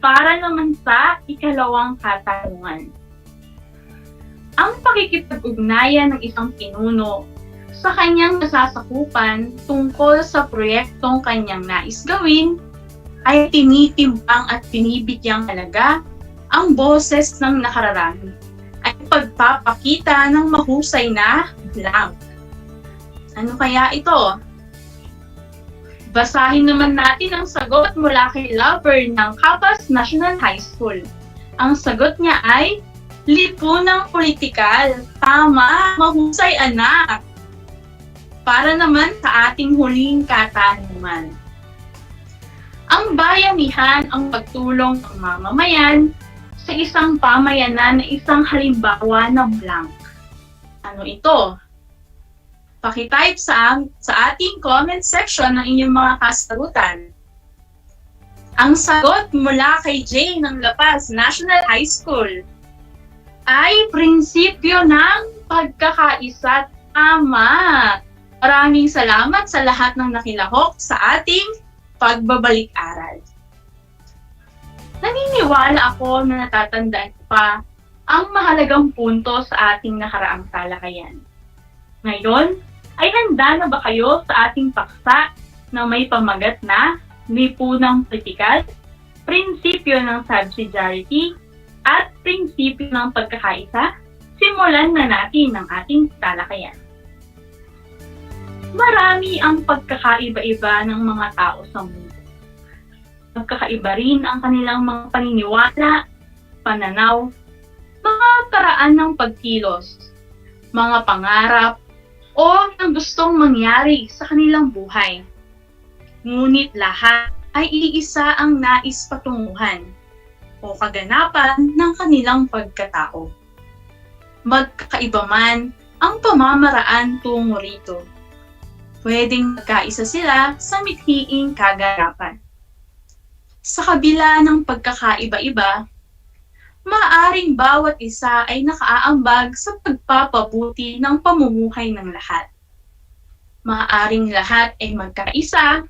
Para naman sa ikalawang katanungan. Ang pakikipag-ugnayan ng isang pinuno sa kanyang nasasakupan tungkol sa proyektong kanyang nais gawin ay tinitimbang at binibigyang halaga ang boses ng nakararami ay pagpapakita ng mahusay na blank. Ano kaya ito? Basahin naman natin ang sagot mula kay Lover ng Capas National High School. Ang sagot niya ay lipunang politikal. Tama, mahusay anak. Para naman sa ating huling katanungan. Ang bayanihan ang pagtulong ng mamamayan sa isang pamayanan na isang halimbawa ng blank. Ano ito? Paki-type sa ating comment section ng inyong mga kasagutan. Ang sagot mula kay Jay ng La Paz National High School ay prinsipyo ng pagkakaisa. Tama! Maraming salamat sa lahat ng nakilahok sa ating pagbabalik-aral. Naniniwala ako na natatandaan pa ang mahalagang punto sa ating nakaraang talakayan. Ngayon, ay handa na ba kayo sa ating paksa na may pamagat na lipunang politikal, prinsipyo ng subsidiarity, at prinsipyo ng pagkakaisa? Simulan na natin ang ating talakayan. Marami ang pagkakaiba-iba ng mga tao sa mundo. Magkakaiba rin ang kanilang mga paniniwala, pananaw, mga paraan ng pagkilos, mga pangarap, o ng gustong mangyari sa kanilang buhay. Ngunit lahat ay iisa ang nais patunguhan o kaganapan ng kanilang pagkatao. Magkakaiba man ang pamamaraan tungo rito. Pwedeng magkaisa sila sa mithiing kaganapan. Sa kabila ng pagkakaiba-iba, maaaring bawat isa ay nakaaambag sa pagpapabuti ng pamumuhay ng lahat. Maaaring lahat ay magkaisa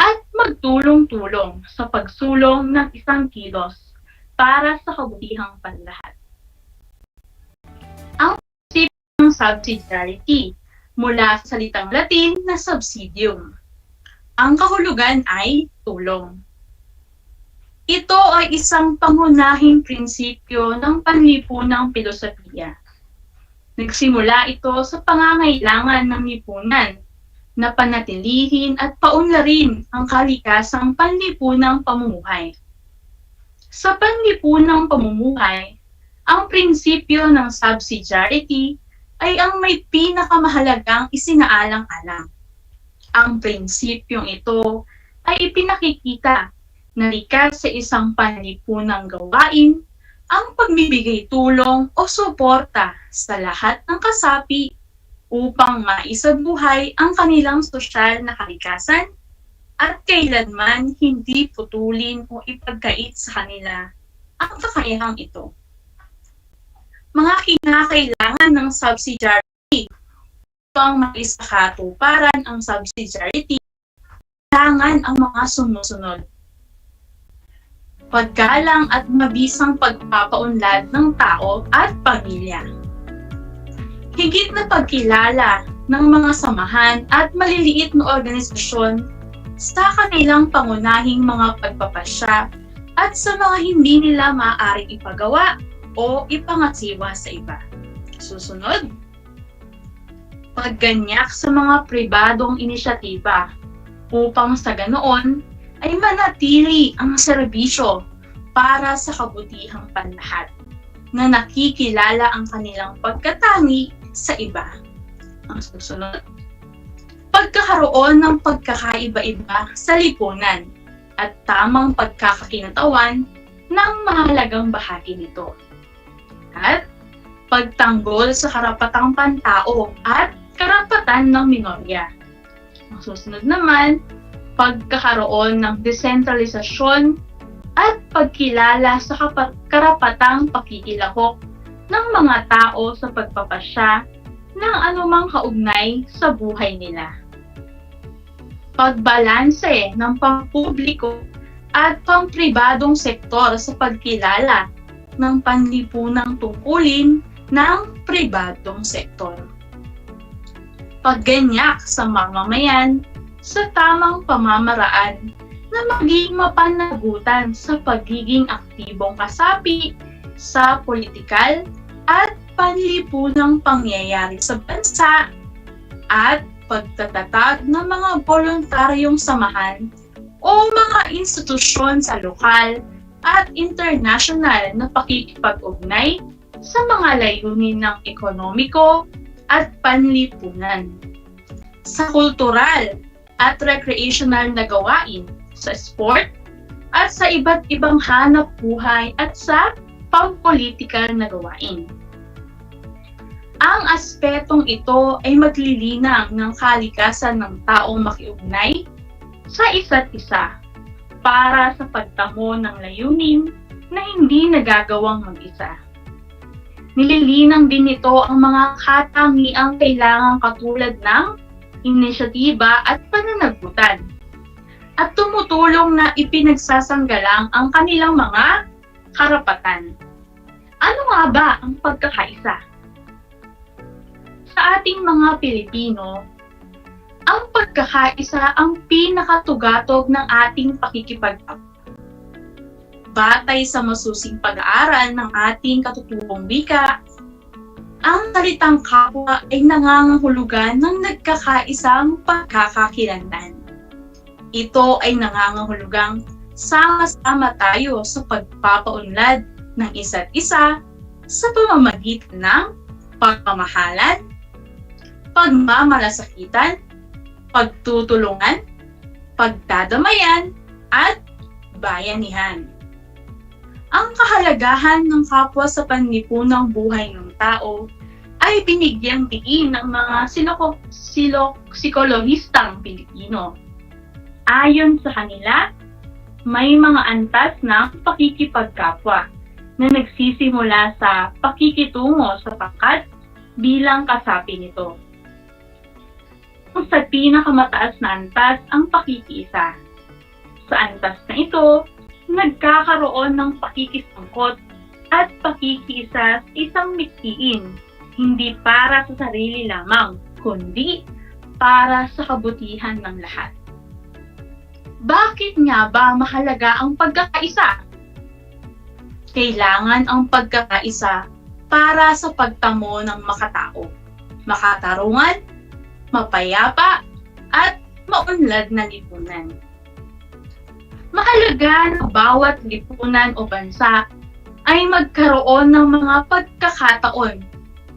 at magtulong-tulong sa pagsulong ng isang kilos para sa kabutihang panlahat. Ang prinsipyo ng subsidiarity mula sa salitang Latin na subsidium. Ang kahulugan ay tulong. Ito ay isang pangunahing prinsipyo ng panlipunang pilosopiya. Nagsimula ito sa pangangailangan ng lipunan na panatilihin at paunlarin ang kalikasang panlipunang pamumuhay. Sa panlipunang pamumuhay, ang prinsipyo ng subsidiarity ay ang may pinakamahalagang isinaalang-alang. Ang prinsipyong ito ay ipinakikita na likas sa isang panlipunang gawain ang pagbibigay tulong o suporta sa lahat ng kasapi upang maisabuhay ang kanilang sosyal na kalikasan at kailanman hindi putulin o ipagkait sa kanila ang kakayahang ito. Mga kinakailangan ng subsidiarity upang maisakatuparan ang subsidiarity, kailangan ang mga sumusunod. Paggalang at mabisang pagpapaunlad ng tao at pamilya. Higit na pagkilala ng mga samahan at maliliit na organisasyon sa kanilang pangunahing mga pagpapasya at sa mga hindi nila maaaring ipagawa o ipangatsiwa sa iba. Susunod, pagganyak sa mga pribadong inisyatiba upang sa ganoon ay manatili ang serbisyo para sa kabutihang panlahat na nakikilala ang kanilang pagkatangi sa iba. Ang susunod, pagkakaroon ng pagkakaiba-iba sa lipunan at tamang pagkakakinatawan ng mahalagang bahagi nito. At pagtanggol sa karapatang pantao at karapatan ng minorya. Ang susunod naman, pagkakaroon ng desentralisasyon at pagkilala sa karapatang pakikilahok ng mga tao sa pagpapasya ng anumang kaugnay sa buhay nila. Pagbalanse ng pampubliko at pampribadong sektor sa pagkilala ng panlipunang tungkulin ng pribadong sektor. Pagganyak sa mamamayan sa tamang pamamaraan na maging mapanagutan sa pagiging aktibong kasapi sa politikal at panlipunang pangyayari sa bansa at pagtatatag ng mga voluntaryong samahan o mga institusyon sa lokal at international na pakikipag-ugnay sa mga layunin ng ekonomiko at panlipunan. Sa kultural at recreational na gawain, sa sport, at sa iba't ibang hanap buhay at sa pampolitikal na gawain. Ang aspetong ito ay maglilinang ng kalikasan ng taong makiugnay sa isa't isa para sa pagtamo ng layunin na hindi nagagawang mag-isa. Nililinang din nito ang mga katangiang kailangang katulad ng inisyatiba at pananagutan at tumutulong na ipinagsasanggalang ang kanilang mga karapatan. Ano nga ba ang pagkakaisa? Sa ating mga Pilipino, ang pagkakaisa ang pinakatugatog ng ating pakikipag-kapwa. Batay sa masusing pag-aaral ng ating katutubong wika, ang salitang kapwa ay nangangahulugan ng nagkakaisang pagkakakilanlan. Ito ay nangangahulugang sama-sama tayo sa pagpapaunlad ng isa't isa sa pamamagitan ng pagmamahalan, pagmamalasakitan, pagtutulungan, pagdadamayan, at bayanihan. Ang kahalagahan ng kapwa sa panlipunang buhay ng tao ay binigyang diin ng mga psikolohistang Pilipino. Ayon sa kanila, may mga antas ng pakikipagkapwa na nagsisimula sa pakikitungo sa pangkat bilang kasapi nito. Sa pinakamataas na antas ang pakikiisa. Sa antas na ito, nagkakaroon ng pakikisangkot at pakikiisa sa isang mithiin, hindi para sa sarili lamang, kundi para sa kabutihan ng lahat. Bakit nga ba mahalaga ang pagkakaisa? Kailangan ang pagkakaisa para sa pagtamo ng makatao, makatarungan, mapayapa, at maunlad na lipunan. Mahalaga na bawat lipunan o bansa ay magkaroon ng mga pagkakataon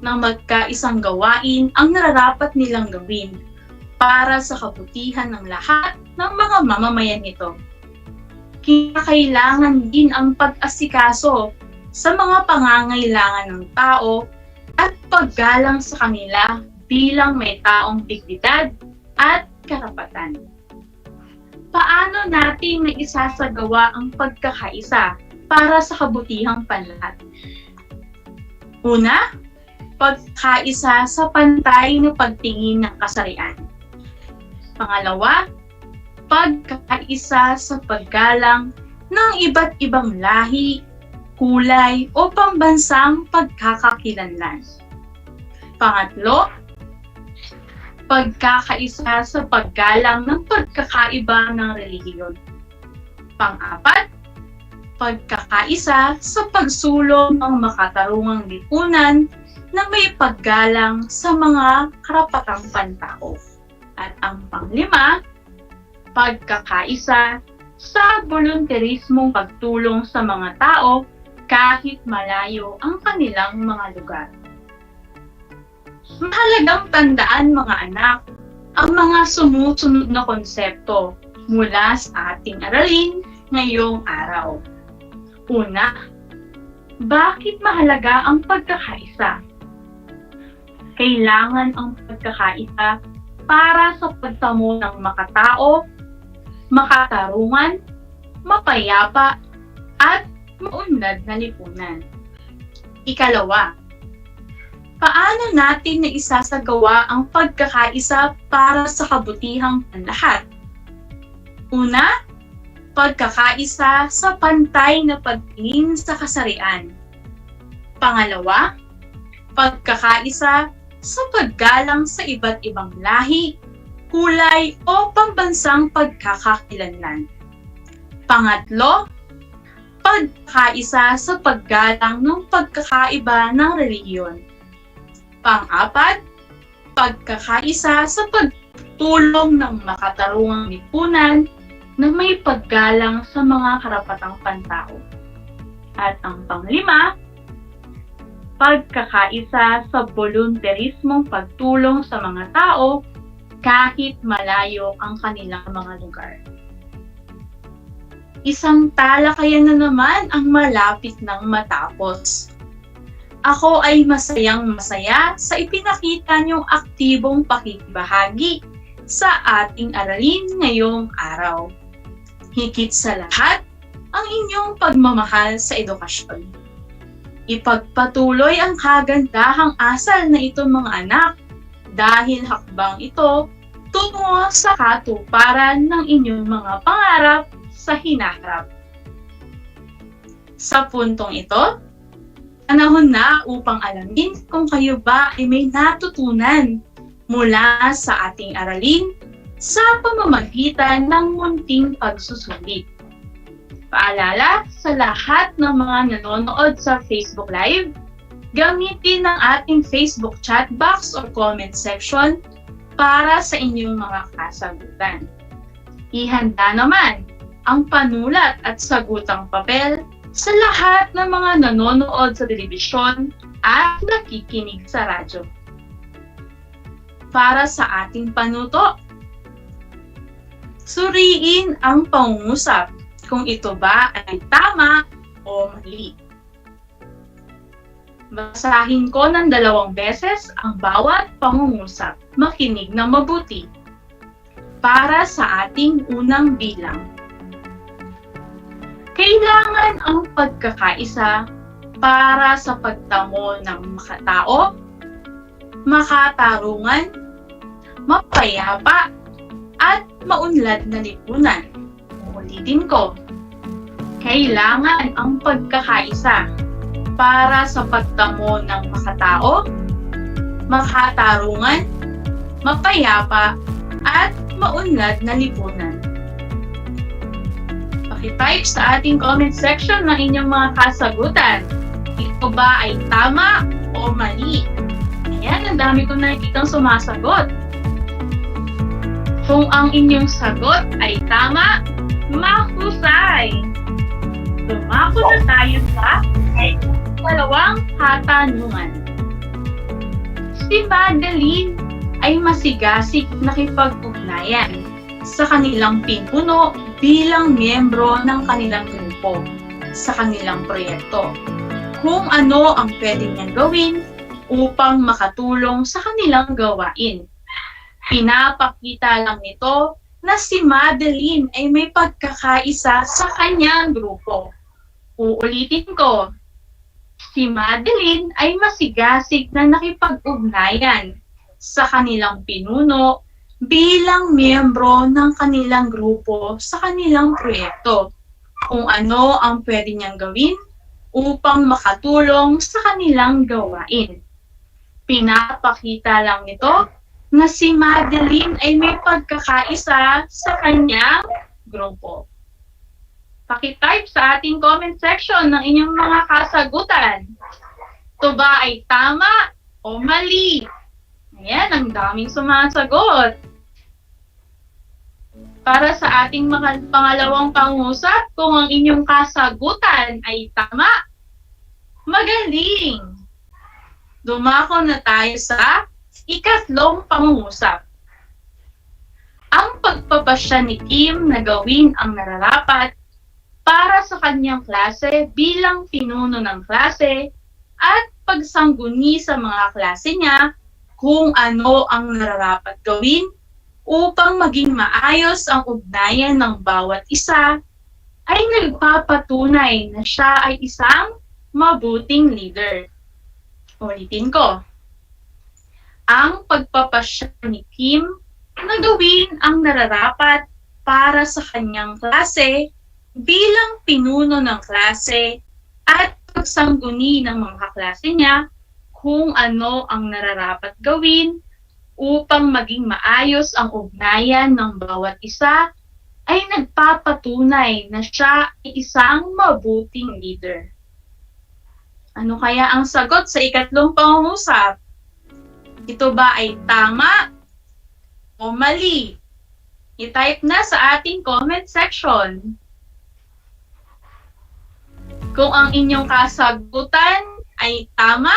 na magkaisang gawain ang nararapat nilang gawin para sa kabutihan ng lahat ng mga mamamayan nito. Kailangan din ang pag-asikaso sa mga pangangailangan ng tao at paggalang sa kanila bilang may taong dignidad at karapatan. Paano natin naisasagawa ang pagkakaisa para sa kabutihang panlahat? Una, pagkaisa sa pantay na pagtingin ng kasarian. Pangalawa, pagkakaisa sa paggalang ng iba't ibang lahi, kulay o pambansang pagkakakilanlan. Pangatlo, pagkakaisa sa paggalang ng pagkakaiba ng relihiyon. Pang-apat, pagkakaisa sa pagsulong ng makatarungang lipunan na may paggalang sa mga karapatang pantao. At ang pang-lima, pagkakaisa sa volunterismong pagtulong sa mga tao kahit malayo ang kanilang mga lugar. Mahalagang tandaan mga anak ang mga sumusunod na konsepto mula sa ating aralin ngayong araw. Una, bakit mahalaga ang pagkakaisa? Kailangan ang pagkakaisa para sa pagtamo ng makatao, makatarungan, mapayapa, at maunlad na lipunan. Ikalawa, paano natin naisasagawa ang pagkakaisa para sa kabutihang panlahat? Una, pagkakaisa sa pantay na pagtingin sa kasarian. Pangalawa, pagkakaisa sa paggalang sa iba't ibang lahi, kulay o pambansang pagkakakilanlan. Pangatlo, pagkakaisa sa paggalang ng pagkakaiba ng relihiyon. Pang-apat, pagkakaisa sa pagtulong ng makatarungang lipunan na may paggalang sa mga karapatang pantao. At ang pang-lima, pagkakaisa sa volunterismong pagtulong sa mga tao kahit malayo ang kanilang mga lugar. Isang talakayan na naman ang malapit ng matapos. Ako ay masayang-masaya sa ipinakita niyong aktibong pakikibahagi sa ating aralin ngayong araw. Higit sa lahat, ang inyong pagmamahal sa edukasyon. Ipagpatuloy ang kagandahang asal na ito mga anak dahil hakbang ito tungo sa katuparan ng inyong mga pangarap sa hinaharap. Sa puntong ito, panahon na upang alamin kung kayo ba ay may natutunan mula sa ating aralin sa pamamagitan ng munting pagsusulit. Paalala sa lahat ng mga nanonood sa Facebook Live, gamitin ang ating Facebook chat box or comment section para sa inyong mga kasagutan. Ihanda naman ang panulat at sagutang papel sa lahat ng mga nanonood sa telebisyon at nakikinig sa radyo. Para sa ating panuto, suriin ang pangungusap kung ito ba ay tama o mali. Basahin ko ng 2 beses ang bawat pangungusap. Makinig ng mabuti. Para sa ating unang bilang. Kailangan ang pagkakaisa para sa pagtamo ng makatao, makatarungan, mapayapa, at maunlad na lipunan. Ulitin ko, kailangan ang pagkakaisa para sa pagtamo ng makatao, makatarungan, mapayapa, at maunlad na lipunan. Paki-type sa ating comment section ng inyong mga kasagutan. Ito ba ay tama o mali? Ayan, ang dami ko nakikitang sumasagot. Kung ang inyong sagot ay tama, Mahusay! Dumako na tayo sa dalawang katanungan. Si Madeline ay masigasig nakipag-ugnayan sa kanilang pinuno bilang miyembro ng kanilang grupo sa kanilang proyekto. Kung ano ang pwede niyang gawin upang makatulong sa kanilang gawain. Pinapakita lang nito na si Madeline ay may pagkakaisa sa kanyang grupo. Uulitin ko, si Madeline ay masigasig na nakipag-ugnayan sa kanilang pinuno bilang miyembro ng kanilang grupo sa kanilang proyekto. Kung ano ang pwede niyang gawin upang makatulong sa kanilang gawain. Pinapakita lang nito na si Madeline ay may pagkakaisa sa kanyang grupo. Paki-type sa ating comment section ng inyong mga kasagutan. Ito ba ay tama o mali? Ayan, ang daming sumasagot. Para sa ating pangalawang pangusap, kung ang inyong kasagutan ay tama, magaling! Dumako na tayo sa ikatlong pangungusap. Ang pagpapasya ni Kim na gawin ang nararapat para sa kanyang klase bilang pinuno ng klase at pagsangguni sa mga klase niya kung ano ang nararapat gawin upang maging maayos ang ugnayan ng bawat isa ay nagpapatunay na siya ay isang mabuting leader. Ulitin ko. Ang pagpapasya ni Kim na gawin ang nararapat para sa kanyang klase bilang pinuno ng klase at pagsangguni ng mga klase niya kung ano ang nararapat gawin upang maging maayos ang ugnayan ng bawat isa ay nagpapatunay na siya ay isang mabuting leader. Ano kaya ang sagot sa ikatlong pangungusap? Ito ba ay tama o mali? I-type na sa ating comment section. Kung ang inyong kasagutan ay tama,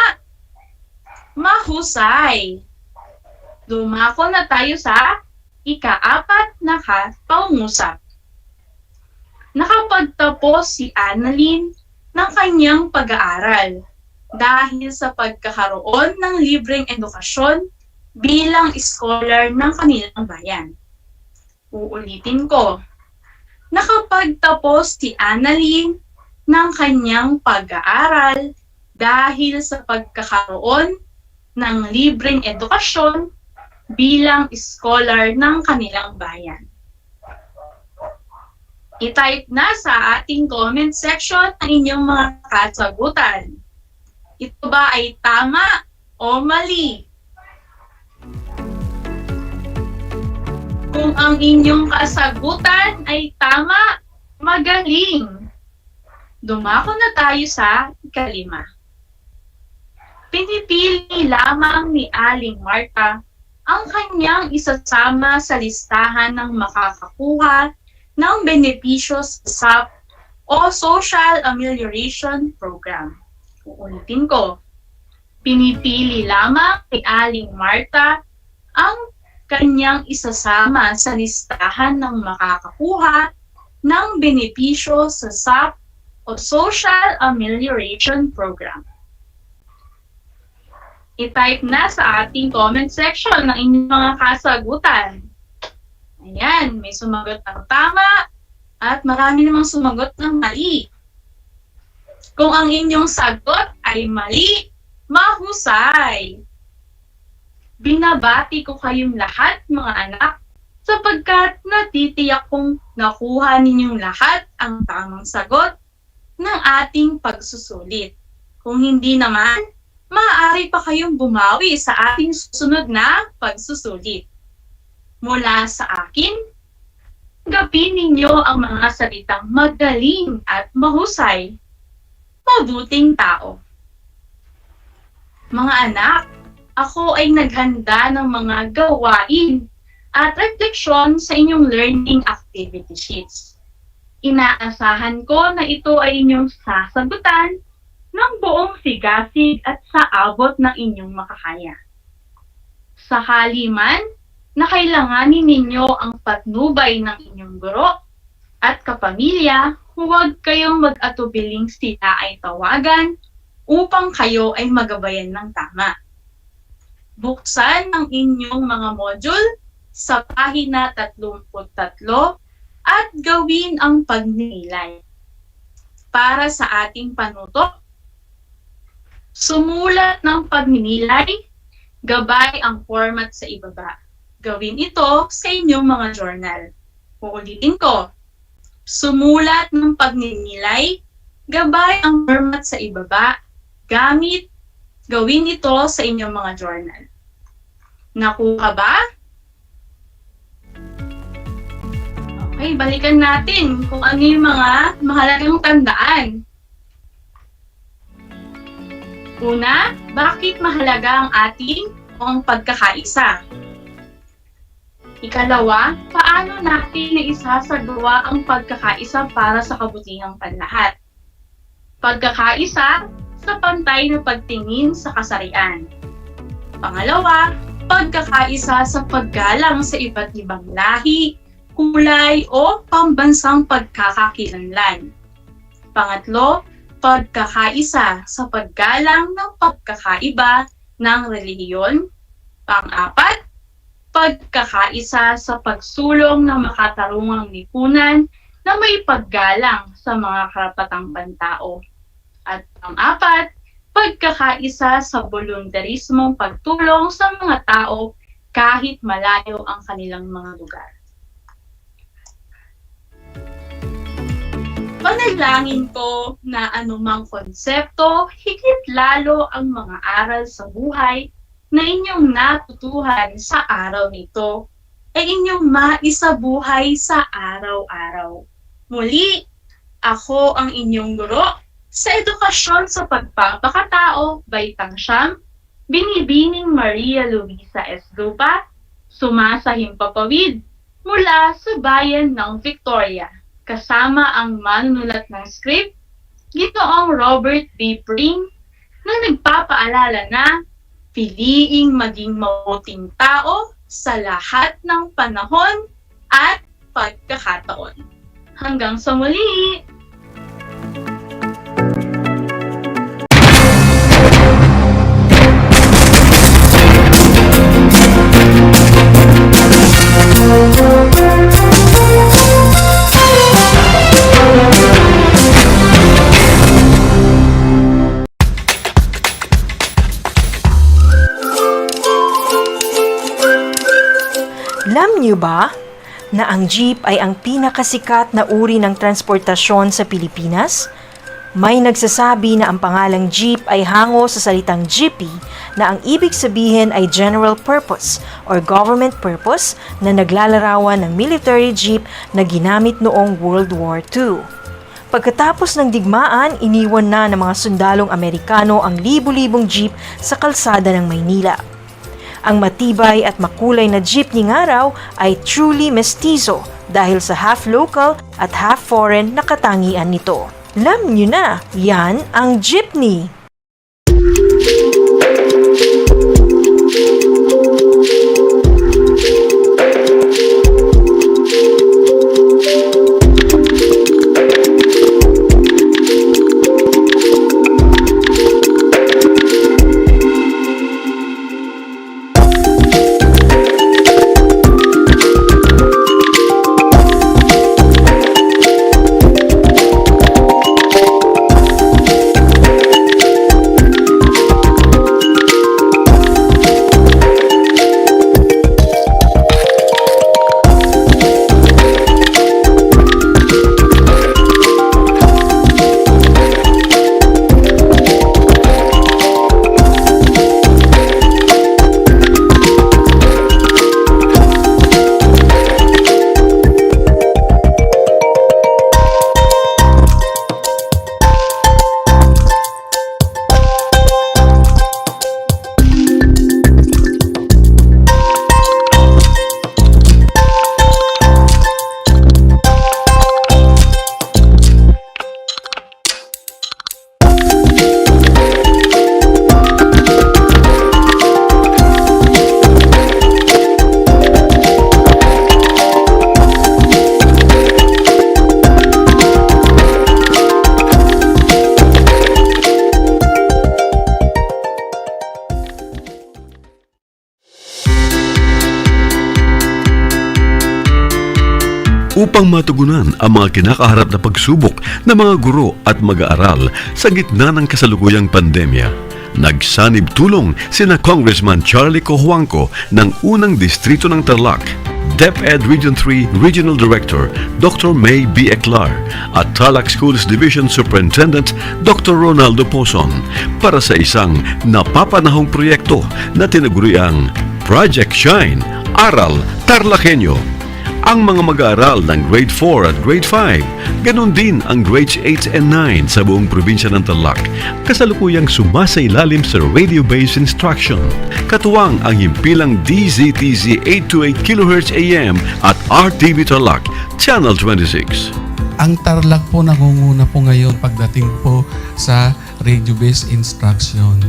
mahusay. Dumako na tayo sa ika-apat na pangungusap. Nakapagtapos si Annalyn ng kanyang pag-aaral dahil sa pagkakaroon ng libreng edukasyon bilang scholar ng kanilang bayan. Uulitin ko. Nakapagtapos si Annalyn ng kanyang pag-aaral dahil sa pagkakaroon ng libreng edukasyon bilang scholar ng kanilang bayan. I-type na sa ating comment section ang inyong mga kasagutan. Ito ba ay tama o mali? Kung ang inyong kasagutan ay tama, magaling! Dumako na tayo sa ikalima. Pinipili lamang ni Aling Marta ang kanyang isasama sa listahan ng makakakuha ng benepisyo sa SAP o Social Amelioration Program. Uulitin ko. Pinipili lamang ni Aling Marta ang kanyang isasama sa listahan ng makakakuha ng benepisyo sa SAP o Social Amelioration Program. I-type na sa ating comment section ng inyong mga kasagutan. Ayan, may sumagot ng tama at marami namang sumagot ng mali. Kung ang inyong sagot ay mali, mahusay! Binabati ko kayong lahat mga anak sapagkat natitiyak kong nakuha ninyong lahat ang tamang sagot ng ating pagsusulit. Kung hindi naman, maaari pa kayong bumawi sa ating susunod na pagsusulit. Mula sa akin, gapin ninyo ang mga salitang magaling at mahusay, mabuting tao. Mga anak, ako ay naghanda ng mga gawain at refleksyon sa inyong learning activity sheets. Inaasahan ko na ito ay inyong sasagutan ng buong sigasig at sa abot ng inyong makakaya. Sakali man na kailanganin ninyo ang patnubay ng inyong guro at kapamilya, huwag kayong mag-atubiling sila ay tawagan upang kayo ay magabayan ng tama. Buksan ang inyong mga module sa pahina 33 at gawin ang pagninilay. Para sa ating panuto, sumulat ng pagninilay, gabay ang format sa ibaba. Gawin ito sa inyong mga journal. Uulitin ko, sumulat ng pagninilay, gabay ang format sa ibaba, gawin ito sa inyong mga journal. Nakuha ba? Okay, balikan natin kung ano yung mga mahalagang tandaan. Una, bakit mahalaga ang ating pagkakaisa? Ikalawa, paano natin naisasagawa ang pagkakaisa para sa kabutihang panlahat? Pagkakaisa sa pantay na pagtingin sa kasarian. Pangalawa, pagkakaisa sa paggalang sa iba't ibang lahi, kulay o pambansang pagkakakilanlan. Pangatlo, pagkakaisa sa paggalang ng pagkakaiba ng relihiyon. Pang-apat, pagkakaisa sa pagsulong ng makatarungang lipunan na may paggalang sa mga karapatang pantao. At pang-apat, pagkakaisa sa voluntarismong pagtulong sa mga tao kahit malayo ang kanilang mga lugar. Panalangin ko na anumang konsepto, higit lalo ang mga aral sa buhay na inyong natutuhan sa araw nito ay inyong maisabuhay sa araw-araw. Muli, ako ang inyong guro sa edukasyon sa pagpapakatao, Baitang Siyam, Binibining Maria Luisa S. Lupa, sumasahimpapawid mula sa bayan ng Victoria. Kasama ang manunulat ng script, Ginoong Robert B. Pring, na nagpapaalala na piliing maging mabuting tao sa lahat ng panahon at pagkakataon. Hanggang sa muli! Alam niyo ba na ang jeep ay ang pinakasikat na uri ng transportasyon sa Pilipinas? May nagsasabi na ang pangalang jeep ay hango sa salitang jeepy na ang ibig sabihin ay general purpose or government purpose na naglalarawan ng military jeep na ginamit noong World War II. Pagkatapos ng digmaan, iniwan na ng mga sundalong Amerikano ang libu-libong jeep sa kalsada ng Maynila. Ang matibay at makulay na jeepney nga raw ay truly mestizo dahil sa half local at half foreign na katangian nito. Alam nyo na, yan ang jeepney. upang matugunan ang mga kinakaharap na pagsubok ng mga guro at mag-aaral sa gitna ng kasalukuyang pandemya. Nagsanib tulong sina Congressman Charlie Cojuangco ng unang distrito ng Tarlac, DEPED Region 3 Regional Director Dr. May B. Eclar at Tarlac Schools Division Superintendent Dr. Ronaldo Poson para sa isang napapanahong proyekto na tinaguriang Project Shine, Aral TarlakHenyo. Ang mga mag-aaral ng Grade 4 at Grade 5, ganun din ang Grades 8 and 9 sa buong probinsya ng Tarlac, kasalukuyang sumasailalim sa radio-based instruction. Katuwang ang himpilang DZTZ 828 kHz AM at RTV Tarlac, Channel 26. Ang Tarlac po nangunguna po ngayon pagdating po sa radio-based instruction.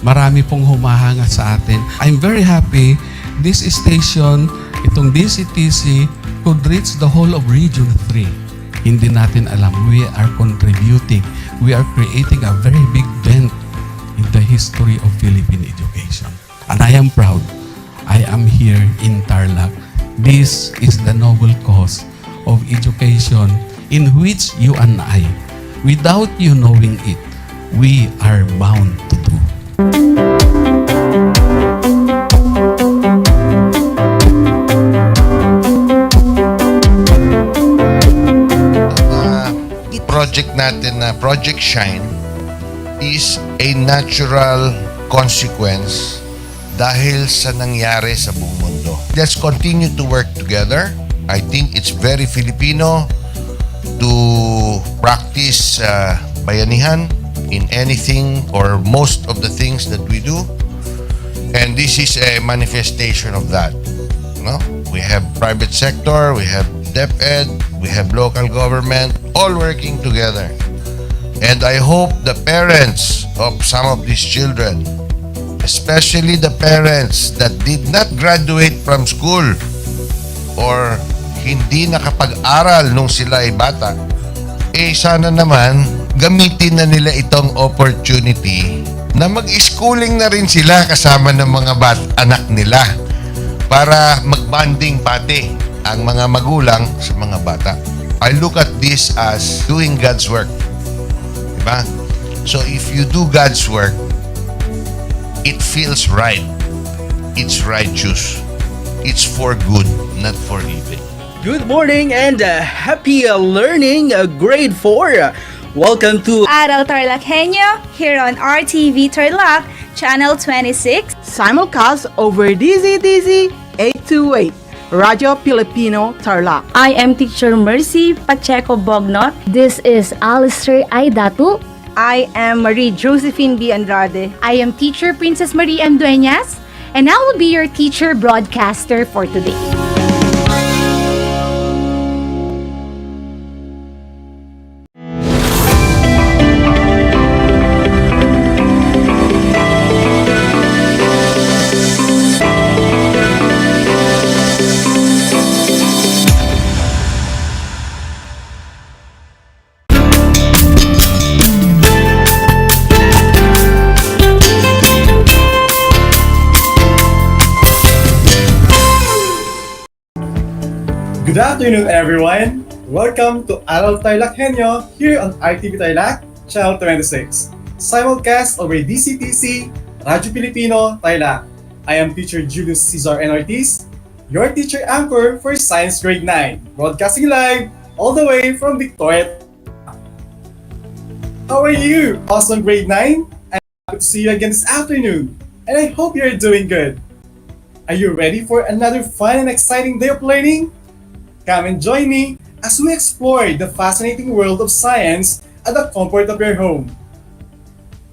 Marami pong humahanga sa atin. I'm very happy this station, itong DCTC, could reach the whole of Region 3. Hindi natin alam, we are contributing. We are creating a very big dent in the history of Philippine education. And I am proud. I am here in Tarlac. This is the noble cause of education in which you and I, without you knowing it, we are bound to do. Project natin na Project Shine is a natural consequence dahil sa nangyari sa buong mundo. Let's continue to work together. I think it's very Filipino to practice bayanihan in anything or most of the things that we do. And this is a manifestation of that. No? We have private sector, we have DEPED, we have local government, all working together. And I hope the parents of some of these children, especially the parents that did not graduate from school or hindi nakapag-aral nung sila ay bata, sana naman gamitin na nila itong opportunity na mag-schooling na rin sila kasama ng mga anak nila para mag-bonding pati ang mga magulang sa mga bata. I look at this as doing God's work. Diba? So if you do God's work, it feels right. It's righteous. It's for good, not for evil. Good morning and happy learning, grade 4. Welcome to Aral TarlakHenyo here on RTV Tarlac, Channel 26. Simulcast over DZTZ 828. Radio Filipino Tarlac. I am Teacher Mercy Pacheco Bognot. This is Alistair Aidatu. I am Marie Josephine B. Andrade. I am Teacher Princess Marie M. Dueñas, and I will be your teacher broadcaster for today. Good afternoon, everyone. Welcome to Aral TarlakHenyo here on RTV Tarlac, Channel 26. Simulcast over DCTC, Radyo Pilipino, Tarlac. I am Teacher Julius Cesar N. Ortiz, your teacher anchor for Science Grade 9, broadcasting live all the way from Victoria. How are you, awesome Grade 9? I'm happy to see you again this afternoon, and I hope you're doing good. Are you ready for another fun and exciting day of learning? Come and join me as we explore the fascinating world of science at the comfort of your home.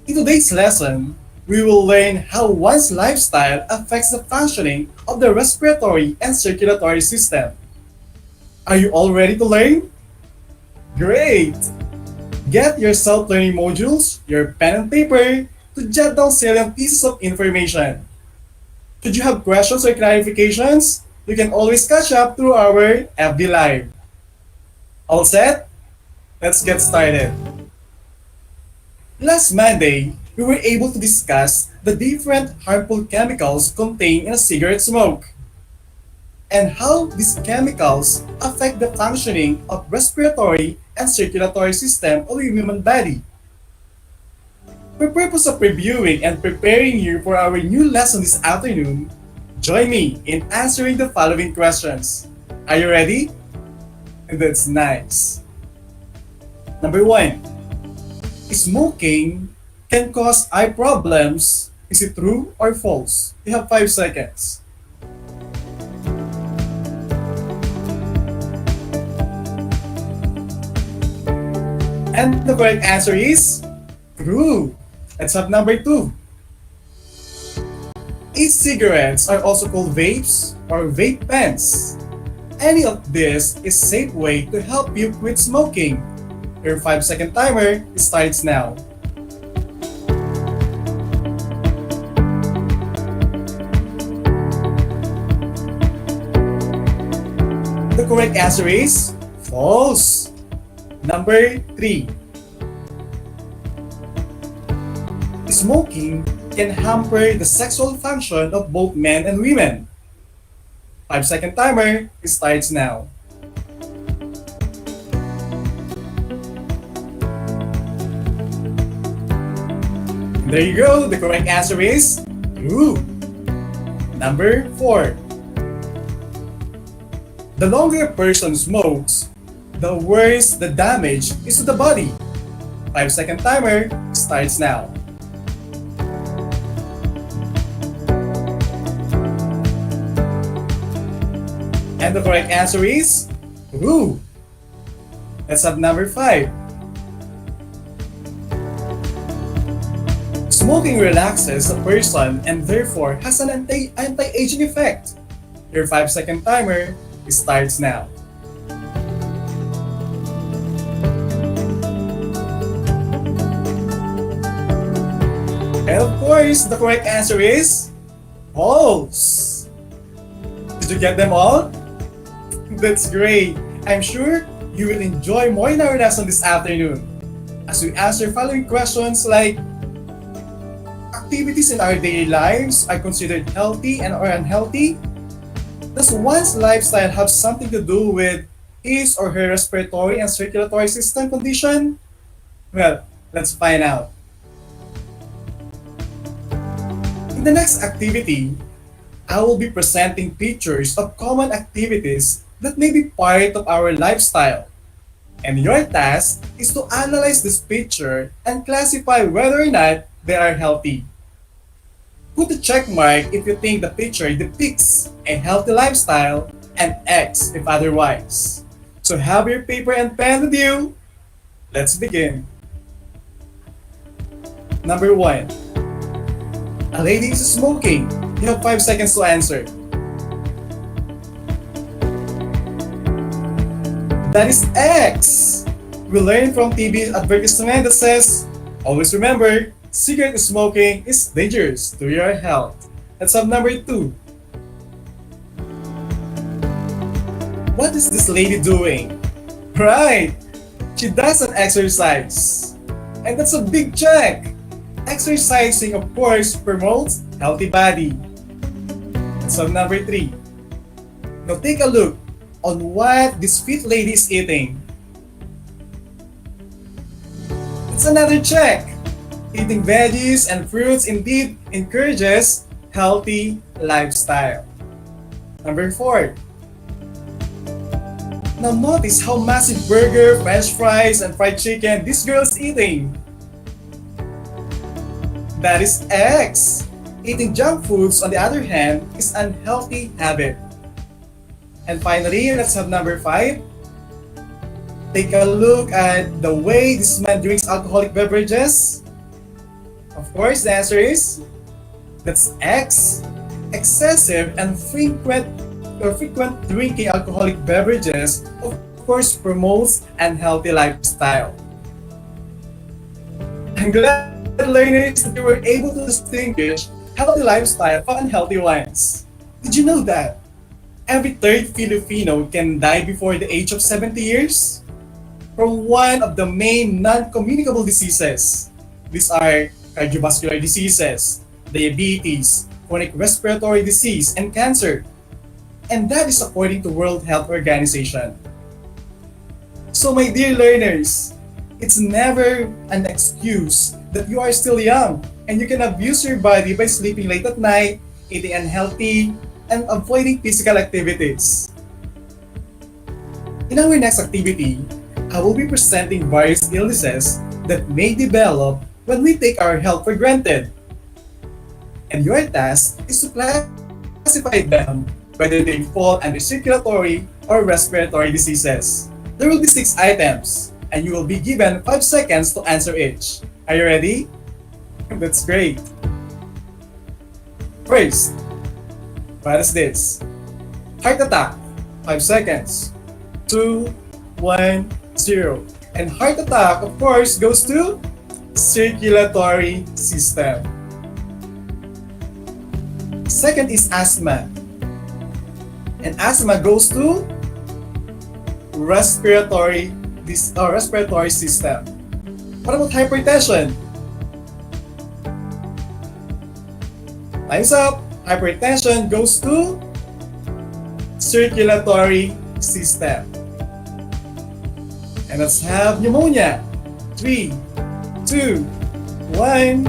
In today's lesson, we will learn how one's lifestyle affects the functioning of the respiratory and circulatory system. Are you all ready to learn? Great! Get your self-learning modules, your pen and paper, to jot down salient pieces of information. Should you have questions or clarifications, you can always catch up through our FB Live. All set? Let's get started. Last Monday, we were able to discuss the different harmful chemicals contained in a cigarette smoke. and how these chemicals affect the functioning of respiratory and circulatory system of the human body. For purpose of reviewing and preparing you for our new lesson this afternoon, join me in answering the following questions. Are you ready? That's nice. Number 1. Smoking can cause eye problems. Is it true or false? You have 5 seconds. And the correct answer is true. Let's have number 2. E-cigarettes are also called vapes or vape pens. Any of this is a safe way to help you quit smoking. Your 5-second timer starts now. The correct answer is false. Number 3. Smoking can hamper the sexual function of both men and women. 5-second timer starts now. And there you go, the correct answer is true. Number 4. The longer a person smokes, the worse the damage is to the body. 5-second timer starts now. And the correct answer is true. Let's have number 5. Smoking relaxes a person and therefore has an anti-aging effect. Your 5-second timer starts now. And of course, the correct answer is false. Did you get them all? That's great. I'm sure you will enjoy more in our lesson this afternoon as we answer following questions like activities in our daily lives are considered healthy and or unhealthy? Does one's lifestyle have something to do with his or her respiratory and circulatory system condition? Well, let's find out. In the next activity, I will be presenting pictures of common activities that may be part of our lifestyle. And your task is to analyze this picture and classify whether or not they are healthy. Put a check mark if you think the picture depicts a healthy lifestyle and X if otherwise. So have your paper and pen with you. Let's begin. Number 1. A lady is smoking. You have 5 seconds to answer. That is X. We learned from TV advertisement that says, always remember, cigarette smoking is dangerous to your health. Let's have number 2. What is this lady doing? Right, she does an exercise. And that's a big check. Exercising, of course, promotes healthy body. Let's have number 3. Now take a look on what this fit lady is eating. It's another check. Eating veggies and fruits indeed encourages healthy lifestyle. Number 4. Now notice how massive burger, french fries, and fried chicken this girl is eating. That is X. Eating junk foods, on the other hand, is an unhealthy habit. And finally, let's have number 5. Take a look at the way this man drinks alcoholic beverages. Of course, the answer is that's X. Excessive and frequent drinking alcoholic beverages, of course, promotes an unhealthy lifestyle. I'm glad, learners, that you were able to distinguish healthy lifestyle from unhealthy ones. Did you know that every third Filipino can die before the age of 70 years? From one of the main non-communicable diseases. These are cardiovascular diseases, diabetes, chronic respiratory disease, and cancer. and that is according to World Health Organization. So my dear learners, it's never an excuse that you are still young and you can abuse your body by sleeping late at night, eating unhealthy, and avoiding physical activities. In our next activity, I will be presenting various illnesses that may develop when we take our health for granted. And your task is to classify them, whether they fall under circulatory or respiratory diseases. There will be 6 items, and you will be given 5 seconds to answer each. Are you ready? That's great. First, what is this? Heart attack, 5 seconds. 2, 1, 0. And heart attack, of course, goes to circulatory system. Second is asthma. And asthma goes to respiratory system. What about hypertension? Time's up. Hypertension goes to circulatory system. And let's have pneumonia. 3, 2, 1.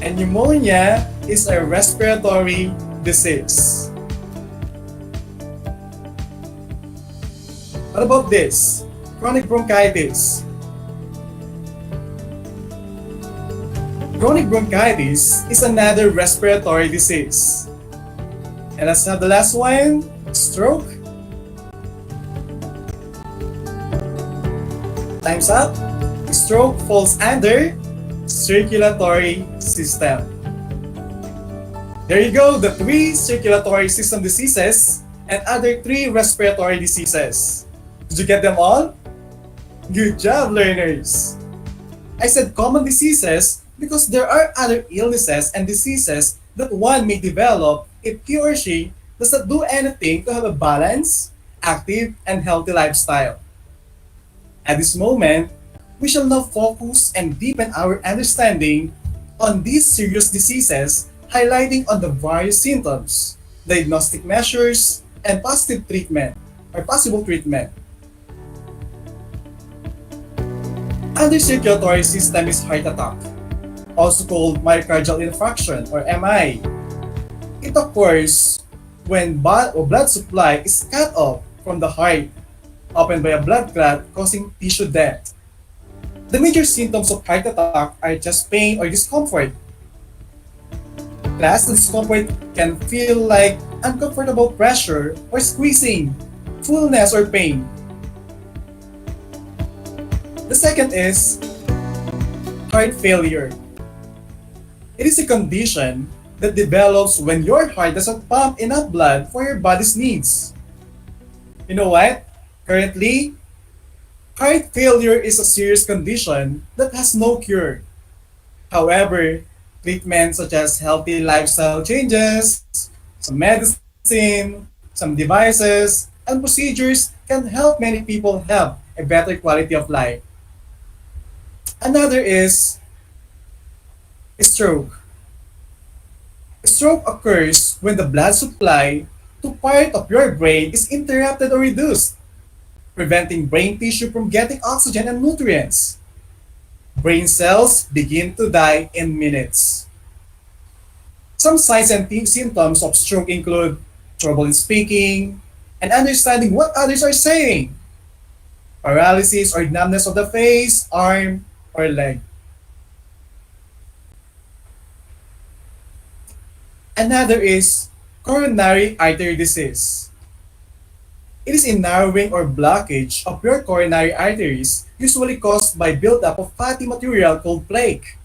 And pneumonia is a respiratory disease. What about this? Chronic bronchitis. Chronic bronchitis is another respiratory disease. And let's have the last one, stroke. Time's up. Stroke falls under circulatory system. There you go, the 3 circulatory system diseases and other 3 respiratory diseases. Did you get them all? Good job, learners! I said common diseases because there are other illnesses and diseases that one may develop if he or she does not do anything to have a balanced, active, and healthy lifestyle. At this moment, we shall now focus and deepen our understanding on these serious diseases, highlighting on the various symptoms, diagnostic measures, and positive treatment or possible treatment. Under circulatory system is heart attack, also called myocardial infarction or MI. It occurs when blood supply is cut off from the heart, opened by a blood clot causing tissue death. The major symptoms of heart attack are chest pain or discomfort. Class, the discomfort can feel like uncomfortable pressure or squeezing, fullness or pain. The second is heart failure. It is a condition that develops when your heart doesn't pump enough blood for your body's needs. You know what? Currently, heart failure is a serious condition that has no cure. However, treatments such as healthy lifestyle changes, some medicine, some devices, and procedures can help many people have a better quality of life. Another is stroke. Stroke occurs when the blood supply to part of your brain is interrupted or reduced, preventing brain tissue from getting oxygen and nutrients. Brain cells begin to die in minutes. Some signs and symptoms of stroke include trouble in speaking and understanding what others are saying, paralysis or numbness of the face, arm, or leg. Another is coronary artery disease. It is a narrowing or blockage of your coronary arteries, usually caused by buildup of fatty material called plaque.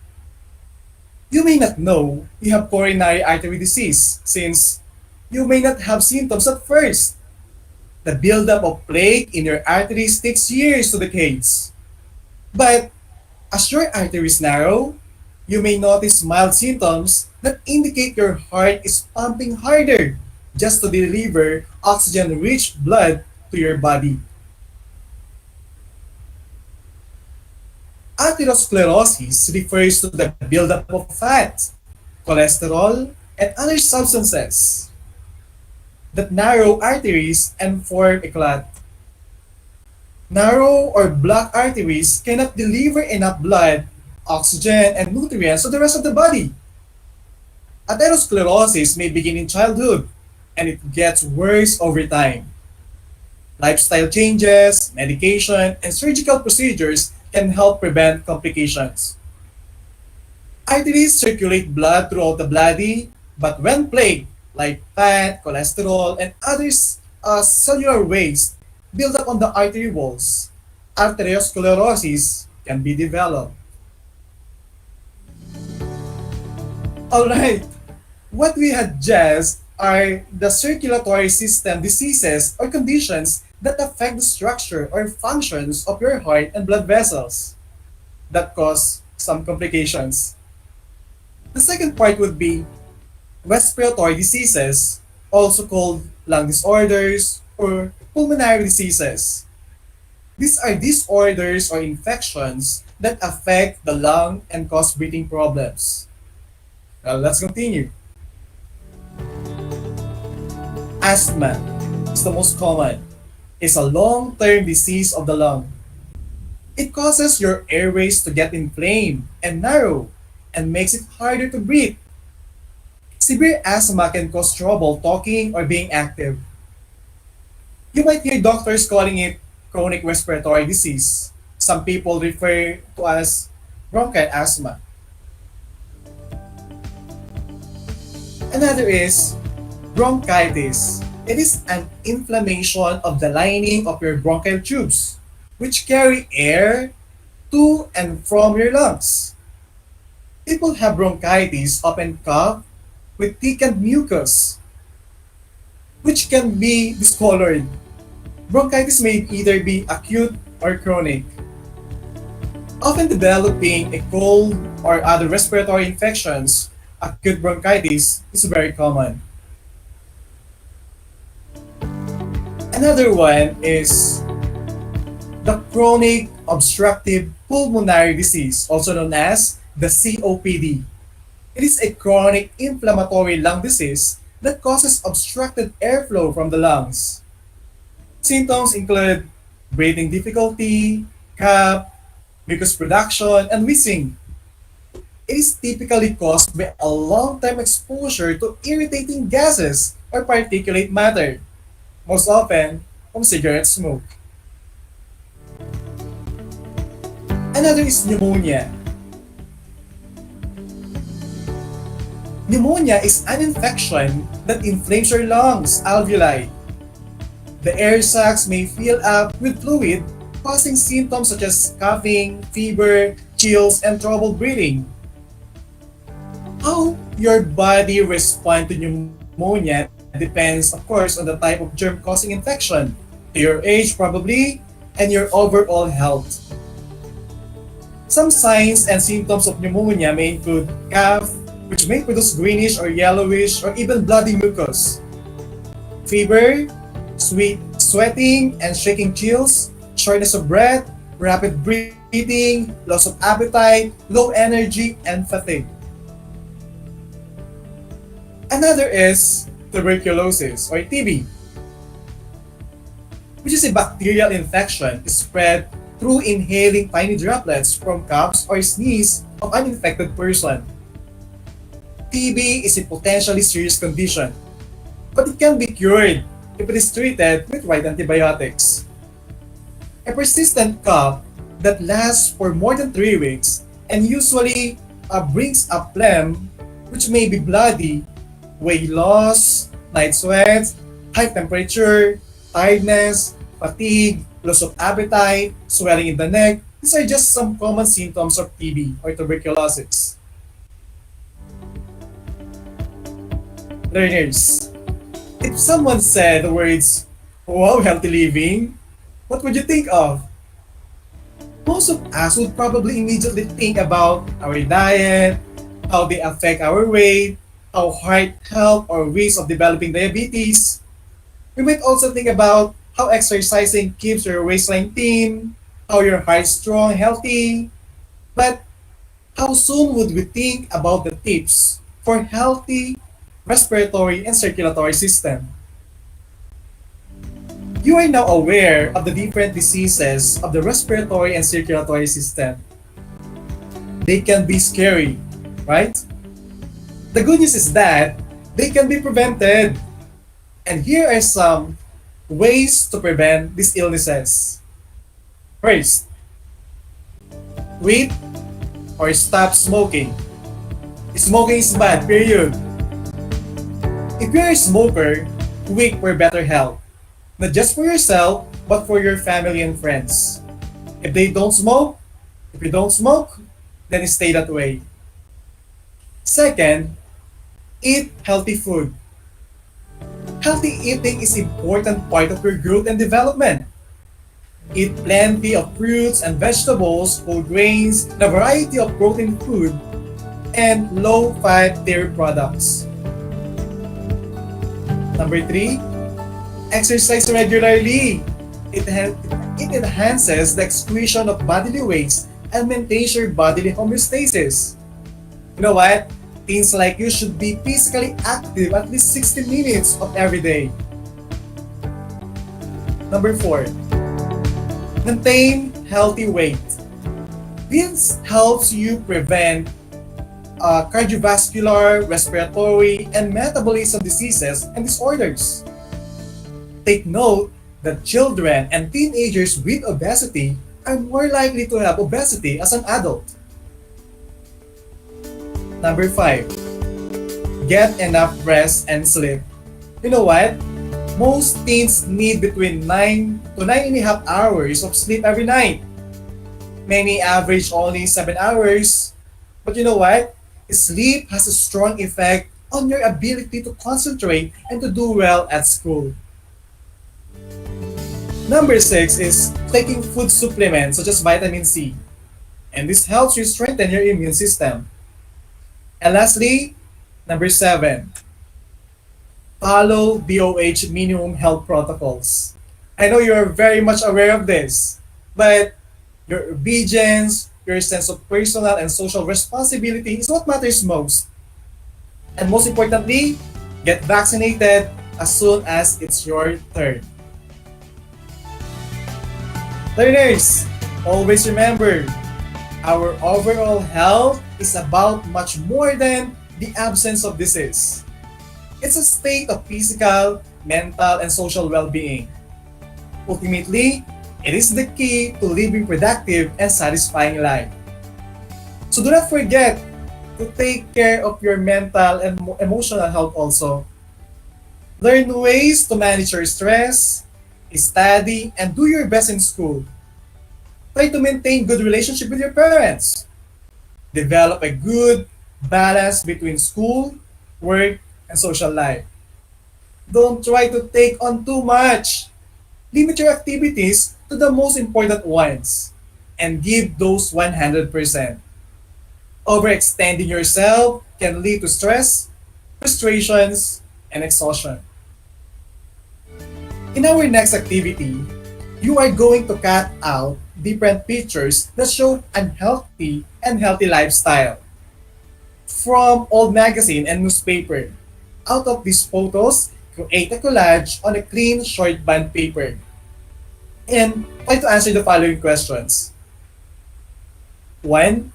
You may not know you have coronary artery disease since you may not have symptoms at first. The buildup of plaque in your arteries takes years to decades. But as your arteries narrow, you may notice mild symptoms that indicate your heart is pumping harder just to deliver oxygen-rich blood to your body. Atherosclerosis refers to the buildup of fat, cholesterol, and other substances. that narrow arteries and form a clot. Narrow or blocked arteries cannot deliver enough blood, oxygen, and nutrients to the rest of the body. Atherosclerosis may begin in childhood, and it gets worse over time. Lifestyle changes, medication, and surgical procedures can help prevent complications. Arteries circulate blood throughout the body, but when plagued, like fat, cholesterol, and other cellular waste build up on the artery walls, arteriosclerosis can be developed. Alright, what we had just are the circulatory system diseases or conditions that affect the structure or functions of your heart and blood vessels that cause some complications. The second part would be respiratory diseases, also called lung disorders or pulmonary diseases. These are disorders or infections that affect the lung and cause breathing problems. Now let's continue. Asthma is the most common. It's a long-term disease of the lung. It causes your airways to get inflamed and narrow and makes it harder to breathe. Severe asthma can cause trouble talking or being active. You might hear doctors calling it chronic respiratory disease. Some people refer to as bronchial asthma. Another is bronchitis. It is an inflammation of the lining of your bronchial tubes, which carry air to and from your lungs. People have bronchitis often cough with thickened mucus, which can be discolored. Bronchitis may either be acute or chronic. Often developing a cold or other respiratory infections, acute bronchitis is very common. Another one is the chronic obstructive pulmonary disease, also known as the COPD. It is a chronic inflammatory lung disease that causes obstructed airflow from the lungs. Symptoms include breathing difficulty, cough, mucus production, and wheezing. It is typically caused by a long-term exposure to irritating gases or particulate matter, most often from cigarette smoke. Another is pneumonia. Pneumonia is an infection that inflames your lungs, alveoli. The air sacs may fill up with fluid, causing symptoms such as coughing, fever, chills, and trouble breathing. How your body responds to pneumonia depends, of course, on the type of germ-causing infection, to your age probably, and your overall health. Some signs and symptoms of pneumonia may include cough, which may produce greenish or yellowish or even bloody mucus, fever, sweating and shaking chills, shortness of breath, rapid breathing, loss of appetite, low energy, and fatigue. Another is tuberculosis or TB, which is a bacterial infection spread through inhaling tiny droplets from coughs or sneeze of an infected person. TB is a potentially serious condition, but it can be cured if it is treated with right antibiotics. A persistent cough that lasts for more than 3 weeks and usually brings up phlegm, which may be bloody, weight loss, night sweats, high temperature, tiredness, fatigue, loss of appetite, swelling in the neck. These are just some common symptoms of TB or tuberculosis. Learners, if someone said the words, "Wow, healthy living," what would you think of? Most of us would probably immediately think about our diet, how they affect our weight, how heart health or risk of developing diabetes. We might also think about how exercising keeps your waistline thin, how your heart is strong, healthy. But how soon would we think about the tips for healthy respiratory and circulatory system? You are now aware of the different diseases of the respiratory and circulatory system. They can be scary, right? The good news is that they can be prevented. And here are some ways to prevent these illnesses. First, quit or stop smoking. Smoking is bad, period. If you're a smoker, quit for better health. Not just for yourself, but for your family and friends. If you don't smoke, then stay that way. Second, eat healthy food. Healthy eating is an important part of your growth and development. Eat plenty of fruits and vegetables, whole grains, and a variety of protein food, and low-fat dairy products. Number 3, exercise regularly. It enhances the excretion of bodily waste and maintains your bodily homeostasis. You know what? Teens like you should be physically active at least 60 minutes of every day. Number 4, maintain healthy weight. This helps you prevent cardiovascular, respiratory, and metabolism diseases and disorders. Take note that children and teenagers with obesity are more likely to have obesity as an adult. Number 5, get enough rest and sleep. You know what? Most teens need between 9 to 9.5 hours of sleep every night. Many average only 7 hours. But you know what? Sleep has a strong effect on your ability to concentrate and to do well at school. Number 6 is taking food supplements such as vitamin C. And this helps you strengthen your immune system. And lastly, number 7, follow DOH minimum health protocols. I know you're very much aware of this, but your obedience, your sense of personal and social responsibility is what matters most. And most importantly, get vaccinated as soon as it's your turn. Learners, always remember, our overall health is about much more than the absence of disease. It's a state of physical, mental, and social well-being. Ultimately, it is the key to living productive and satisfying life. So do not forget to take care of your mental and emotional health also. Learn ways to manage your stress, study, and do your best in school. Try to maintain good relationship with your parents. Develop a good balance between school, work, and social life. Don't try to take on too much. Limit your activities to the most important ones and give those 100%. Overextending yourself can lead to stress, frustrations, and exhaustion. In our next activity, you are going to cut out different pictures that show unhealthy and healthy lifestyle from old magazine and newspaper. Out of these photos, create a collage on a clean short band paper and try to answer the following questions. 1.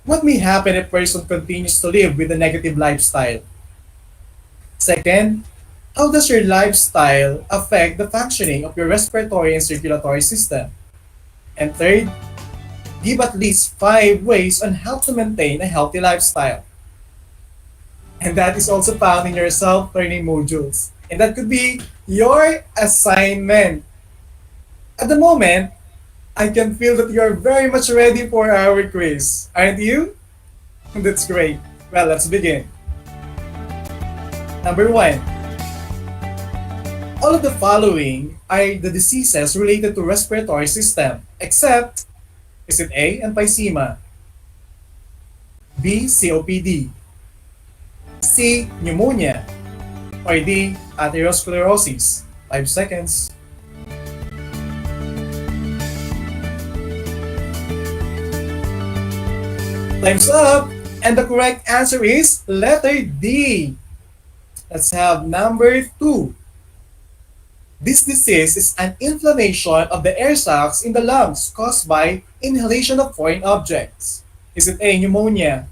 What may happen if a person continues to live with a negative lifestyle? Second, how does your lifestyle affect the functioning of your respiratory and circulatory system? And third, give at least 5 ways on how to maintain a healthy lifestyle. And that is also found in your self-learning modules. And that could be your assignment. At the moment, I can feel that you are very much ready for our quiz. Aren't you? That's great. Well, let's begin. Number 1. All of the following are the diseases related to respiratory system, except, is it A, emphysema, B, COPD, C, pneumonia, or D, atherosclerosis? 5 seconds. Time's up! And the correct answer is letter D. Let's have number 2. This disease is an inflammation of the air sacs in the lungs caused by inhalation of foreign objects. Is it A. Pneumonia,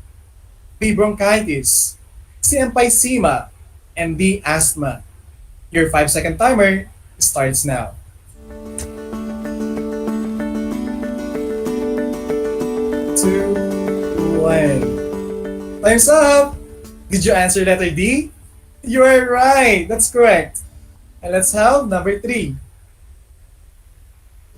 B. Bronchitis, C. Emphysema, and D. Asthma? Your 5-second timer starts now. 2, 1. Time's up! Did you answer letter D? You are right! That's correct. And let's have number 3.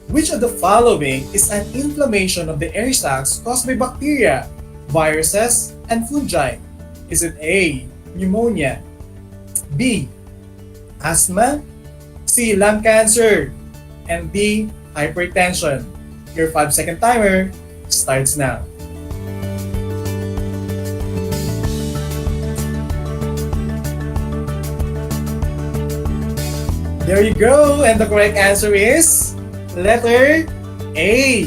Which of the following is an inflammation of the air sacs caused by bacteria, viruses, and fungi? Is it A. Pneumonia, B. Asthma, C. Lung cancer, and D. Hypertension? Your 5-second timer starts now. There you go, and the correct answer is letter A.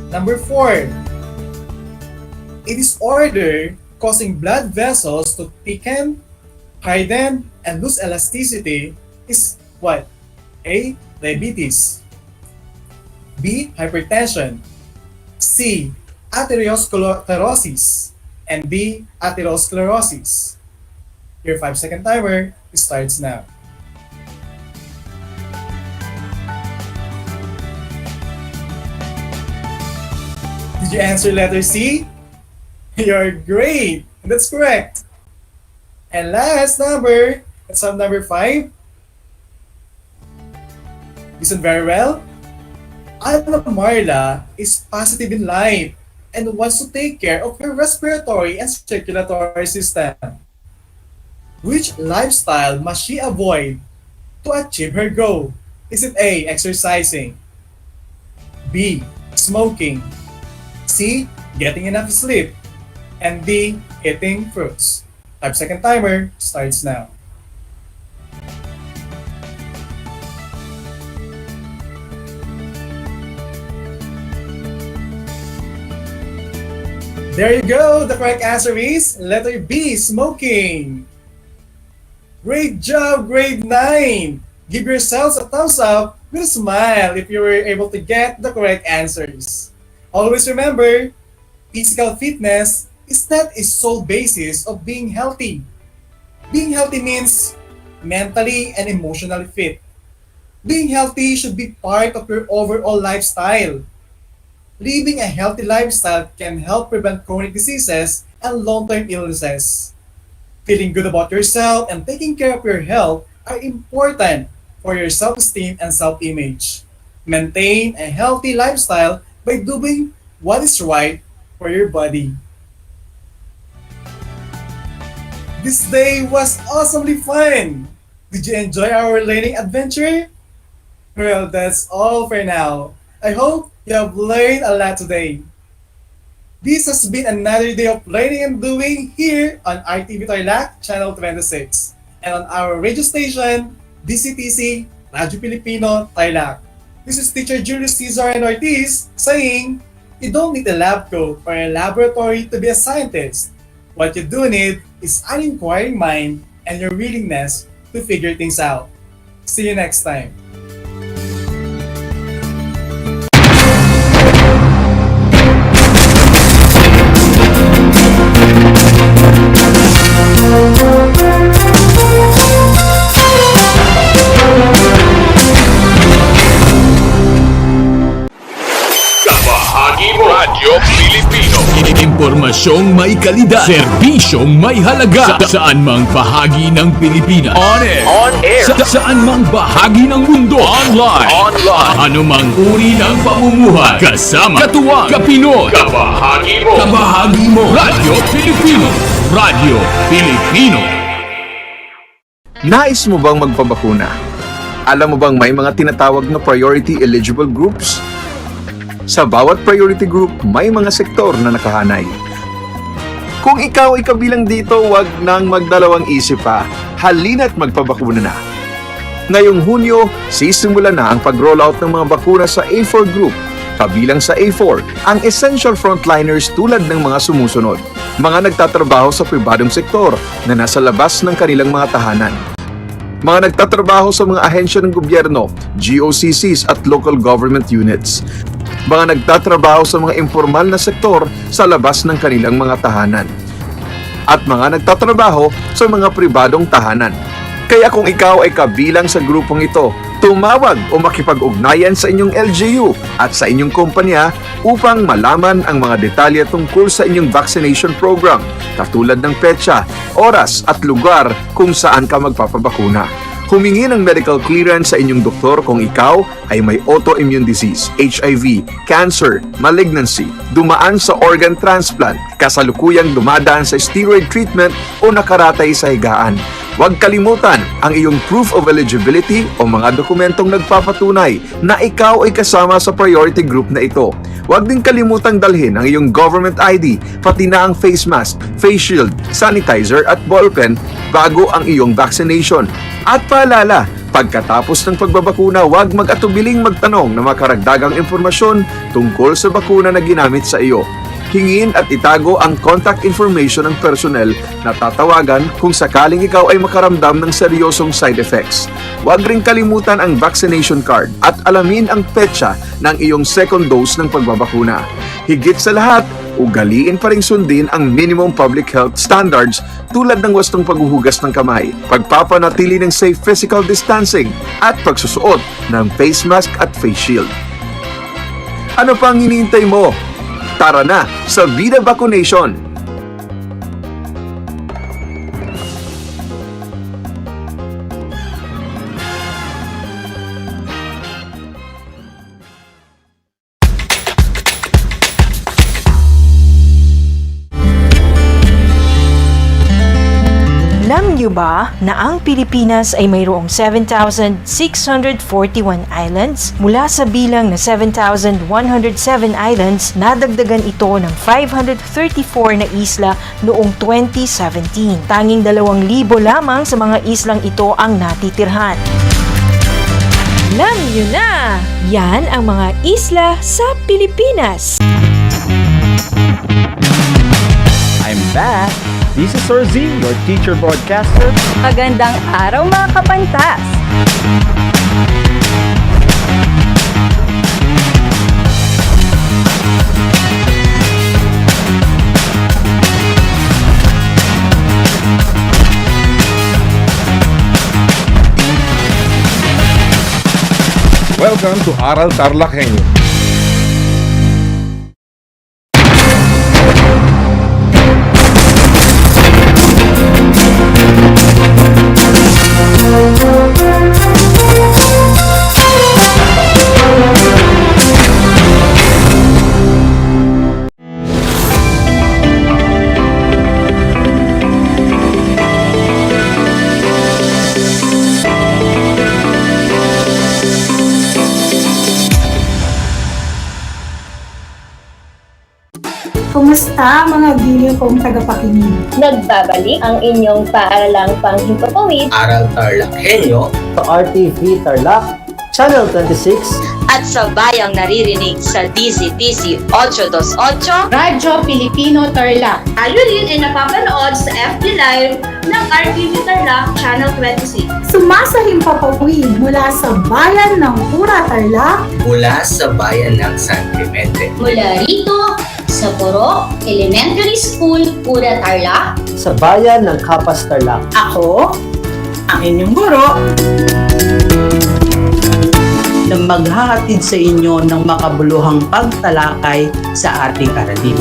Number 4. A disorder causing blood vessels to thicken, harden, and lose elasticity is what? A. Diabetes, B. Hypertension, C. Atherosclerosis, and D. Atherosclerosis. Your 5-second timer starts now. Did you answer letter C? You're great! That's correct. And last number, let's have number 5. Listen very well. Alma Marla is positive in life and wants to take care of her respiratory and circulatory system. Which lifestyle must she avoid to achieve her goal? Is it A. Exercising, B. Smoking, C. Getting enough sleep, and D. Eating fruits? 5-second timer starts now. There you go! The correct answer is letter B. Smoking. Great job, grade 9! Give yourselves a thumbs up with a smile if you were able to get the correct answers. Always remember, physical fitness is not a sole basis of being healthy. Being healthy means mentally and emotionally fit. Being healthy should be part of your overall lifestyle. Living a healthy lifestyle can help prevent chronic diseases and long-term illnesses. Feeling good about yourself and taking care of your health are important for your self-esteem and self-image. Maintain a healthy lifestyle by doing what is right for your body. This day was awesomely fun! Did you enjoy our learning adventure? Well, that's all for now. I hope you have learned a lot today. This has been another day of learning and doing here on RTV Tarlac, Channel 26, and on our radio station, DCTC, Radyo Pilipino, Tarlac. This is Teacher Julius Cesar and Ortiz saying, you don't need a lab coat or a laboratory to be a scientist. What you do need is an inquiring mind and your willingness to figure things out. See you next time. Radyo Pilipino. Impormasyong may kalidad, serbisyong may halaga, saan mang bahagi ng Pilipinas. On air. Saan mang bahagi ng mundo. Online. Anumang uri ng pamumuhay. Kasama, katuwang, kapinoy. Kabahagi mo. Radyo Pilipino. Radyo Pilipino. Nais mo bang magpabakuna? Alam mo bang may mga tinatawag na priority eligible groups? Sa bawat priority group, may mga sektor na nakahanay. Kung ikaw ay kabilang dito, wag nang magdalawang isip pa. Halina't magpabakuna na. Ngayong Hunyo, sisimula na ang pag-rollout ng mga bakuna sa A4 group. Kabilang sa A4, ang essential frontliners tulad ng mga sumusunod. Mga nagtatrabaho sa pribadong sektor na nasa labas ng kanilang mga tahanan. mga nagtatrabaho sa mga ahensya ng gobyerno, GOCCs at local government units, mga nagtatrabaho sa mga informal na sektor sa labas ng kanilang mga tahanan, at mga nagtatrabaho sa mga pribadong tahanan. Kaya kung ikaw ay kabilang sa grupong ito, tumawag o makipag-ugnayan sa inyong LGU at sa inyong kumpanya upang malaman ang mga detalye tungkol sa inyong vaccination program, katulad ng petsa, oras at lugar kung saan ka magpapabakuna. Humingi ng medical clearance sa inyong doktor kung ikaw ay may autoimmune disease, HIV, cancer, malignancy, dumaan sa organ transplant, kasalukuyang dumadaan sa steroid treatment o nakaratay sa higaan. Huwag kalimutan ang iyong proof of eligibility o mga dokumentong nagpapatunay na ikaw ay kasama sa priority group na ito. Huwag din kalimutang dalhin ang iyong government ID, pati na ang face mask, face shield, sanitizer at ballpen bago ang iyong vaccination. At paalala, pagkatapos ng pagbabakuna, huwag mag-atubiling magtanong na makaragdagang impormasyon tungkol sa bakuna na ginamit sa iyo. Hingin at itago ang contact information ng personnel na tatawagan kung sakaling ikaw ay makaramdam ng seryosong side effects. Huwag rin kalimutan ang vaccination card at alamin ang petsa ng iyong second dose ng pagbabakuna. Higit sa lahat, ugaliin pa rin sundin ang minimum public health standards tulad ng wastong paghuhugas ng kamay, pagpapanatili ng safe physical distancing at pagsusuot ng face mask at face shield. Ano pang hinihintay mo? Tara na sa Vida Vaccination! Alam niyo ba na ang Pilipinas ay mayroong 7,641 islands? Mula sa bilang na 7,107 islands, nadagdagan ito ng 534 na isla noong 2017. Tanging 2,000 lamang sa mga islang ito ang natitirhan. Alam niyo na! Yan ang mga isla sa Pilipinas. I'm back! This is Sir Z, your teacher broadcaster. Magandang araw mga kapantas! Welcome to Aral TarlakHenyo. Kumusta mga giliw kong tagapakinig? Nagbabalik ang inyong paaralang panghimpapawid Aral TarlakHenyo sa RTV Tarlac, Channel 26 at sa bayang naririnig sa DZTC 828 Radyo Pilipino Tarlac. Tayo rin ay napapanood sa FB Live ng RTV Tarlac Channel 26. Sumasahimpapawid mula sa bayan ng Pura Tarlac, mula sa bayan ng San Clemente, mula rito sa Poro Elementary School, Pura Tarlac, sa bayan ng Kapas Tarlac. Ako, ang inyong guro, na maghahatid sa inyo ng makabuluhang pagtalakay sa ating aralin.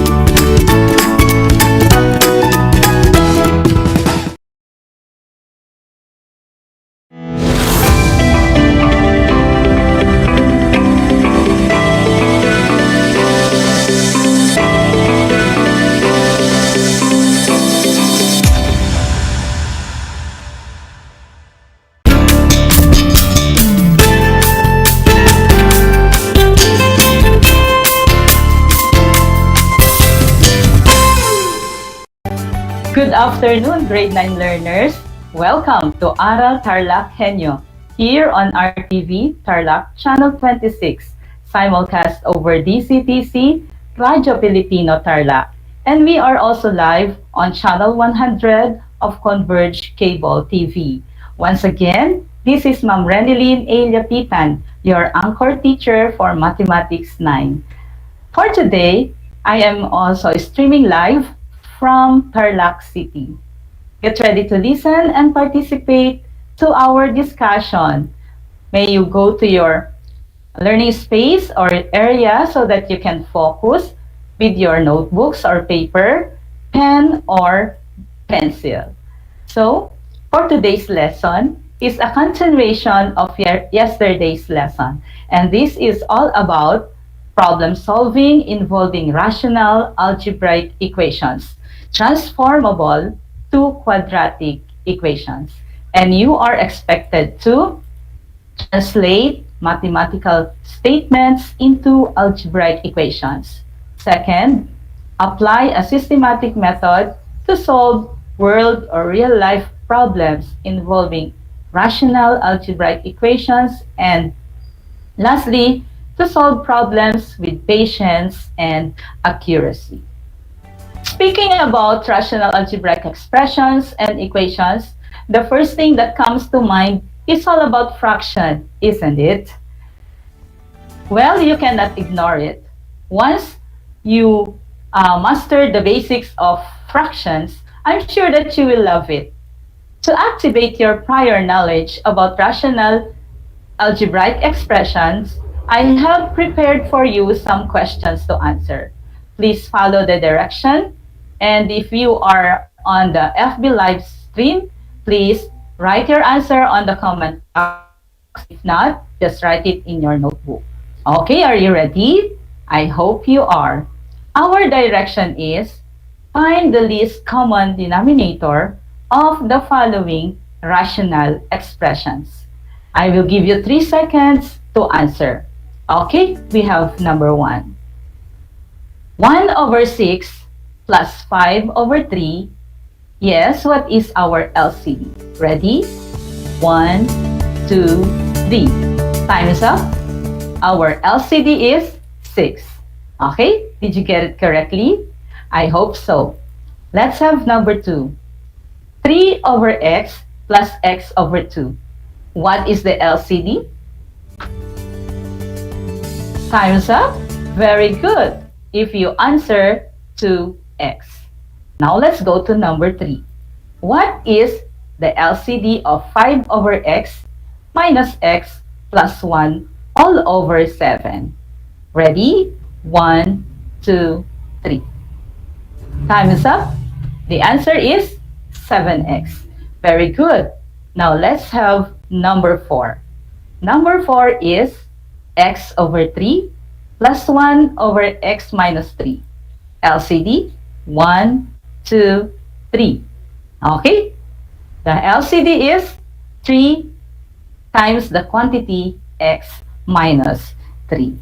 Good afternoon, grade 9 learners. Welcome to Aral TarlakHenyo here on RTV Tarlac Channel 26, simulcast over DCTC, Radyo Pilipino Tarlac. And we are also live on Channel 100 of Converge Cable TV. Once again, this is Ma'am Renilyn A. Lapitan, your anchor teacher for Mathematics 9. For today, I am also streaming live from Tarlac City. Get ready to listen and participate to our discussion. May you go to your learning space or area so that you can focus with your notebooks or paper, pen or pencil. So, for today's lesson is a continuation of yesterday's lesson. And this is all about problem solving involving rational algebraic equations, transformable to quadratic equations. And you are expected to translate mathematical statements into algebraic equations. Second, apply a systematic method to solve world or real-life problems involving rational algebraic equations. And lastly, to solve problems with patience and accuracy. Speaking about rational algebraic expressions and equations, the first thing that comes to mind is all about fraction, isn't it? Well, you cannot ignore it. Once you master the basics of fractions, I'm sure that you will love it. To activate your prior knowledge about rational algebraic expressions, I have prepared for you some questions to answer. Please follow the direction. And if you are on the FB live stream, please write your answer on the comment box. If not, just write it in your notebook. Okay, are you ready? I hope you are. Our direction is find the least common denominator of the following rational expressions. I will give you 3 seconds to answer. Okay, we have number 1. 1 over 6 plus 5 over 3. Yes, what is our LCD? Ready? 1, 2, 3. Time is up. Our LCD is 6. Okay, did you get it correctly? I hope so. Let's have number 2. 3 over x plus x over 2. What is the LCD? Time's up. Very good. If you answer 2x. Now let's go to number 3. What is the LCD of 5 over x minus x plus 1 all over 7? Ready? 1, 2, 3. Time is up. The answer is 7x. Very good. Now let's have number 4. Number 4 is x over 3 plus 1 over x minus 3. LCD, 1, 2, 3. Okay? The LCD is 3 times the quantity x minus 3.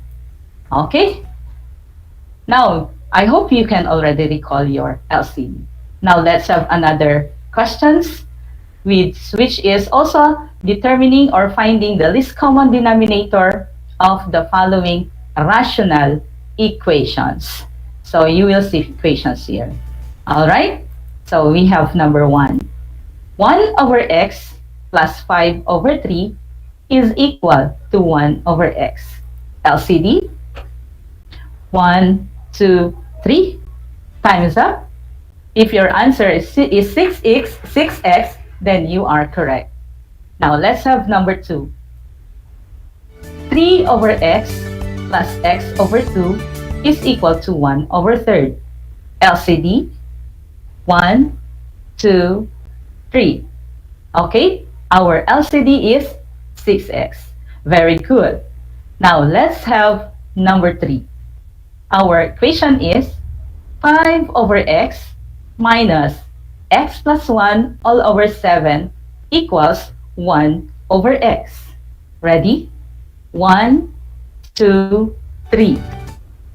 Okay? Now, I hope you can already recall your LCD. Now, let's have another questions, which is also determining or finding the least common denominator of the following rational equations. So, you will see equations here. All right? So, we have number 1. 1 over x plus 5 over 3 is equal to 1 over x. LCD, 1, 2, 3. Time is up. If your answer is 6x, then you are correct. Now, let's have number 2. 3 over x plus x over 2 is equal to 1 over 3. LCD, 1, 2, 3. Okay, our LCD is 6x. Very good. Now, let's have number 3. Our equation is 5 over x minus x plus 1 all over 7 equals 1 over x. Ready? 1, 2, 3.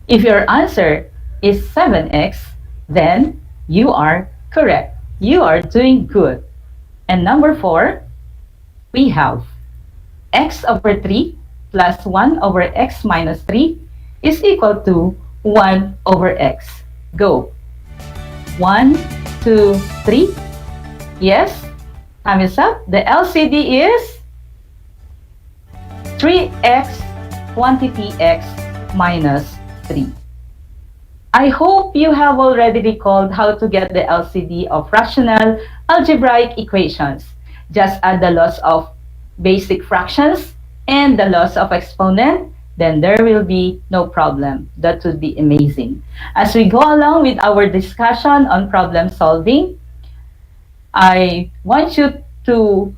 If your answer is 7x, then you are correct. You are doing good. And number 4, we have x over 3 plus 1 over x minus 3 is equal to 1 over x. Go. 1, 2, 3. Yes, Time is up. The LCD is 3x quantity x minus 3. I hope you have already recalled how to get the LCD of rational algebraic equations. Just add the laws of basic fractions and the laws of exponent, then there will be no problem. That would be amazing. As we go along with our discussion on problem solving, I want you to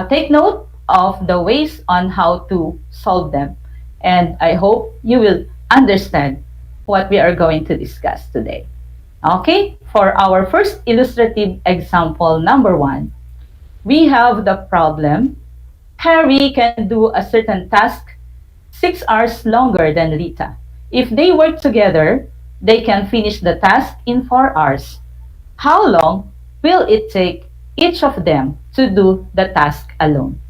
take note of the ways on how to solve them. And I hope you will understand what we are going to discuss today. Okay, for our first illustrative example, number 1, we have the problem. Harry can do a certain task 6 hours longer than Rita. If they work together, they can finish the task in 4 hours. How long will it take each of them to do the task alone?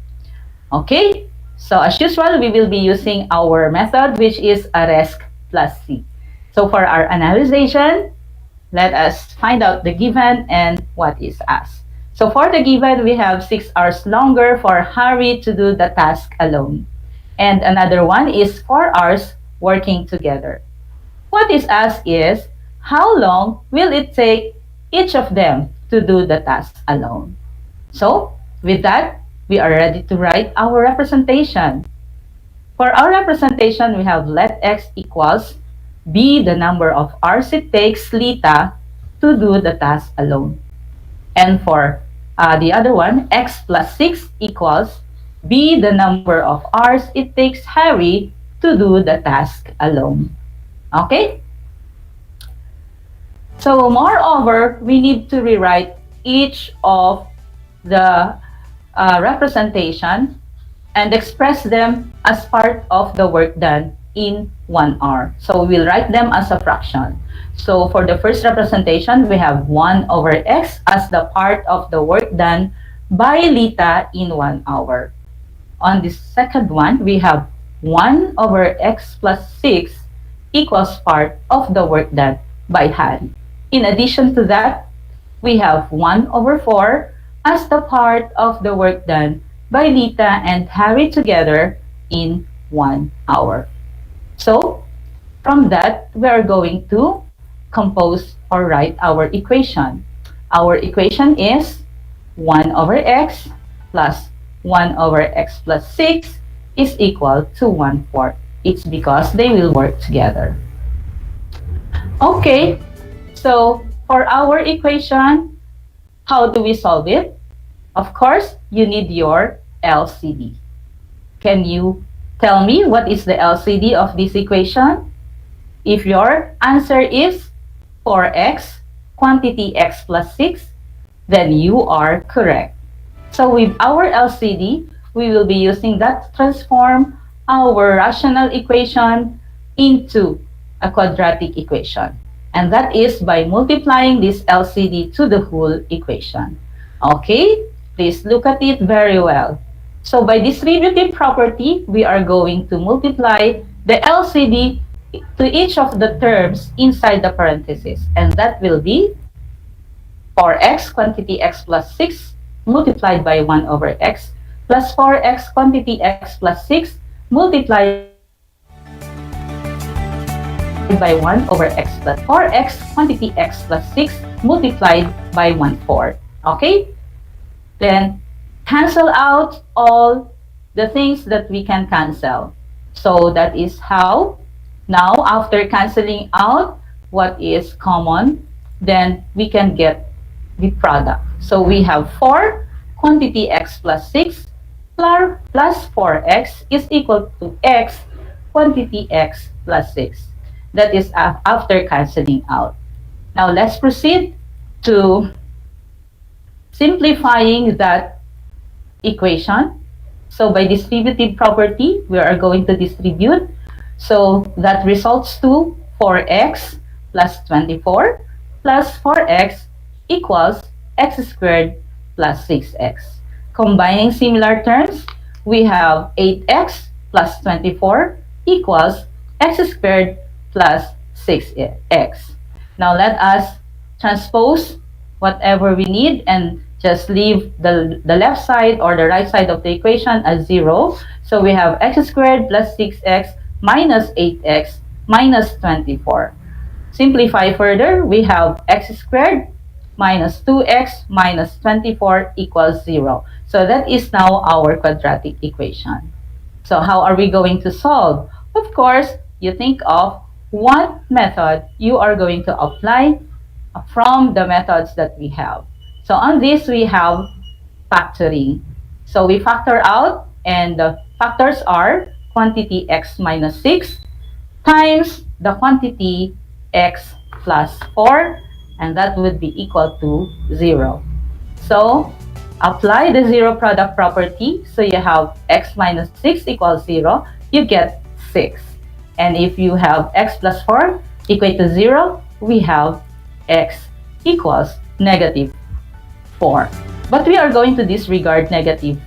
Okay, so as usual, we will be using our method, which is RESC plus C. So for our analyzation, let us find out the given and what is asked. So for the given, we have 6 hours longer for Harry to do the task alone. And another one is 4 hours working together. What is asked is, how long will it take each of them to do the task alone? So with that, we are ready to write our representation. For our representation, we have let x equals b the number of hours it takes Lita to do the task alone. And for the other one, x plus 6 equals b the number of hours it takes Harry to do the task alone. Okay? So moreover, we need to rewrite each of the representation and express them as part of the work done in 1 hour. So we'll write them as a fraction. So for the first representation, we have 1 over x as the part of the work done by Lita in 1 hour. On the second one, we have 1 over x plus 6 equals part of the work done by Harry. In addition to that, we have 1 over 4 as the part of the work done by Lita and Harry together in 1 hour. So, from that, we are going to compose or write our equation. Our equation is 1 over x plus 1 over x plus 6 is equal to 1/4. It's because they will work together. Okay, so for our equation, how do we solve it? Of course, you need your LCD. Can you tell me what is the LCD of this equation? If your answer is 4x, quantity x plus 6, then you are correct. So with our LCD, we will be using that to transform our rational equation into a quadratic equation. And that is by multiplying this LCD to the whole equation. Okay, please look at it very well. So by distributive property, we are going to multiply the LCD to each of the terms inside the parentheses. And that will be 4x quantity x plus 6 multiplied by 1 over x plus 4x quantity x plus 6 multiplied by 1 over x plus 4x quantity x plus 6 multiplied by 1/4. Okay? Then cancel out all the things that we can cancel. So that is how, now after canceling out what is common, then we can get the product. So we have 4 quantity x plus 6 plus 4x is equal to x quantity x plus 6. That is after canceling out. Now let's proceed to simplifying that equation. So by distributive property, we are going to distribute. So that results to 4x plus 24 plus 4x equals x squared plus 6x. Combining similar terms, we have 8x plus 24 equals x squared plus 6x. Now let us transpose whatever we need and Just leave the left side or the right side of the equation as 0. So we have x squared plus 6x minus 8x minus 24. Simplify further, we have x squared minus 2x minus 24 equals 0. So that is now our quadratic equation. So how are we going to solve? Of course, you think of what method you are going to apply from the methods that we have. So on this, we have factoring. So we factor out, and the factors are quantity x minus 6 times the quantity x plus 4, and that would be equal to 0. So apply the zero product property. So you have x minus 6 equals 0. You get 6. And if you have x plus 4 equal to 0, we have x equals negative 4. But we are going to disregard negative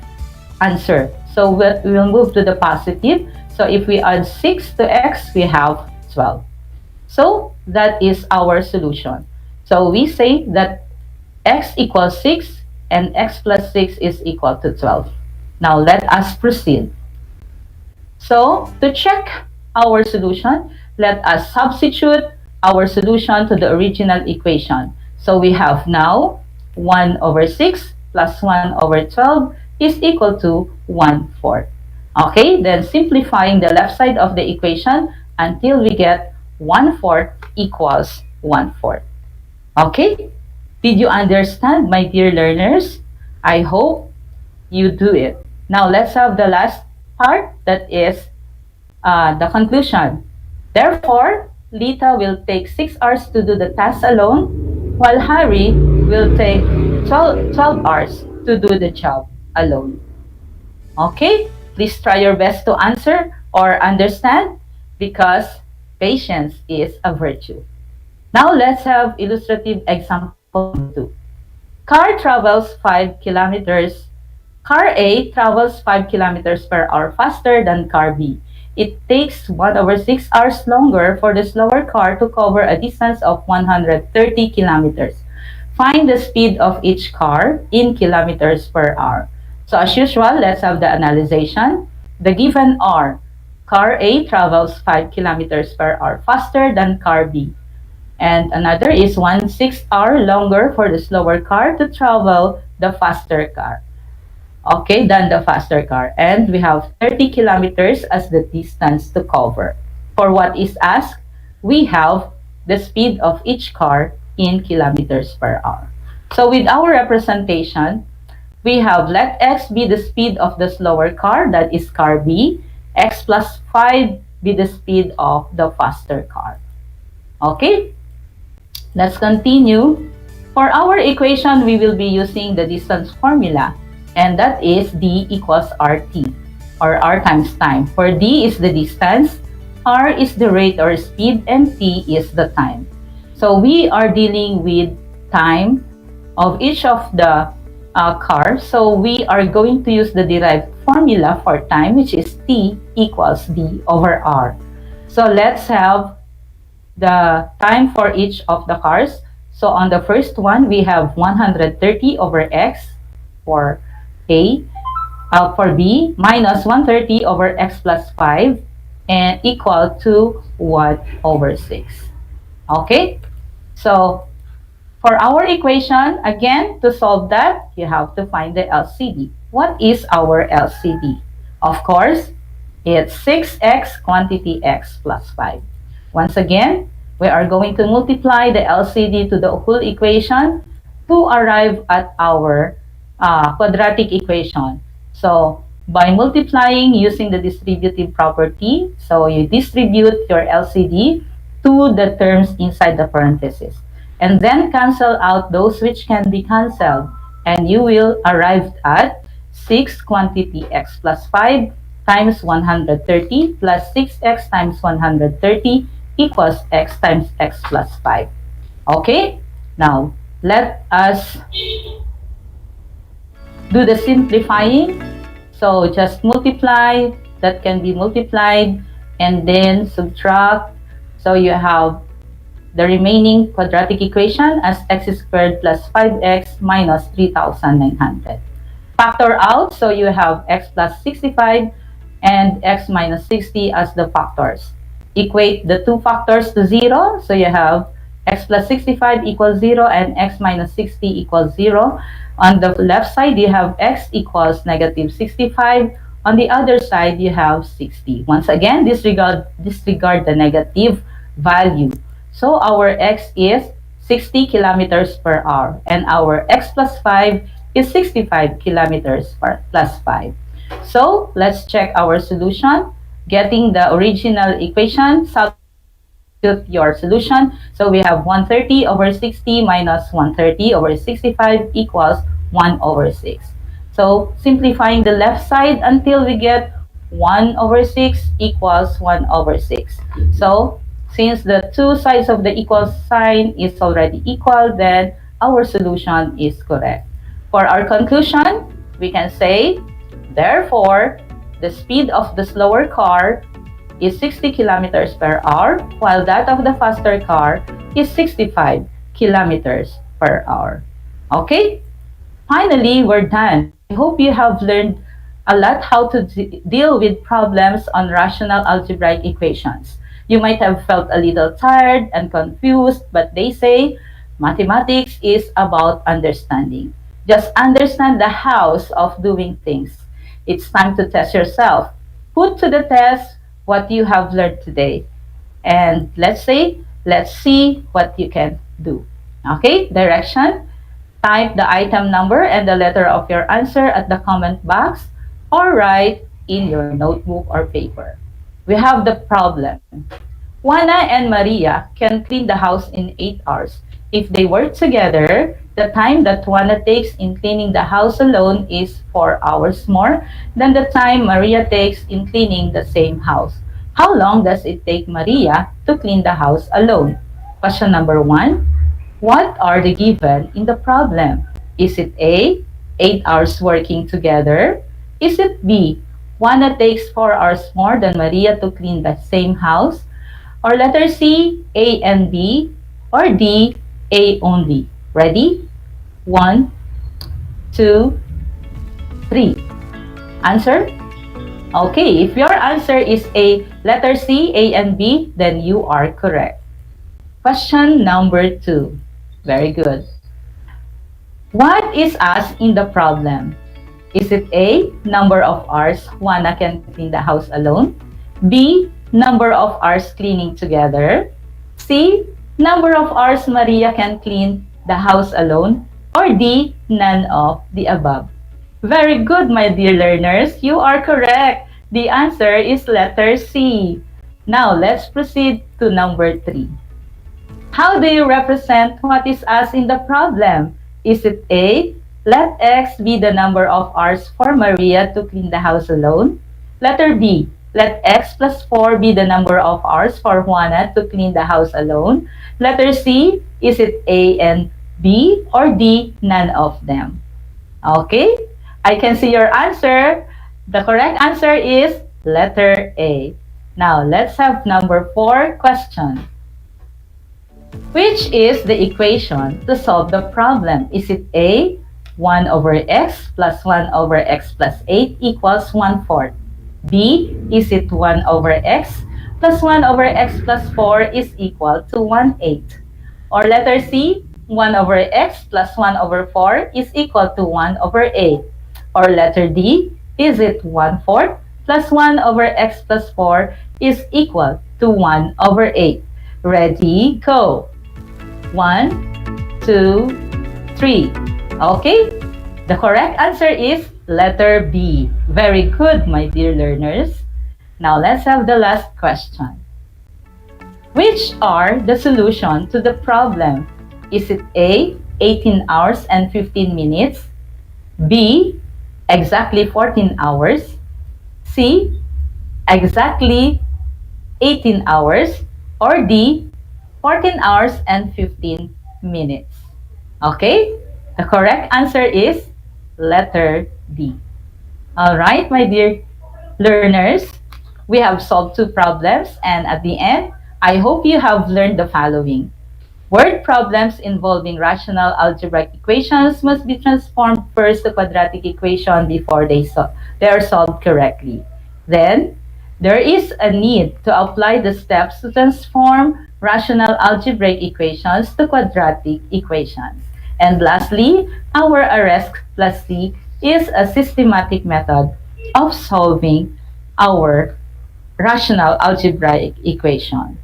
answer. So we will move to the positive. So if we add 6 to x, we have 12. So that is our solution. So we say that x equals 6 and x plus 6 is equal to 12. Now let us proceed. So to check our solution, let us substitute our solution to the original equation. So we have now 1 over 6 plus 1 over 12 is equal to 1/4. Okay, then simplifying the left side of the equation until we get 1/4 equals 1/4. Okay, did you understand, my dear learners? I hope you do it. Now let's have the last part, that is the conclusion. Therefore, Lita will take 6 hours to do the task alone, while Harry will take 12 hours to do the job alone. Okay, please try your best to answer or understand, because patience is a virtue. Now let's have illustrative example 2. Car travels 5 kilometers. Car A travels 5 kilometers per hour faster than car B. It takes 1 over 6 hours longer for the slower car to cover a distance of 130 kilometers. Find the speed of each car in kilometers per hour. So as usual, let's have the analyzation. The given are, car A travels 5 kilometers per hour faster than car B. And another is 1/6 hour longer for the slower car to travel the faster car. Okay, than the faster car. And we have 30 kilometers as the distance to cover. For what is asked, we have the speed of each car in kilometers per hour. So with our representation, we have let x be the speed of the slower car, that is car B, x plus 5 be the speed of the faster car. Okay, let's continue. For our equation, we will be using the distance formula, and that is D equals RT, or R times time. For D is the distance, R is the rate or speed, and T is the time. So we are dealing with time of each of the cars. So we are going to use the derived formula for time, which is T equals D over R. So let's have the time for each of the cars. So on the first one, we have 130 over X for A, for B, minus 130 over X plus 5, and equal to 1 over 6. Okay? So for our equation, again, to solve that, you have to find the LCD. What is our LCD? Of course, it's 6x quantity x plus 5. Once again, we are going to multiply the LCD to the whole equation to arrive at our quadratic equation. So by multiplying using the distributive property, so you distribute your LCD to the terms inside the parentheses, and then cancel out those which can be canceled, and you will arrive at 6 quantity x plus 5 times 130 plus 6x times 130 equals x times x plus 5. Okay? Now, let us do the simplifying. So just multiply, that can be multiplied, and then subtract. So you have the remaining quadratic equation as x squared plus 5x minus 3,900. Factor out, so you have x plus 65 and x minus 60 as the factors. Equate the two factors to 0, so you have x plus 65 equals 0 and x minus 60 equals 0. On the left side, you have x equals negative 65. On the other side, you have 60. Once again, disregard the negative value. So our x is 60 kilometers per hour and our x plus 5 is 65 kilometers plus 5. So let's check our solution. Getting the original equation, substitute your solution. So we have 130 over 60 minus 130 over 65 equals 1 over 6. So simplifying the left side until we get 1 over 6 equals 1 over 6. So since the two sides of the equal sign is already equal, then our solution is correct. For our conclusion, we can say, therefore, the speed of the slower car is 60 kilometers per hour, while that of the faster car is 65 kilometers per hour. Okay? Finally, we're done. I hope you have learned a lot how to deal with problems on rational algebraic equations. You might have felt a little tired and confused, but they say mathematics is about understanding. Just understand the hows of doing things. It's time to test yourself. Put to the test what you have learned today. And let's see what you can do. Okay, direction. Type the item number and the letter of your answer at the comment box or write in your notebook or paper. We have the problem. Juana and Maria can clean the house in 8 hours. If they work together, the time that Juana takes in cleaning the house alone is 4 hours more than the time Maria takes in cleaning the same house. How long does it take Maria to clean the house alone? Question number 1. What are the given in the problem? Is it A, 8 hours working together? Is it B, Juana takes 4 hours more than Maria to clean the same house? Or letter C, A and B? Or D, A only? Ready? 1, 2, 3. Answer? Okay, if your answer is A, letter C, A and B, then you are correct. Question number 2. Very good. What is asked in the problem? Is it A, number of hours Juana can clean the house alone? B, number of hours cleaning together? C, number of hours Maria can clean the house alone? Or D, none of the above? Very good, my dear learners. You are correct. The answer is letter C. Now, let's proceed to number 3. How do you represent what is asked in the problem? Is it A, let X be the number of hours for Maria to clean the house alone? Letter B, let X plus 4 be the number of hours for Juana to clean the house alone? Letter C, is it A and B or D, none of them? Okay, I can see your answer. The correct answer is letter A. Now, let's have number 4 question. Which is the equation to solve the problem? Is it A, 1 over x plus 1 over x plus 8 equals 1/4? B, is it 1 over x plus 1 over x plus 4 is equal to 1/8? Or letter C, 1 over x plus 1 over 4 is equal to 1 over 8? Or letter D, is it 1/4 plus 1 over x plus 4 is equal to 1 over 8? Ready, go. 1, 2, 3. Okay, the correct answer is letter B. Very good, my dear learners. Now let's have the last question. Which are the solution to the problem? Is it A, 18 hours and 15 minutes? B, exactly 14 hours? C, exactly 18 hours? Or D, 14 hours and 15 minutes? Okay, the correct answer is letter D. All right, my dear learners, we have solved 2 problems, and at the end, I hope you have learned the following. Word problems involving rational algebraic equations must be transformed first to quadratic equation before they are solved correctly. Then, there is a need to apply the steps to transform rational algebraic equations to quadratic equations. And lastly, our RS plus C is a systematic method of solving our rational algebraic equation.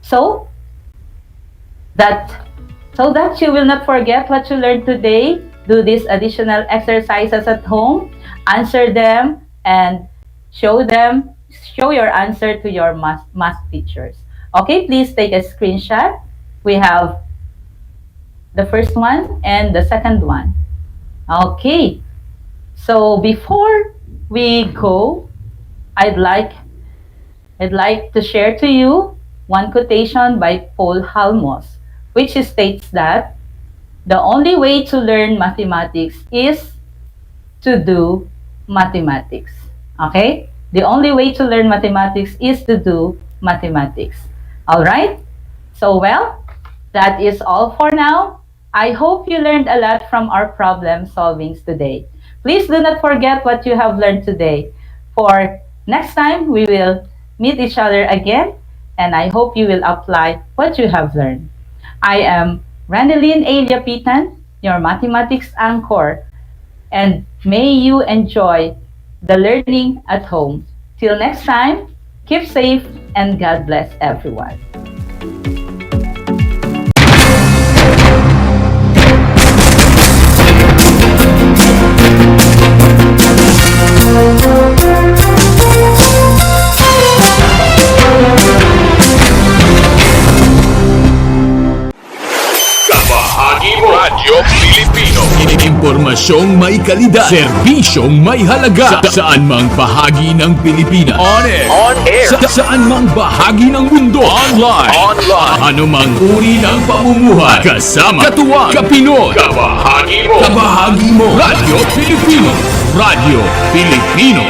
So that you will not forget what you learned today, do these additional exercises at home, answer them, and show your answer to your math teachers. Okay, please take a screenshot. We have the first one and the second one. Okay, so before we go, I'd like to share to you one quotation by Paul Halmos, which states that the only way to learn mathematics is to do mathematics. Okay? The only way to learn mathematics is to do mathematics. All right? So, well, that is all for now. I hope you learned a lot from our problem solvings today. Please do not forget what you have learned today. For next time, we will meet each other again, and I hope you will apply what you have learned. I am Ranelyn Elia Pitan, your mathematics anchor, and may you enjoy the learning at home. Till next time, keep safe and God bless everyone. Kabahagi mo Radyo Pilipino. Impormasyong may kalidad, serbisyong may halaga. Saan mang bahagi ng Pilipinas. On air. Saan mang bahagi ng mundo. Online. Ano mang uri ng pamumuhay. Kasama, katuwang, kapinoy. Kabahagi mo Radyo Pilipino. Radyo Pilipino.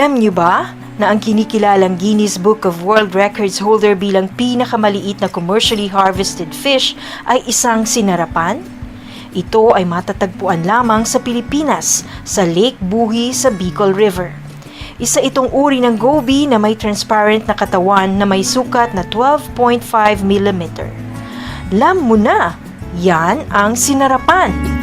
Alam niyo ba na ang kinikilalang Guinness Book of World Records holder bilang pinakamaliit na commercially harvested fish ay isang sinarapan? Ito ay matatagpuan lamang sa Pilipinas, sa Lake Buhi sa Bicol River. Isa itong uri ng goby na may transparent na katawan na may sukat na 12.5 mm. Alam mo na, yan ang sinarapan.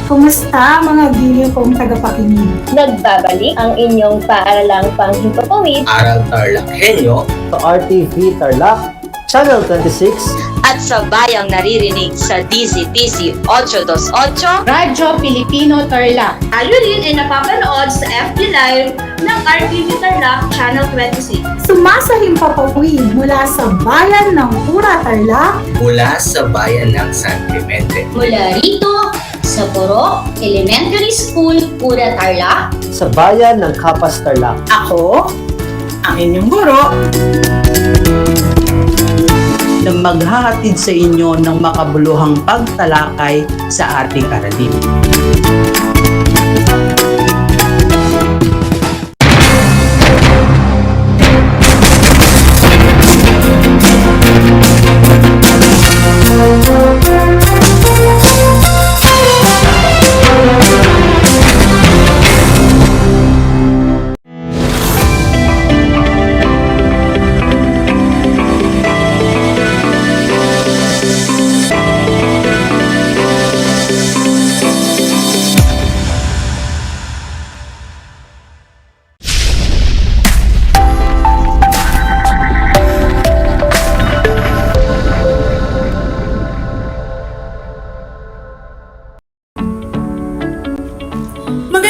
Kumusta mga giliw kong tagapakinig? Nagbabalik ang inyong paaralang panghimpapawid Aral TarlakHenyo sa RTV Tarlac, Channel 26 at sa bayang naririnig sa DZTC 828 Radyo Pilipino Tarlac. Tayo rin ay napapanood sa FB Live ng RTV Tarlac Channel 26. Sumasahimpapawid mula sa bayan ng Pura Tarlac, mula sa bayan ng San Clemente, mula rito sa Puro Elementary School, Pura Tarlac, sa bayan ng Kapas Tarlac. Ako, ang inyong guro, na maghahatid sa inyo ng makabuluhang pagtalakay sa ating aralin.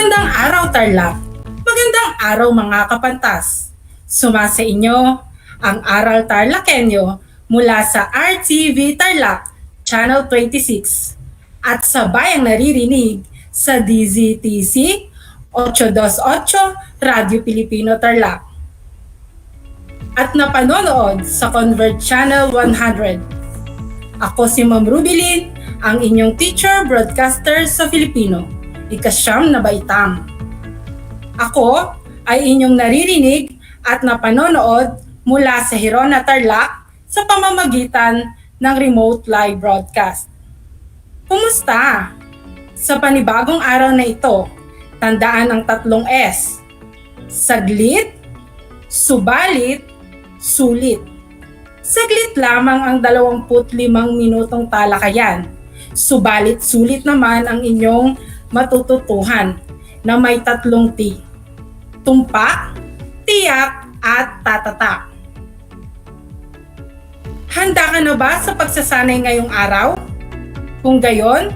magandang araw Tarlac. Magandang araw mga kapantas. Sumasa inyo ang Aral TarlakHenyo mula sa RTV Tarlac, Channel 26 at sa bayang naririnig sa DZTC 828 Radio Pilipino Tarlac at napanonood sa Convert Channel 100. Ako si Ma'am Rubilin, ang inyong teacher broadcaster sa Filipino, ikasyam na baitang. Ako ay inyong naririnig at napanonood mula sa Hirona Tarlac sa pamamagitan ng remote live broadcast. Kumusta? Sa panibagong araw na ito, tandaan ang 3 S. Saglit, subalit, sulit. Saglit lamang ang 25 minutong talakayan. Subalit sulit naman ang inyong matututuhan na may 3 T. Tumpak, tiyak, at tatatak. Handa ka na ba sa pagsasanay ngayong araw? Kung gayon,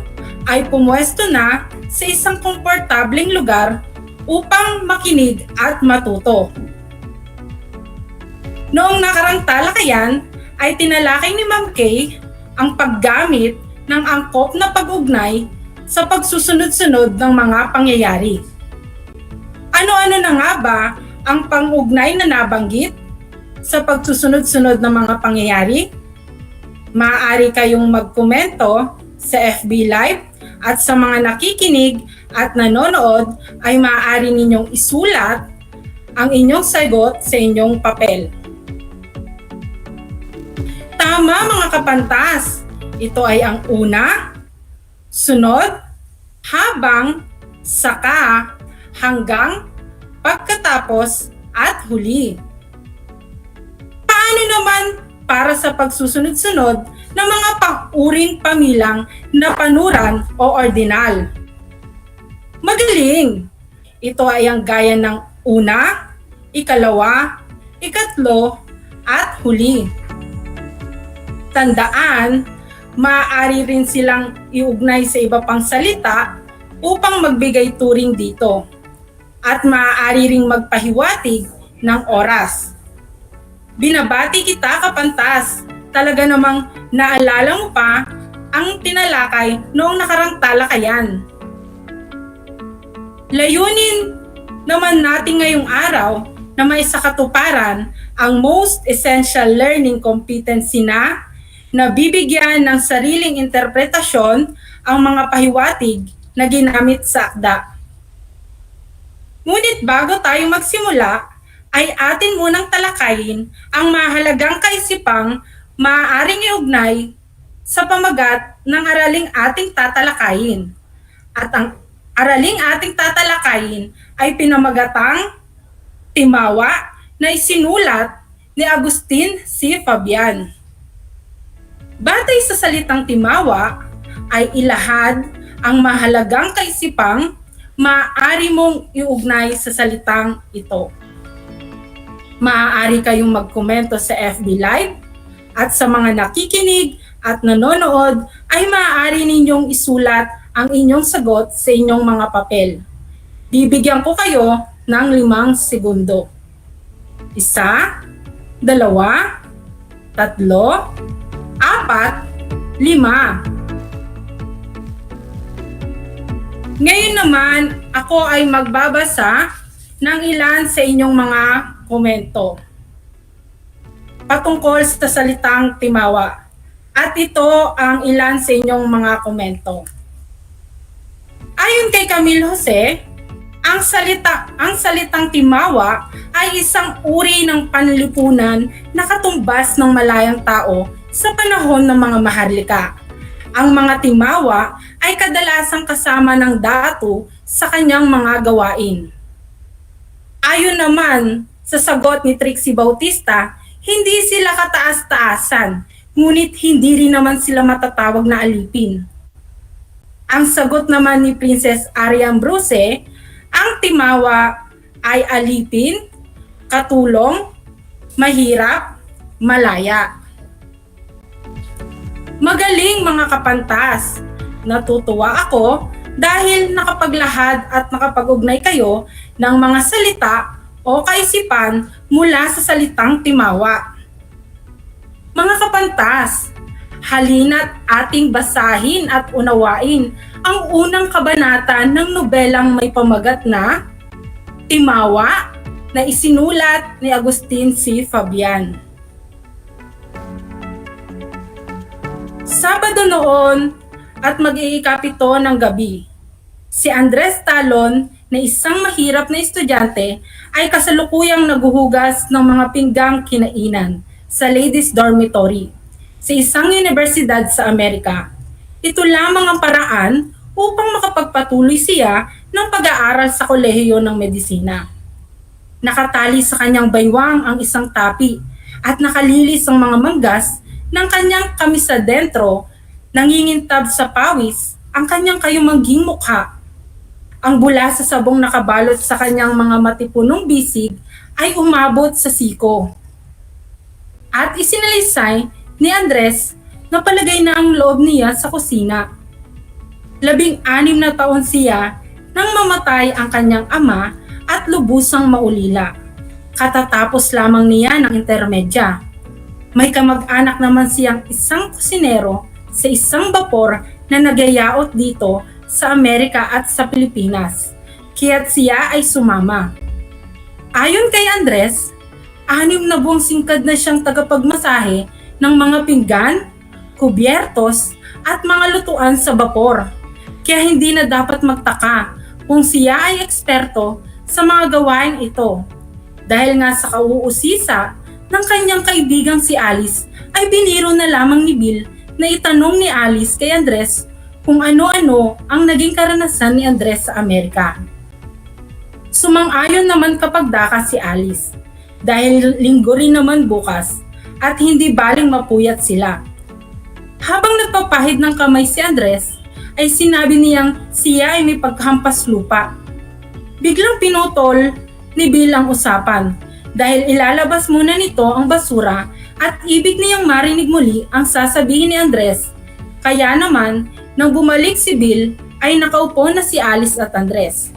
ay pumwesto na sa isang komportableng lugar upang makinig at matuto. Noong nakarang talakayan ay tinalakay ni Ma'am Kay ang paggamit ng angkop na pag-ugnay sa pagsusunod-sunod ng mga pangyayari. Ano-ano na nga ba ang pang-ugnay na nabanggit sa pagsusunod-sunod ng mga pangyayari? Maaari kayong magkomento sa FB Live at sa mga nakikinig at nanonood ay maaari ninyong isulat ang inyong sagot sa inyong papel. Tama mga kapantas, ito ay ang una, sunod, habang, saka, hanggang, pagkatapos, at huli. Paano naman para sa pagsusunod-sunod ng mga pang-uring pamilang na panuran o ordinal? Magaling! Ito ay ang gaya ng una, ikalawa, ikatlo, at huli. Tandaan, maaari rin silang iugnay sa iba pang salita upang magbigay turing dito. At maaari ring magpahiwatig ng oras. Binabati kita, kapantas. Talaga namang naalala mo pa ang tinalakay noong nakarang talakayan. Layunin naman natin ngayong araw na may sakatuparan ang Most Essential Learning Competency na bibigyan ng sariling interpretasyon ang mga pahiwatig na ginamit sa akda. Ngunit bago tayo magsimula, ay atin munang talakayin ang mahalagang kaisipang maaaring iugnay sa pamagat ng araling ating tatalakayin. At ang araling ating tatalakayin ay pinamagatang Timawa na isinulat ni Agustin C. Fabian. Batay sa salitang timawa ay ilahad ang mahalagang kaisipang maaari mong iugnay sa salitang ito. Maaari kayong magkomento sa FB Live at sa mga nakikinig at nanonood ay maaari ninyong isulat ang inyong sagot sa inyong mga papel. Bibigyan ko kayo ng 5 segundo. 1, 2, 3, 4, 5. Ngayon naman, ako ay magbabasa ng ilan sa inyong mga komento patungkol sa salitang timawa. At ito ang ilan sa inyong mga komento. Ayon kay Camille Jose, ang salitang timawa ay isang uri ng panlipunan na katumbas ng malayang tao sa panahon ng mga maharlika. Ang mga timawa ay kadalasang kasama ng datu sa kanyang mga gawain. Ayon naman sa sagot ni Trixie Bautista, hindi sila kataas-taasan, ngunit hindi rin naman sila matatawag na alipin. Ang sagot naman ni Princess Ariam Bruce, ang timawa ay alipin, katulong, mahirap, malaya. Magaling mga kapantas! Natutuwa ako dahil nakapaglahad at nakapag-ugnay kayo ng mga salita o kaisipan mula sa salitang timawa. Mga kapantas, halina't ating basahin at unawain ang unang kabanata ng nobelang may pamagat na Timawa na isinulat ni Agustin C. Fabian. Sabado noon at mag-iikapito ng gabi, si Andres Talon na isang mahirap na estudyante ay kasalukuyang naguhugas ng mga pinggang kinainan sa ladies' dormitory sa isang universidad sa Amerika. Ito lamang ang paraan upang makapagpatuloy siya ng pag-aaral sa kolehiyo ng medisina. Nakatali sa kanyang baywang ang isang tapi at nakalilis ang mga manggas ng kanyang kamisa dentro, nangingintab sa pawis ang kanyang kayumangging mukha. Ang bula sa sabong nakabalot sa kanyang mga matipunong bisig ay umabot sa siko. At isinalisay ni Andres na palagay na ang loob niya sa kusina. 16 na taon siya nang mamatay ang kanyang ama at lubusang maulila. Katatapos lamang niya ng intermedya. May kamag-anak naman siyang isang kusinero sa isang bapor na nagyayaot dito sa Amerika at sa Pilipinas, kaya't siya ay sumama. Ayon kay Andres, 6 na buwang singkad na siyang tagapagmasahe ng mga pinggan, kubyertos at mga lutuan sa bapor, kaya hindi na dapat magtaka kung siya ay eksperto sa mga gawain ito. Dahil nga sa kauusisa ng kanyang kaibigang si Alice ay biniro na lamang ni Bill na itanong ni Alice kay Andres kung ano-ano ang naging karanasan ni Andres sa Amerika. Sumang-ayon naman kapag daka si Alice dahil linggo rin naman bukas at hindi baling mapuyat sila. Habang nagpapahid ng kamay si Andres ay sinabi niyang siya ay may paghampas lupa. Biglang pinutol ni Bill ang usapan dahil ilalabas muna nito ang basura at ibig niyang marinig muli ang sasabihin ni Andres. Kaya naman, nang bumalik si Bill, ay nakaupo na si Alice at Andres.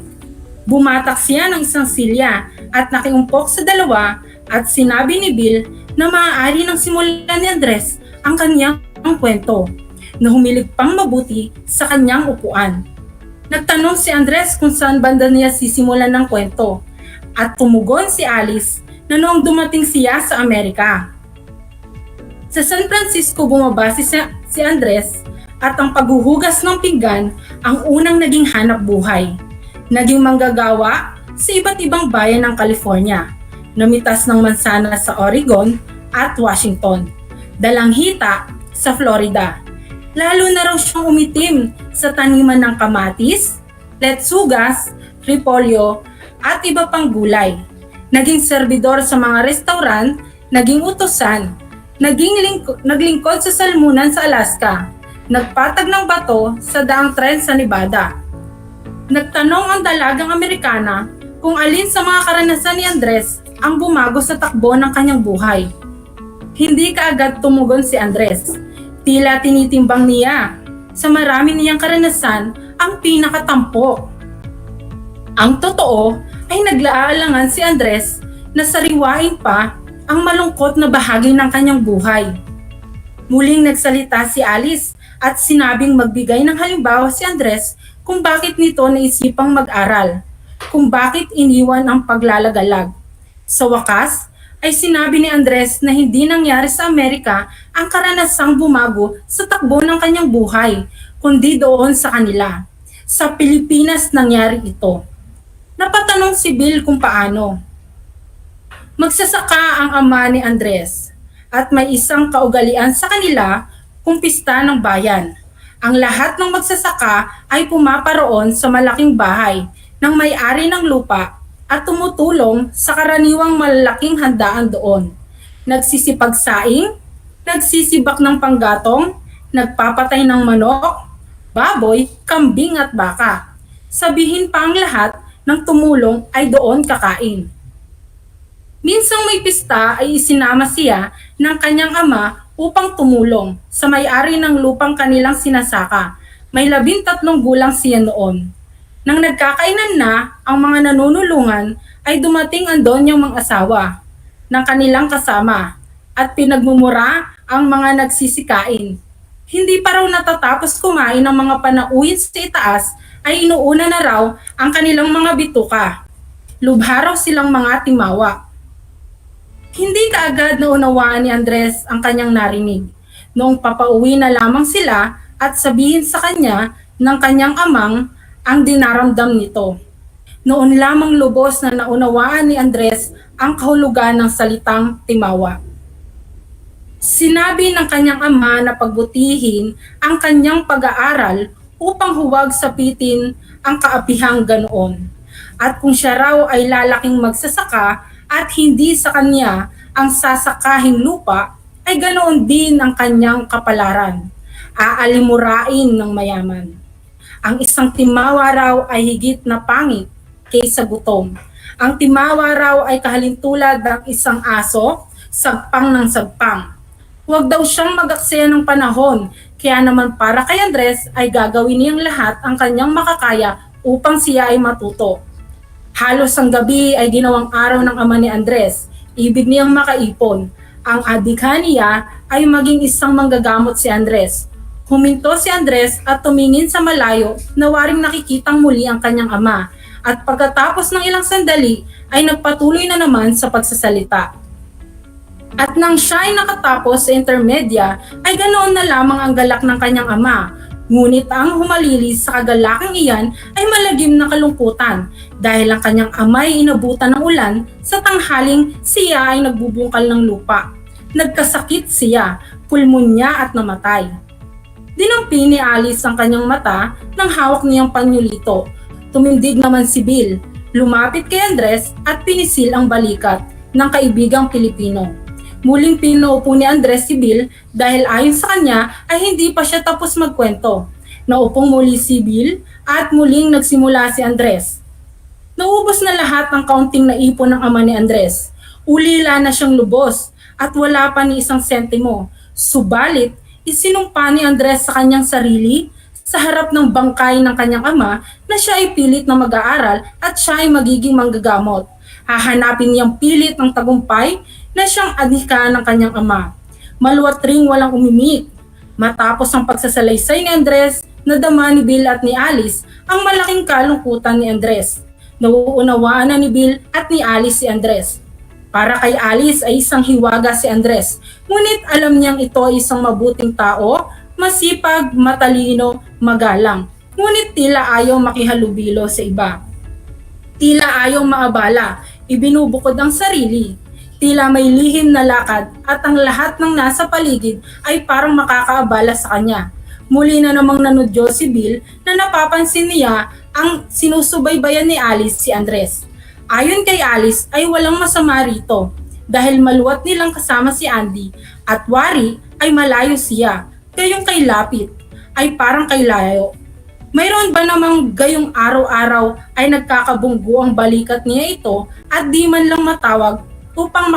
Bumatak siya ng isang silya at nakiumpok sa dalawa at sinabi ni Bill na maaari nang simulan ni Andres ang kanyang kwento na humilig pang mabuti sa kanyang upuan. Nagtanong si Andres kung saan banda niya sisimulan ng kwento at tumugon si Alice na noong dumating siya sa Amerika. Sa San Francisco bumabase si Andres at ang paghuhugas ng pinggan ang unang naging hanap buhay. Naging manggagawa sa iba't ibang bayan ng California, namitas ng mansana sa Oregon at Washington, dalang hita sa Florida. Lalo na raw siyang umitim sa taniman ng kamatis, letsugas, repolyo at iba pang gulay. Naging serbidor sa mga restaurant, naging utusan, naglingkod sa salmunan sa Alaska, nagpatag ng bato sa daang tren sa Nevada. Nagtanong ang dalagang Amerikana kung alin sa mga karanasan ni Andres ang bumago sa takbo ng kanyang buhay. Hindi kaagad tumugon si Andres. Tila tinitimbang niya sa marami niyang karanasan ang pinakatampok. Ang totoo ay naglaalangan si Andres na sariwain pa ang malungkot na bahagi ng kanyang buhay. Muling nagsalita si Alice at sinabing magbigay ng halimbawa si Andres kung bakit nito naisipang mag-aral, kung bakit iniwan ang paglalagalag. Sa wakas, ay sinabi ni Andres na hindi nangyari sa Amerika ang karanasang bumago sa takbo ng kanyang buhay, kundi doon sa kanila. Sa Pilipinas nangyari ito. Napatanong si Bill kung paano. Magsasaka ang ama ni Andres at may isang kaugalian sa kanila kung pista ng bayan. Ang lahat ng magsasaka ay pumaparoon sa malaking bahay ng may-ari ng lupa at tumutulong sa karaniwang malalaking handaan doon. Nagsisipagsaing, nagsisibak ng panggatong, nagpapatay ng manok, baboy, kambing at baka. Sabihin pa ang lahat ng tumulong ay doon kakain. Minsang may pista ay isinama siya ng kanyang ama upang tumulong sa may-ari ng lupang kanilang sinasaka. May 13 gulang siya noon. Nang nagkakainan na ang mga nanunulungan ay dumating ang donyang mga asawa ng kanilang kasama at pinagmumura ang mga nagsisikain. Hindi pa raw natatapos kumain ng mga panauhin sa itaas ay inuuna na raw ang kanilang mga bituka. Lubha raw silang mga timawa. Hindi kaagad naunawaan ni Andres ang kanyang narinig. Noong papauwi na lamang sila at sabihin sa kanya ng kanyang amang ang dinaramdam nito. Noon lamang lubos na naunawaan ni Andres ang kahulugan ng salitang timawa. Sinabi ng kanyang ama na pagbutihin ang kanyang pag-aaral upang huwag sapitin ang kaapihang ganoon. At kung siya raw ay lalaking magsasaka at hindi sa kanya ang sasakahing lupa, ay ganoon din ang kanyang kapalaran. Aalimurain ng mayaman. Ang isang timawa raw ay higit na pangit kaysa gutom. Ang timawa raw ay kahalintulad ng isang aso, sagpang ng sagpang. Huwag daw siyang mag-aksaya ng panahon, kaya naman para kay Andres ay gagawin niyang lahat ang kanyang makakaya upang siya ay matuto. Halos ang gabi ay ginawang araw ng ama ni Andres. Ibig niyang makaipon. Ang adhikha niya ay maging isang manggagamot si Andres. Huminto si Andres at tumingin sa malayo na waring nakikitang muli ang kanyang ama. At pagkatapos ng ilang sandali ay nagpatuloy na naman sa pagsasalita. At nang siya ay nakatapos sa intermedya ay ganoon na lamang ang galak ng kanyang ama. Ngunit ang humalili sa kagalakang iyan ay malagim na kalungkutan dahil ang kanyang ama ay inabutan ng ulan sa tanghaling siya ay nagbubungkal ng lupa. Nagkasakit siya, pulmonya at namatay. Dinampi ni Alice ang kanyang mata nang hawak niyang panyulito. Tumindig naman si Bill, lumapit kay Andres at pinisil ang balikat ng kaibigang Pilipino. Muling pinaupo ni Andres si Bill dahil ayon sa kanya ay hindi pa siya tapos magkwento. Naupong muli si Bill at muling nagsimula si Andres. Naubos na lahat ng kaunting naipon ng ama ni Andres. Ulila na siyang lubos at wala pa ni isang sentimo. Subalit, isinumpa ni Andres sa kanyang sarili sa harap ng bangkay ng kanyang ama na siya ay pilit na mag-aaral at siya ay magiging manggagamot. Hahanapin niyang pilit ng tagumpay na siyang adhika ng kanyang ama. Maluwat ring walang umimik. Matapos ang pagsasalaysay ni Andres, nadama ni Bill at ni Alice ang malaking kalungkutan ni Andres. Nauunawaan na ni Bill at ni Alice si Andres. Para kay Alice ay isang hiwaga si Andres, ngunit alam niyang ito ay isang mabuting tao, masipag, matalino, magalang. Ngunit tila ayaw makihalubilo sa iba. Tila ayaw maabala, ibinubukod ang sarili. Tila may lihim na lakad at ang lahat ng nasa paligid ay parang makakaabala sa kanya. Muli na namang nanudyo si Bill na napapansin niya ang sinusubaybayan ni Alice si Andres. Ayon kay Alice ay walang masama rito dahil maluwat nilang kasama si Andy at wari ay malayo siya, gayong kay Lapit ay parang kay layo. Mayroon ba namang gayong araw-araw ay nagkakabunggo ang balikat niya ito at di man lang matawag upang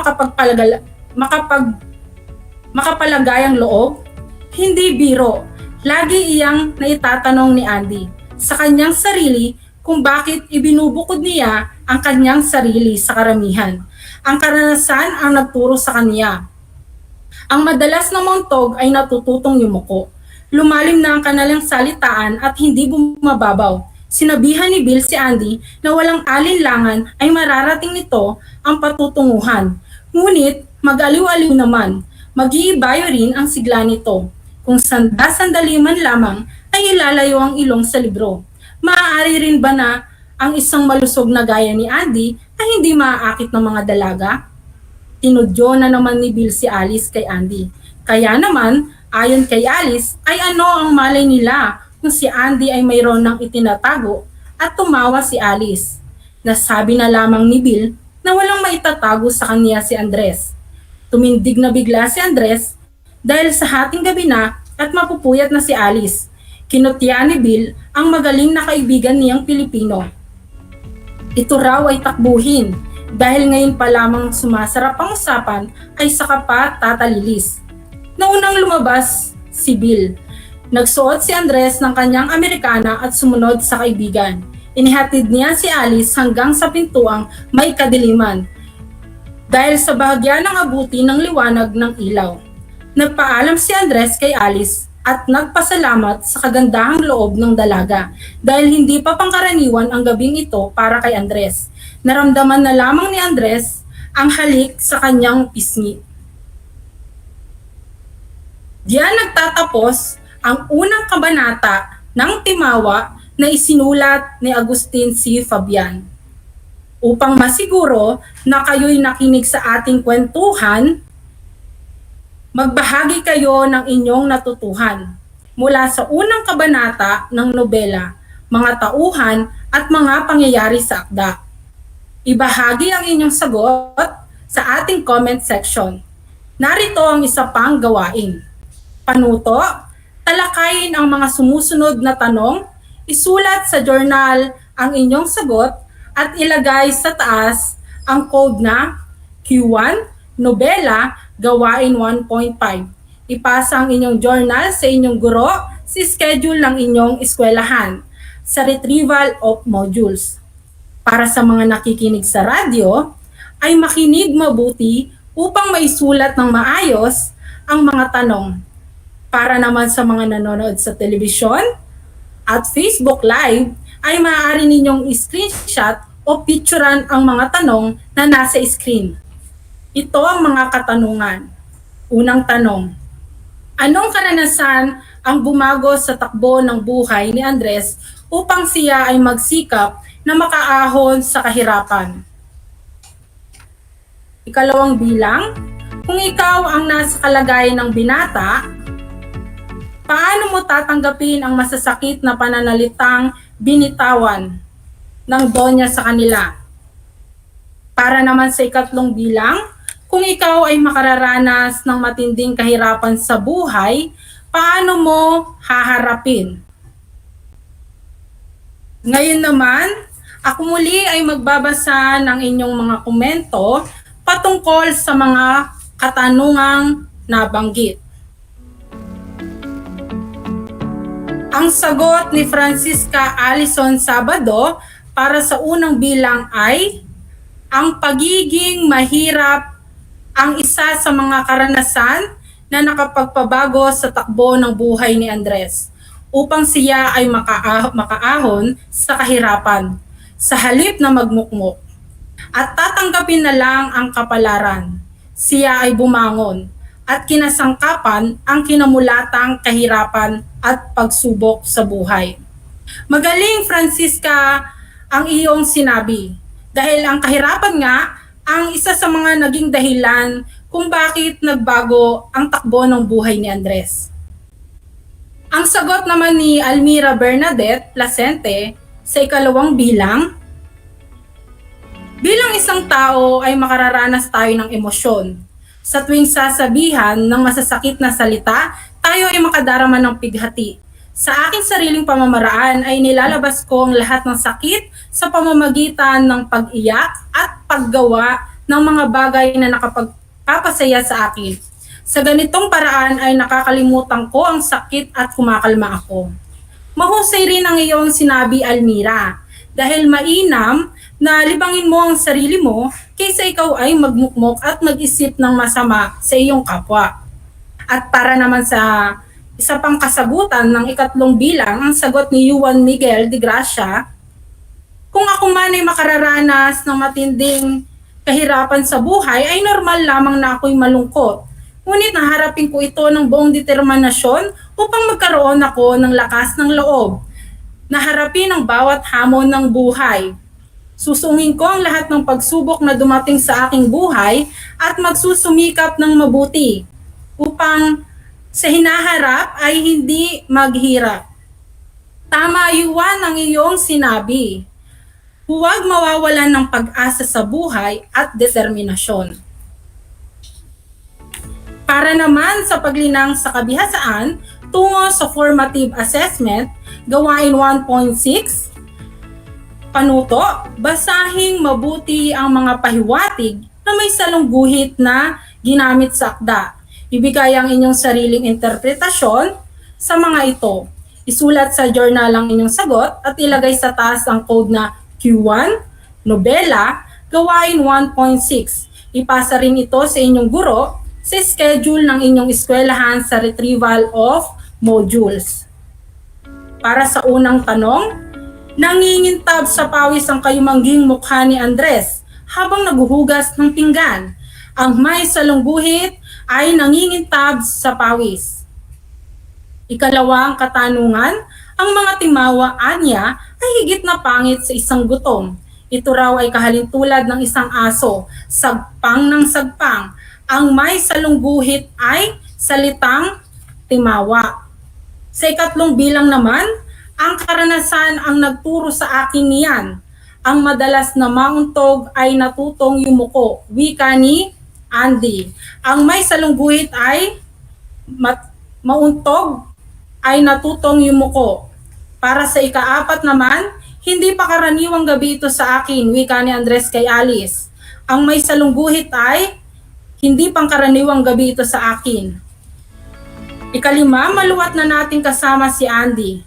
makapalagay ang loob? Hindi biro. Lagi iyang naitatanong ni Andy sa kanyang sarili kung bakit ibinubukod niya ang kanyang sarili sa karamihan. Ang karanasan ang nagturo sa kanya. Ang madalas na montog ay natututong yumuko. Lumalim na ang kanilang salitaan at hindi bumababaw. Sinabihan ni Bill si Andy na walang alinlangan ay mararating nito ang patutunguhan. Ngunit mag-aliw-aliw naman, mag-iibayo rin ang sigla nito. Kung sandali man lamang ay ilalayo ang ilong sa libro. Maaari rin ba na ang isang malusog na gaya ni Andy ay hindi maaakit ng mga dalaga? Tinudyo na naman ni Bill si Alice kay Andy. Kaya naman, ayon kay Alice, ay ano ang malay nila kung si Andy ay mayroon ng itinatago at tumawa si Alice. Nasabi na lamang ni Bill na walang maitatago sa kanya si Andres. Tumindig na bigla si Andres dahil sa hating gabi na at mapupuyat na si Alice. Kinutya ni Bill ang magaling na kaibigan niyang Pilipino. Ito raw ay takbuhin dahil ngayon pa lamang sumasarap ang usapan ay saka pa tatalilis. Naunang lumabas si Bill. Nagsuot si Andres ng kanyang Amerikana at sumunod sa kaibigan. Inihatid niya si Alice hanggang sa pintuang may kadiliman dahil sa bahagya ng abuti ng liwanag ng ilaw. Nagpaalam si Andres kay Alice at nagpasalamat sa kagandahang loob ng dalaga dahil hindi pa pangkaraniwan ang gabing ito para kay Andres. Naramdaman na lamang ni Andres ang halik sa kanyang pisngi. Diyan nagtatapos ang unang kabanata ng Timawa na isinulat ni Agustin C. Fabian. Upang masiguro na kayo'y nakinig sa ating kwentuhan, magbahagi kayo ng inyong natutuhan mula sa unang kabanata ng nobela, mga tauhan at mga pangyayari sa akda. Ibahagi ang inyong sagot sa ating comment section. Narito ang isa pang gawain. Panuto, talakayin ang mga sumusunod na tanong, isulat sa journal ang inyong sagot at ilagay sa taas ang code na Q1, Nobela, Gawain 1.5. Ipasa ang inyong journal sa inyong guro sa schedule ng inyong eskwelahan sa retrieval of modules. Para sa mga nakikinig sa radyo, ay makinig mabuti upang maisulat ng maayos ang mga tanong. Para naman sa mga nanonood sa telebisyon at Facebook Live, ay maaari ninyong screenshot o picturean ang mga tanong na nasa screen. Ito ang mga katanungan. Unang tanong, anong karanasan ang bumago sa takbo ng buhay ni Andres upang siya ay magsikap na makaahon sa kahirapan? Ikalawang bilang, kung ikaw ang nasa kalagayan ng binata, paano mo tatanggapin ang masasakit na pananalitang binitawan ng donya sa kanila? Para naman sa ikatlong bilang, kung ikaw ay makararanas ng matinding kahirapan sa buhay, paano mo haharapin? Ngayon naman, ako muli ay magbabasa ng inyong mga komento patungkol sa mga katanungang nabanggit? Ang sagot ni Francisca Alison Sabado para sa unang bilang ay ang pagiging mahirap ang isa sa mga karanasan na nakapagpabago sa takbo ng buhay ni Andres upang siya ay makaahon sa kahirapan sa halip na magmukmok at tatanggapin na lang ang kapalaran. Siya ay bumangon at kinasangkapan ang kinamulatang kahirapan at pagsubok sa buhay. Magaling, Francisca, ang iyong sinabi. Dahil ang kahirapan nga ang isa sa mga naging dahilan kung bakit nagbago ang takbo ng buhay ni Andres. Ang sagot naman ni Almira Bernadette Placente sa ikalawang bilang, bilang isang tao ay makararanas tayo ng emosyon. Sa tuwing sasabihan ng masasakit na salita, tayo ay makadarama ng pighati. Sa aking sariling pamamaraan ay nilalabas ko ang lahat ng sakit sa pamamagitan ng pag-iyak at paggawa ng mga bagay na nakapagpapasaya sa akin. Sa ganitong paraan ay nakakalimutan ko ang sakit at kumakalma ako. Mahusay rin ang iyong sinabi, Almira, dahil mainam na libangin mo ang sarili mo kaysa ikaw ay magmukmok at mag-isip ng masama sa iyong kapwa. At para naman sa isa pang kasagutan ng ikatlong bilang, ang sagot ni Juan Miguel de Gracia, kung ako man ay makararanas ng matinding kahirapan sa buhay, ay normal lamang na ako'y malungkot. Ngunit naharapin ko ito ng buong determinasyon upang magkaroon ako ng lakas ng loob. Naharapin ang bawat hamon ng buhay. Susungin ko ang lahat ng pagsubok na dumating sa aking buhay at magsusumikap ng mabuti upang sa hinaharap ay hindi maghirap. Tama, Yuan, ang iyong sinabi. Huwag mawawalan ng pag-asa sa buhay at determinasyon. Para naman sa paglinang sa kabihasaan, tungo sa formative assessment, gawain 1.6, panuto, basahing mabuti ang mga pahiwatig na may salungguhit na ginamit sa akda. Ibigay ang inyong sariling interpretasyon sa mga ito. Isulat sa journal ang inyong sagot at ilagay sa taas ang code na Q1, Nobela, gawain 1.6. Ipasa rin ito sa inyong guro sa schedule ng inyong eskwelahan sa retrieval of modules. Para sa unang tanong, nangingintab sa pawis ang kayumangging mukha ni Andres habang naguhugas ng pinggan. Ang may salungguhit ay nangingintab sa pawis. Ikalawang katanungan, ang mga timawa anya ay higit na pangit sa isang gutom. Ito raw ay kahalintulad ng isang aso, sagpang ng sagpang. Ang may salungguhit ay salitang timawa. Sa ikatlong bilang naman, ang karanasan ang nagturo sa akin niyan. Ang madalas na mauntog ay natutong yumuko, wika ni Andy. Ang may salungguhit ay mauntog ay natutong yumuko. Para sa ikaapat naman, hindi pa karaniwang gabi ito sa akin, wika ni Andres kay Alice. Ang may salungguhit ay hindi pangkaraniwang gabi ito sa akin. Ikalima, maluwat na nating kasama si Andy.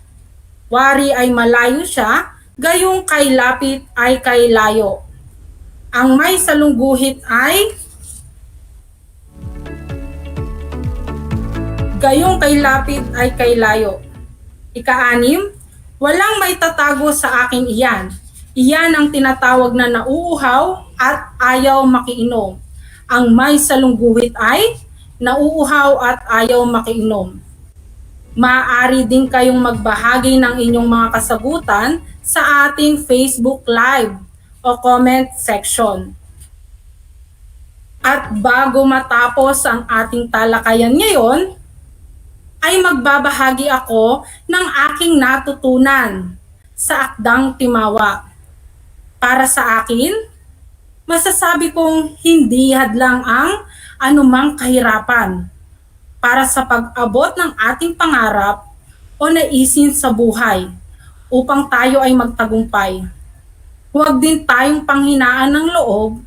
Wari ay malayo siya, gayong kay lapit ay kay layo. Ang may salungguhit ay gayong kay lapit ay kay layo. Ika-anim, walang may tatago sa akin iyan. Iyan ang tinatawag na nauuhaw at ayaw makiinom. Ang may salungguhit ay nauuhaw at ayaw makiinom. Maaari din kayong magbahagi ng inyong mga kasagutan sa ating Facebook Live o comment section. At bago matapos ang ating talakayan ngayon, ay magbabahagi ako ng aking natutunan sa akdang timawa. Para sa akin, masasabi kong hindi hadlang ang anumang kahirapan para sa pag-abot ng ating pangarap o naisin sa buhay upang tayo ay magtagumpay. Huwag din tayong panghinaan ng loob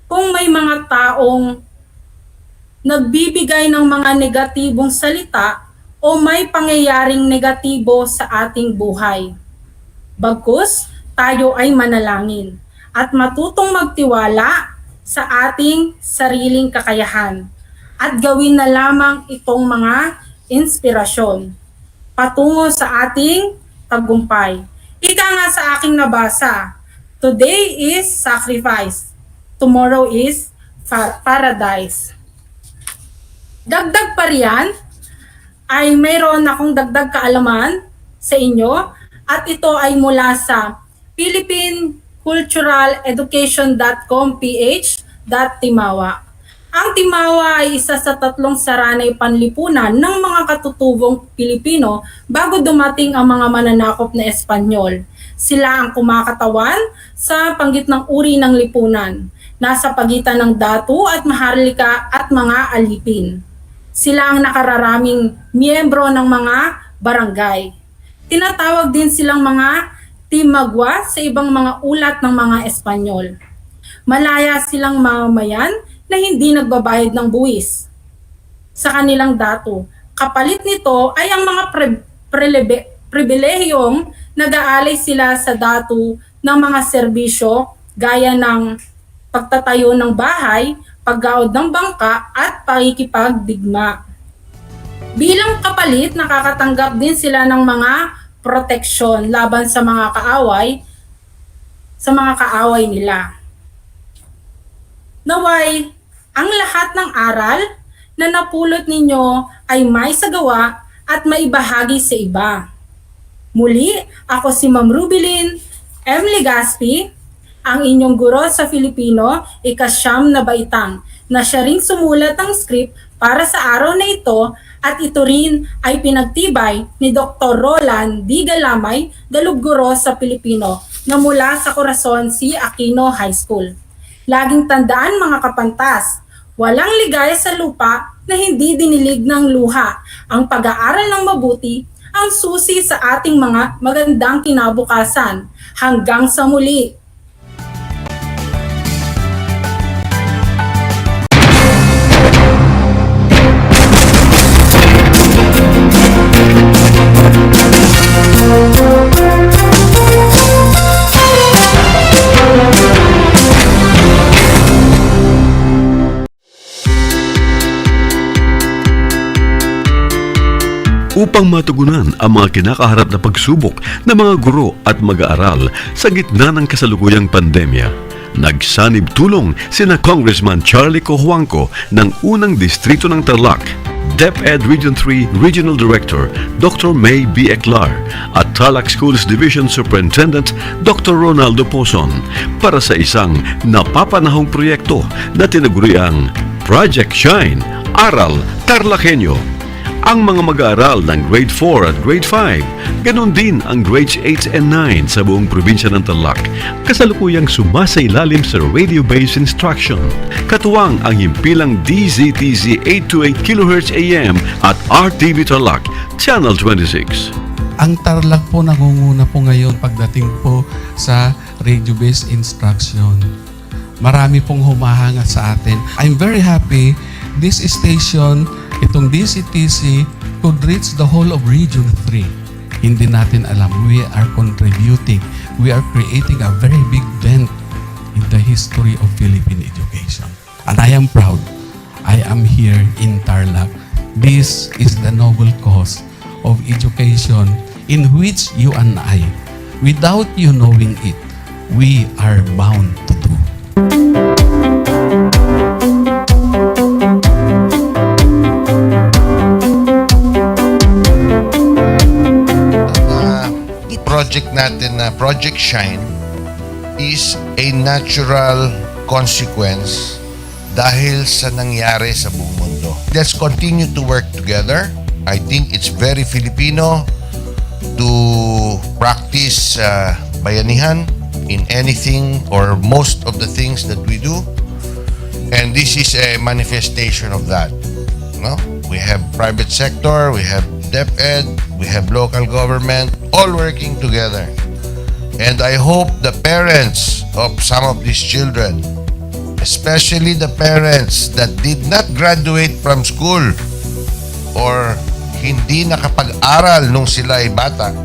kung may mga taong nagbibigay ng mga negatibong salita o may pangyayaring negatibo sa ating buhay. Bagkus, tayo ay manalangin at matutong magtiwala sa ating sariling kakayahan at gawin na lamang itong mga inspirasyon patungo sa ating tagumpay. Ika nga sa aking nabasa, today is sacrifice, tomorrow is paradise. Dagdag pa riyan, ay mayroon akong dagdag kaalaman sa inyo at ito ay mula sa philippineculturaleducation.com.ph.timawa. Ang Timawa ay isa sa 3 saranay panlipunan ng mga katutubong Pilipino bago dumating ang mga mananakop na Espanyol. Sila ang kumakatawan sa panggitnang uri ng lipunan, nasa pagitan ng Datu at Maharlika at mga alipin. Sila ang nakararaming miyembro ng mga barangay. Tinatawag din silang mga timagwa sa ibang mga ulat ng mga Espanyol. Malaya silang mamamayan na hindi nagbabayad ng buwis sa kanilang datu. Kapalit nito ay ang mga pribilehiyong nag-aalay sila sa datu ng mga serbisyo gaya ng pagtatayo ng bahay, paggaod ng bangka at pakikipagdigma. Bilang kapalit, nakakatanggap din sila ng mga proteksyon laban sa mga kaaway nila. Naway, ang lahat ng aral na napulot ninyo ay may sagawa at maibahagi sa iba. Muli, ako si Ma'am Rubilin M. Legaspi, ang inyong guro sa Filipino, ika-9 na baitang, na siya ring sumulat ng script para sa araw na ito at ito rin ay pinagtibay ni Dr. Roland D. Galamay, dalubguro sa Filipino, na mula sa Corazon C. Aquino High School. Laging tandaan mga kapantas, walang ligaya sa lupa na hindi dinilig ng luha. Ang pag-aaral ng mabuti ang susi sa ating mga magandang kinabukasan. Hanggang sa muli! Upang matugunan ang mga kinakaharap na pagsubok ng mga guro at mag-aaral sa gitna ng kasalukuyang pandemya, nagsanib tulong sina Congressman Charlie Cojuangco ng unang distrito ng Tarlac, DEPED Region 3 Regional Director Dr. May B. Eclar at Tarlac Schools Division Superintendent Dr. Ronaldo Pozon para sa isang napapanahong proyekto na tinaguriang Project Shine, Aral TarlakHenyo. Ang mga mag-aaral ng Grade 4 at Grade 5, ganon din ang Grades 8 and 9 sa buong probinsya ng Tarlac, kasalukuyang sumasailalim sa radio-based instruction. Katuwang ang himpilang DZTZ 828 kHz AM at RTV Tarlac, Channel 26. Ang Tarlac po nangunguna po ngayon pagdating po sa radio-based instruction. Marami pong humahanga sa atin. I'm very happy this station, itong DCTC, could reach the whole of Region 3. Hindi natin alam, we are contributing. We are creating a very big dent in the history of Philippine education. And I am proud. I am here in Tarlac. This is the noble cause of education in which you and I, without you knowing it, we are bound to do. Project natin na Project Shine is a natural consequence dahil sa nangyari sa buong mundo. Let's continue to work together. I think it's very Filipino to practice bayanihan in anything or most of the things that we do. And this is a manifestation of that. No? We have private sector, we have DEPED, we have local government, all working together. And I hope the parents of some of these children especially the parents that did not graduate from school or hindi nakapag-aral nung sila ay bata,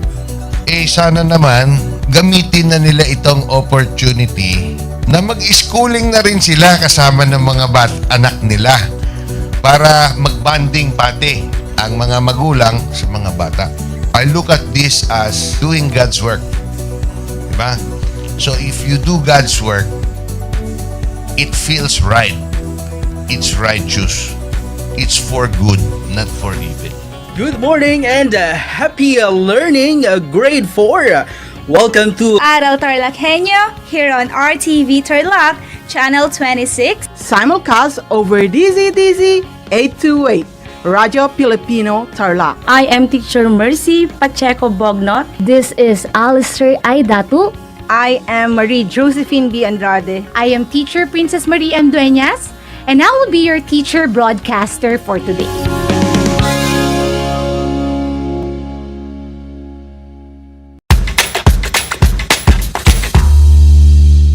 sana naman gamitin na nila itong opportunity na mag-schooling na rin sila kasama ng mga anak nila para mag-bonding pati ang mga magulang sa mga bata. I look at this as doing God's work. Diba? So if you do God's work, it feels right. It's righteous. It's for good, not for evil. Good morning and happy learning, grade 4. Welcome to Aral TarlakHenyo here on RTV Tarlac, Channel 26. Simulcast over DZDZ 828, Radio Filipino Tarlac. I am Teacher Mercy Pacheco Bognot. This is Alistair Aidatu. I am Marie Josephine B. Andrade. I am Teacher Princess Marie M. Dueñas, and I will be your teacher broadcaster for today.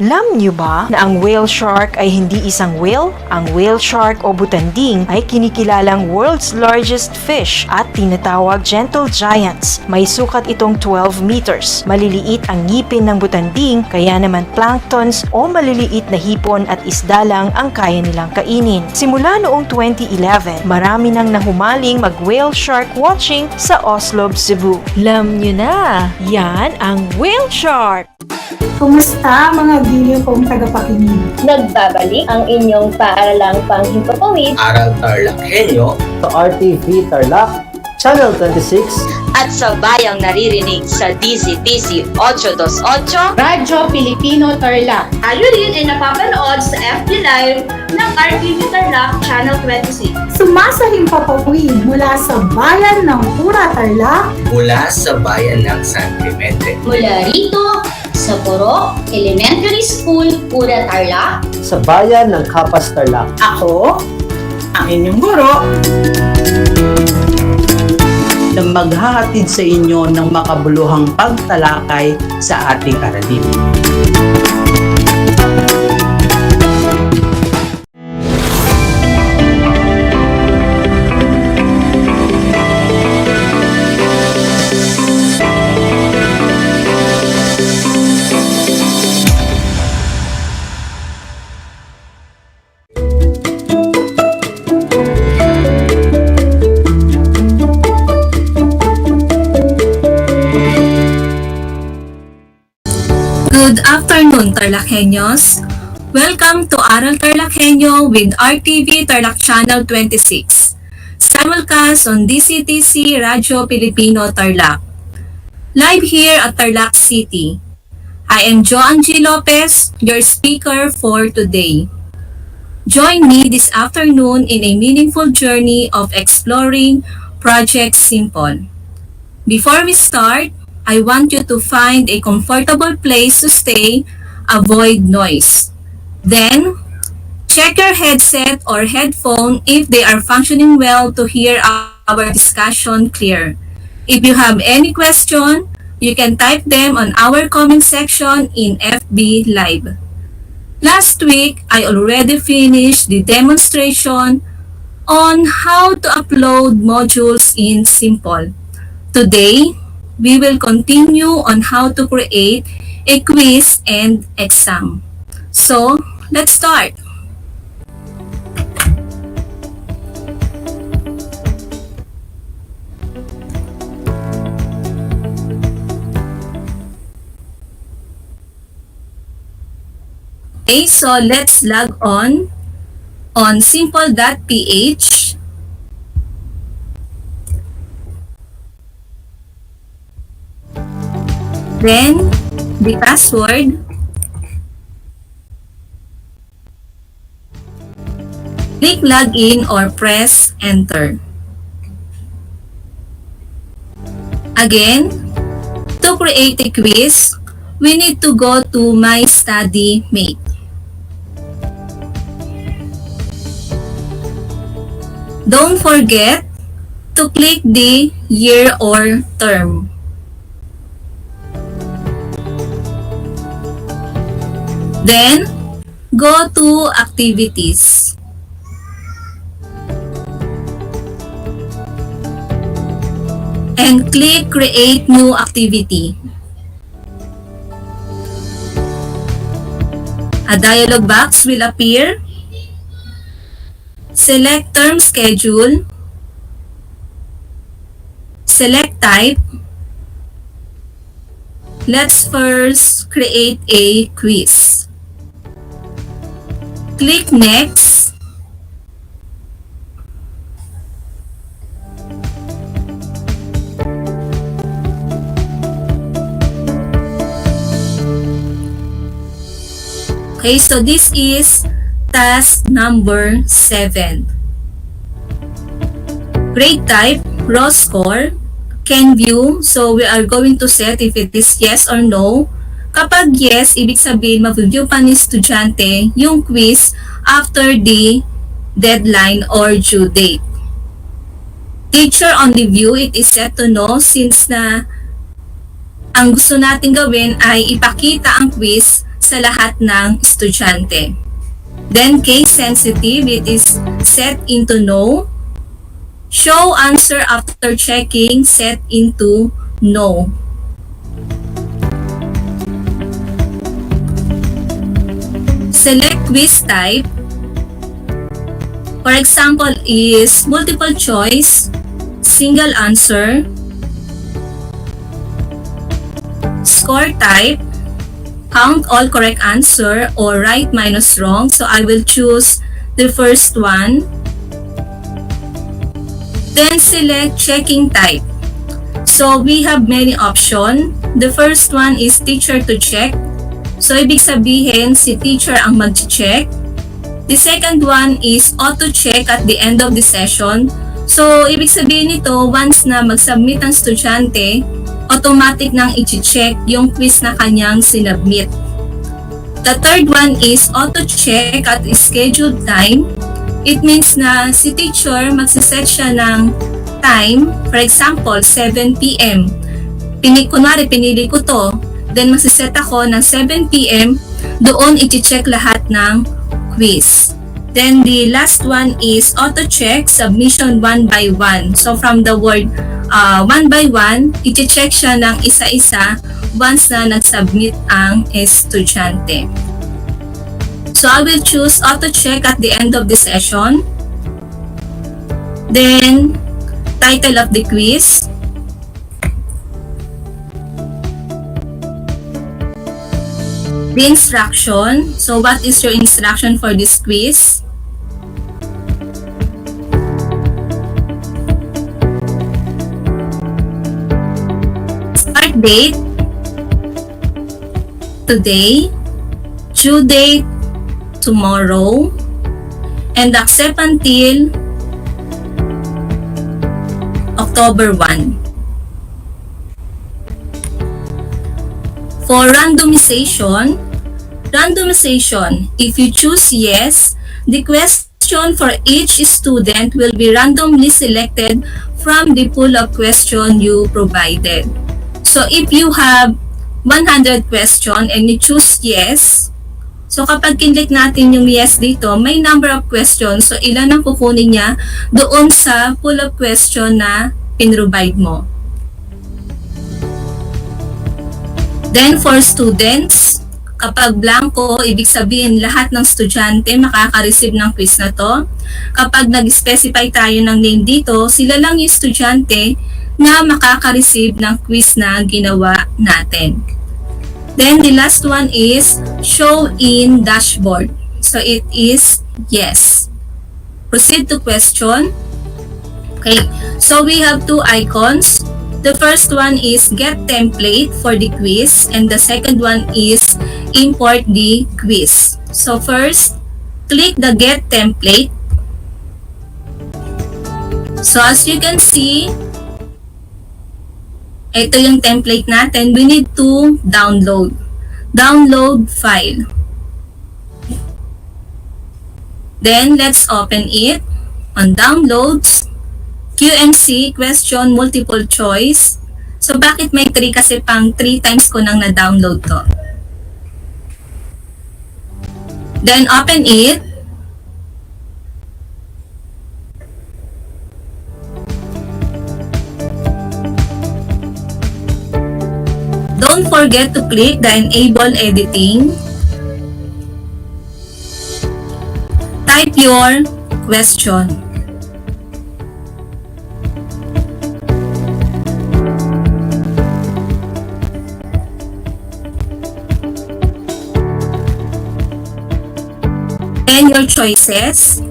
Alam niyo ba na ang whale shark ay hindi isang whale? Ang whale shark o butanding ay kinikilalang world's largest fish at tinatawag gentle giants. May sukat itong 12 meters. Maliliit ang ngipin ng butanding, kaya naman planktons o maliliit na hipon at isda lang ang kaya nilang kainin. Simula noong 2011, marami nang nahumaling mag-whale shark watching sa Oslo, Cebu. Alam niyo na, yan ang whale shark! Kumusta mga giliw kong tagapakinig? Nagbabalik ang inyong paaralang panghimpapawid, Aral TarlakHenyo, Sa RTV Tarlac, Channel 26, at sa bayang naririnig sa DCTC 828, Radyo Pilipino Tarlac. Tayo rin ay napapanood sa FB Live ng RTV Tarlac Channel 26. Sumasahimpapawid mula sa bayan ng Pura Tarlac, mula sa bayan ng San Clemente. Mula rito sa Puro Elementary School, Pura Tarlac. sa bayan ng Kapas Tarlac. Ako, ang inyong guro, na maghahatid sa inyo ng makabuluhang pagtalakay sa ating aralin. Good afternoon, TarlakHenyos. Welcome to Aral TarlakHenyo with RTV Tarlac Channel 26. Simulcast on DCTC Radio Filipino Tarlac. Live here at Tarlac City. I am Joan G. Lopez, your speaker for today. Join me this afternoon in a meaningful journey of exploring Project Simple. Before we start, I want you to find a comfortable place to stay, avoid noise. Then, check your headset or headphone if they are functioning well to hear our discussion clear. If you have any question, you can type them on our comment section in FB Live. Last week, I already finished the demonstration on how to upload modules in Simple. Today, we will continue on how to create a quiz and exam. So, let's start. Okay, so let's log on simple.ph. Then, the password. Click login or press enter. Again, to create a quiz, we need to go to My Study Mate. Don't forget to click the year or term. Then, go to Activities. And click Create New Activity. A dialog box will appear. Select Term Schedule. Select Type. Let's first create a quiz. Click Next. Okay, so this is task number 7. Grade type, raw score, can view. So we are going to set if it is yes or no. Kapag yes, ibig sabihin mag-view pa ni estudyante yung quiz after the deadline or due date. Teacher on the view, it is set to no since na ang gusto natin gawin ay ipakita ang quiz sa lahat ng estudyante. Then case sensitive, it is set into no. Show answer after checking, set into no. Select quiz type. For example is multiple choice, single answer, score type, count all correct answer or right minus wrong. So I will choose the first one. Then select checking type. So we have many options. The first one is teacher to check. So ibig sabihin si teacher ang mag-check. The second one is auto check at the end of the session. So ibig sabihin nito once na mag-submit ang estudyante, automatic nang i-check yung quiz na kanyang sinubmit. The third one is auto check at scheduled time. It means na si teacher magsiset siya ng time, for example, 7 p.m. Kunwari, pinili ko to, then magsiset ako ng 7 p.m. Doon i-check lahat ng quiz. Then the last one is auto-check submission 1 by 1. So from the word 1 by 1, i-check siya ng isa-isa once na nag-submit ang estudyante. So I will choose auto-check at the end of the session. Then, title of the quiz. The instruction. So what is your instruction for this quiz? Start date. Today. Due date. Tomorrow, and accept until October 1. For randomization, if you choose yes, the question for each student will be randomly selected from the pool of question you provided. So if you have 100 question and you choose yes, so kapag kinlik natin yung yes dito, may number of questions. So ilan ang kukunin niya doon sa pool of question na pinrovide mo. Then for students, kapag blanco, ibig sabihin lahat ng estudyante makaka-receive ng quiz na to. Kapag nag-specify tayo ng name dito, sila lang yung estudyante na makaka-receive ng quiz na ginawa natin. Then the last one is show in dashboard. So it is yes. Proceed to question. Okay, so we have two icons. The first one is get template for the quiz and the second one is import the quiz. So first, click the get template. So as you can see, ito yung template natin. We need to download. Download file. Then, let's open it. On downloads, QMC, question multiple choice. So, bakit may 3? Kasi pang 3 times ko nang na-download to. Then open it. Don't forget to click the Enable Editing. Type your question. Then your choices.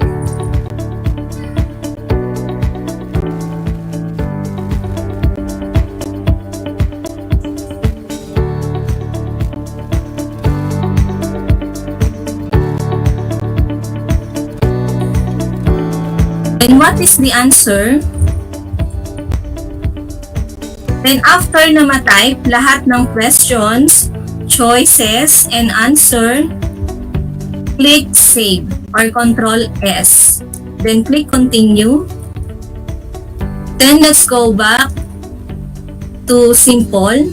And what is the answer? Then after na ma-type lahat ng questions, choices, and answer, click Save or Control S. Then click Continue. Then let's go back to Simple.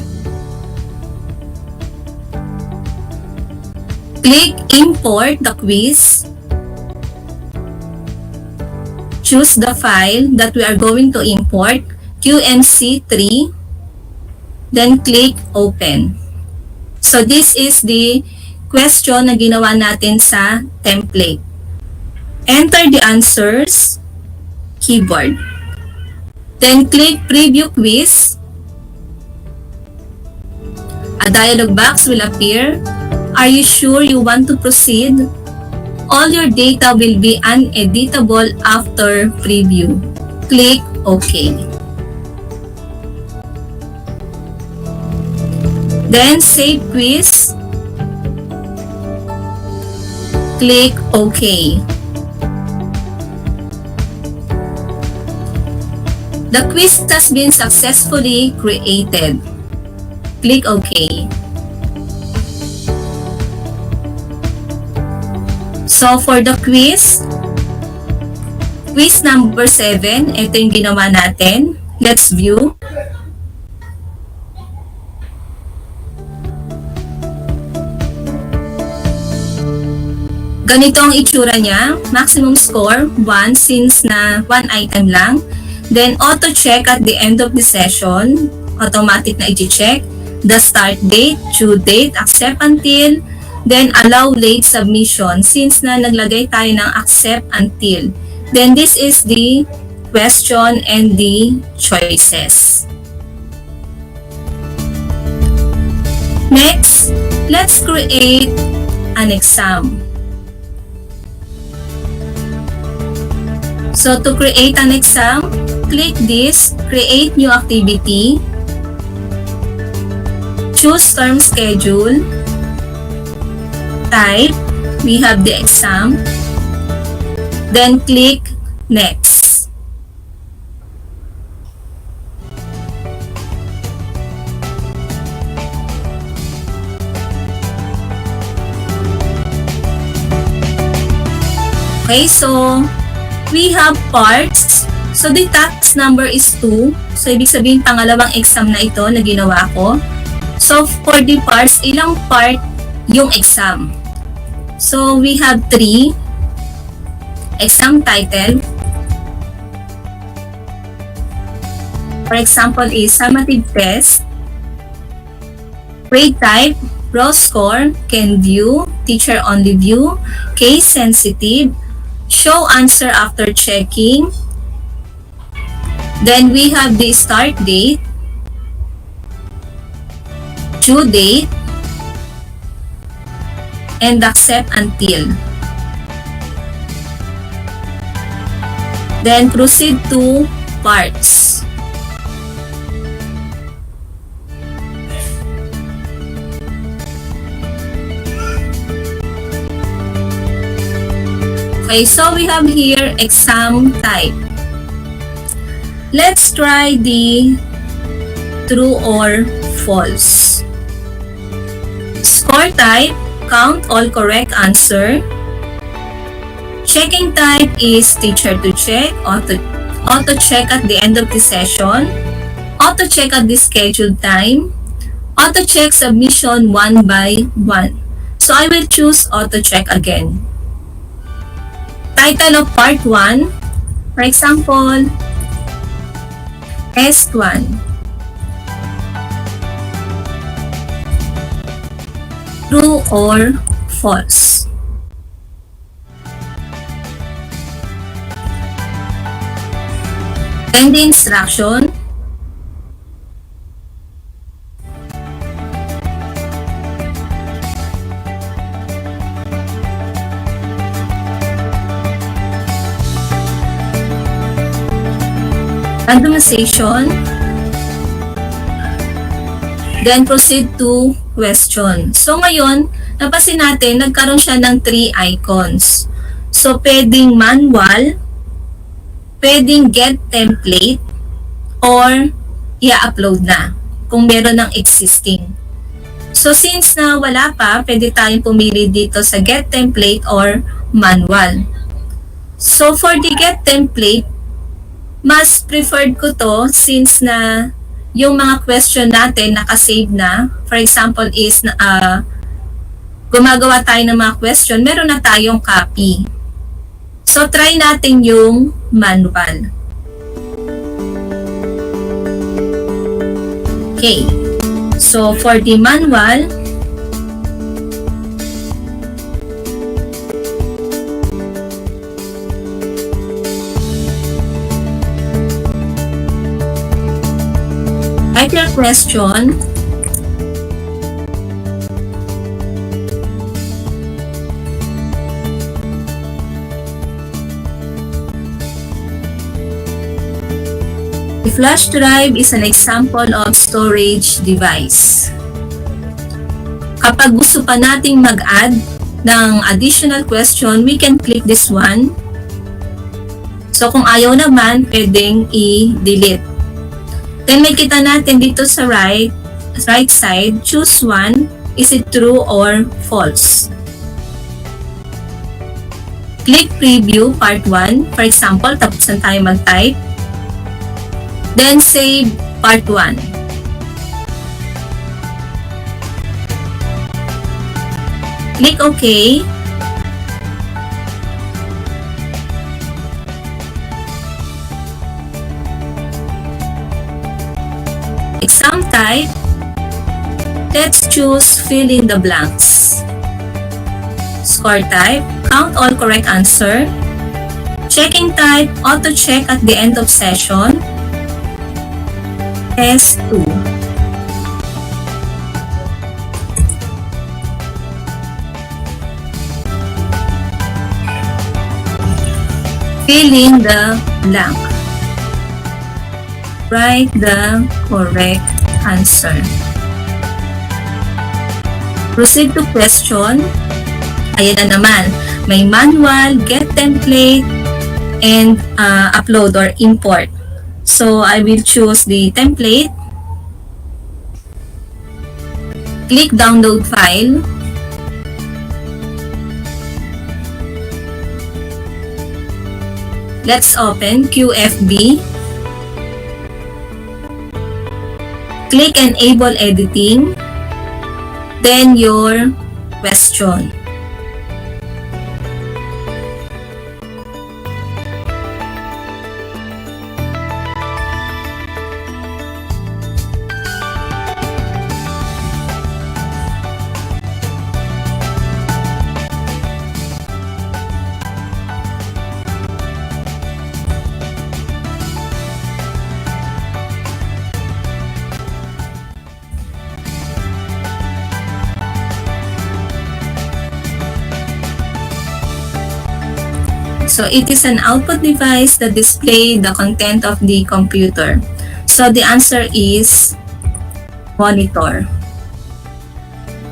Click Import the quiz. Choose the file that we are going to import, QMC3. Then click Open. So this is the question na ginawa natin sa template. Enter the answers, keyboard. Then click Preview Quiz. A dialog box will appear. Are you sure you want to proceed? All your data will be uneditable after preview. Click OK. Then save quiz. Click OK. The quiz has been successfully created. Click OK. So for the quiz number 7, ito yung ginawa natin. Let's view. Ganito ang itsura niya. Maximum score, 1 since na 1 item lang. Then auto-check at the end of the session. Automatic na i-check. The start date, due date, accept until, then allow late submission since na naglagay tayo ng accept until. Then this is the question and the choices. Next, let's create an exam. So to create an exam, click this, create new activity, choose term schedule, type, we have the exam, then click next. Okay, so we have parts. So the task number is 2. So ibig sabihin pangalawang exam na ito na ginawa ko. So for the parts, ilang part yung exam? So we have 3. Exam title. For example is summative test. Grade type, raw score, can view, teacher only view, case sensitive, show answer after checking. Then we have the start date, due date, and accept until. Then proceed to parts. Okay, so we have here exam type. Let's try the true or false. Score type, count all correct answer. Checking type is teacher to check, auto check at the end of the session, auto check at the scheduled time, auto check submission 1 by 1. So I will choose auto check again. Title of part 1, for example, S1. True or false? Then the instruction. Randomization. Then proceed to question. So ngayon, napansin natin, nagkaroon siya ng 3 icons. So pwedeng manual, pwedeng get template, or i-upload na kung meron ng existing. So since na wala pa, pwede tayong pumili dito sa get template or manual. So for the get template, mas preferred ko to since na yung mga question natin nakasave na. For example is gumagawa tayo ng mga question, meron na tayong copy. So try natin yung manual. Okay. So for the manual, type your question. The flash drive is an example of storage device. Kapag gusto pa nating mag-add ng additional question, we can click this one. So kung ayaw naman, pwedeng i-delete. Then may kita natin dito sa right side, choose one, is it true or false? Click preview part 1, for example, tapos na tayo mag-type. Then save part 1. Click OK. Exam type, let's choose fill in the blanks. Score type, count all correct answer. Checking type, auto check at the end of session. S2. Fill in the blank. Write the correct answer. Proceed to question. Ayan na naman. May manual, get template, and upload or import. So I will choose the template. Click download file. Let's open QFB. Click enable editing. Then your question. So it is an output device that displays the content of the computer. So the answer is monitor.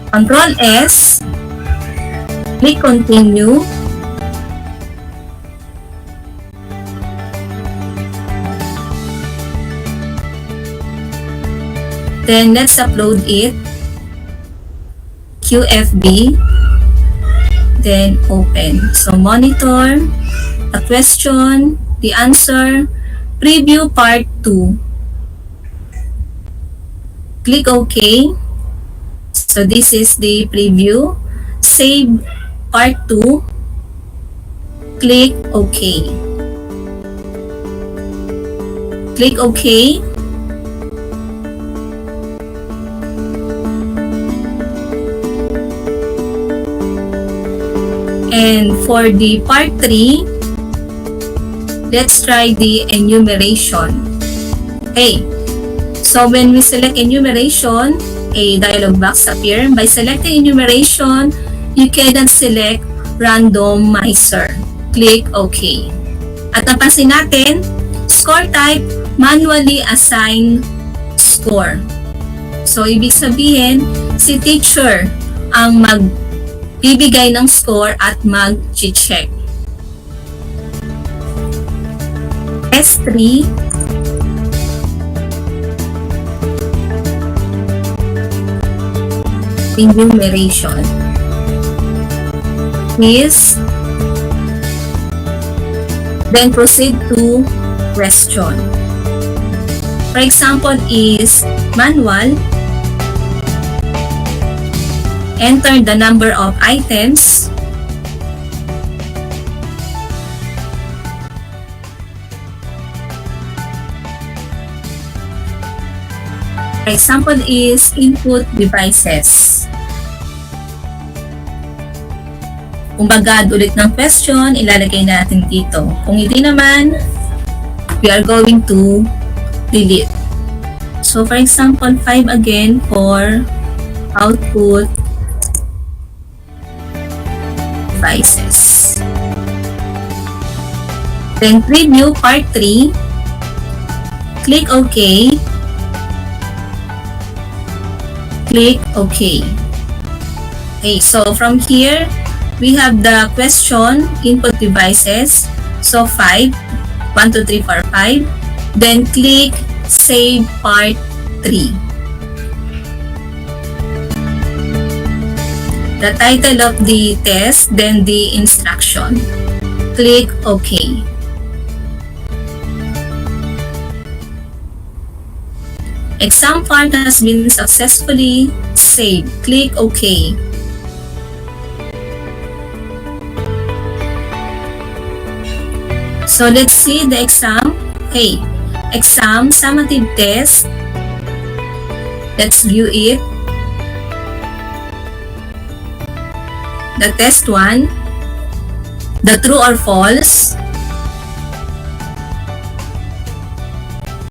Control S, click continue. Then let's upload it. QFB. Then open. So monitor, the question, the answer, preview part 2. Click OK. So this is the preview. save part 2, click OK. Click OK. And for the part 3, let's try the enumeration. Okay, so when we select enumeration, a dialog box appears. By selecting enumeration, you cannot select randomizer. Click OK. At napansin natin, score type, manually assign score. So, ibig sabihin, si teacher ang magbibigay ng score at mag-check. S3, enumeration is, then proceed to question. For example is manual, enter the number of items, for example is input devices. Kung bagad ulit ng question, ilalagay natin dito. Kung hindi naman, we are going to delete. So for example, 5 again for output devices. Then preview part 3. Click OK. Click OK. Okay, so from here, we have the question, input devices. So 5, 1, 2, 3, 4, 5. Then click save part 3. The title of the test, then the instruction. Click OK. Exam part has been successfully saved. Click OK. So let's see the exam. Okay, exam summative test. Let's view it. The test 1, the true or false.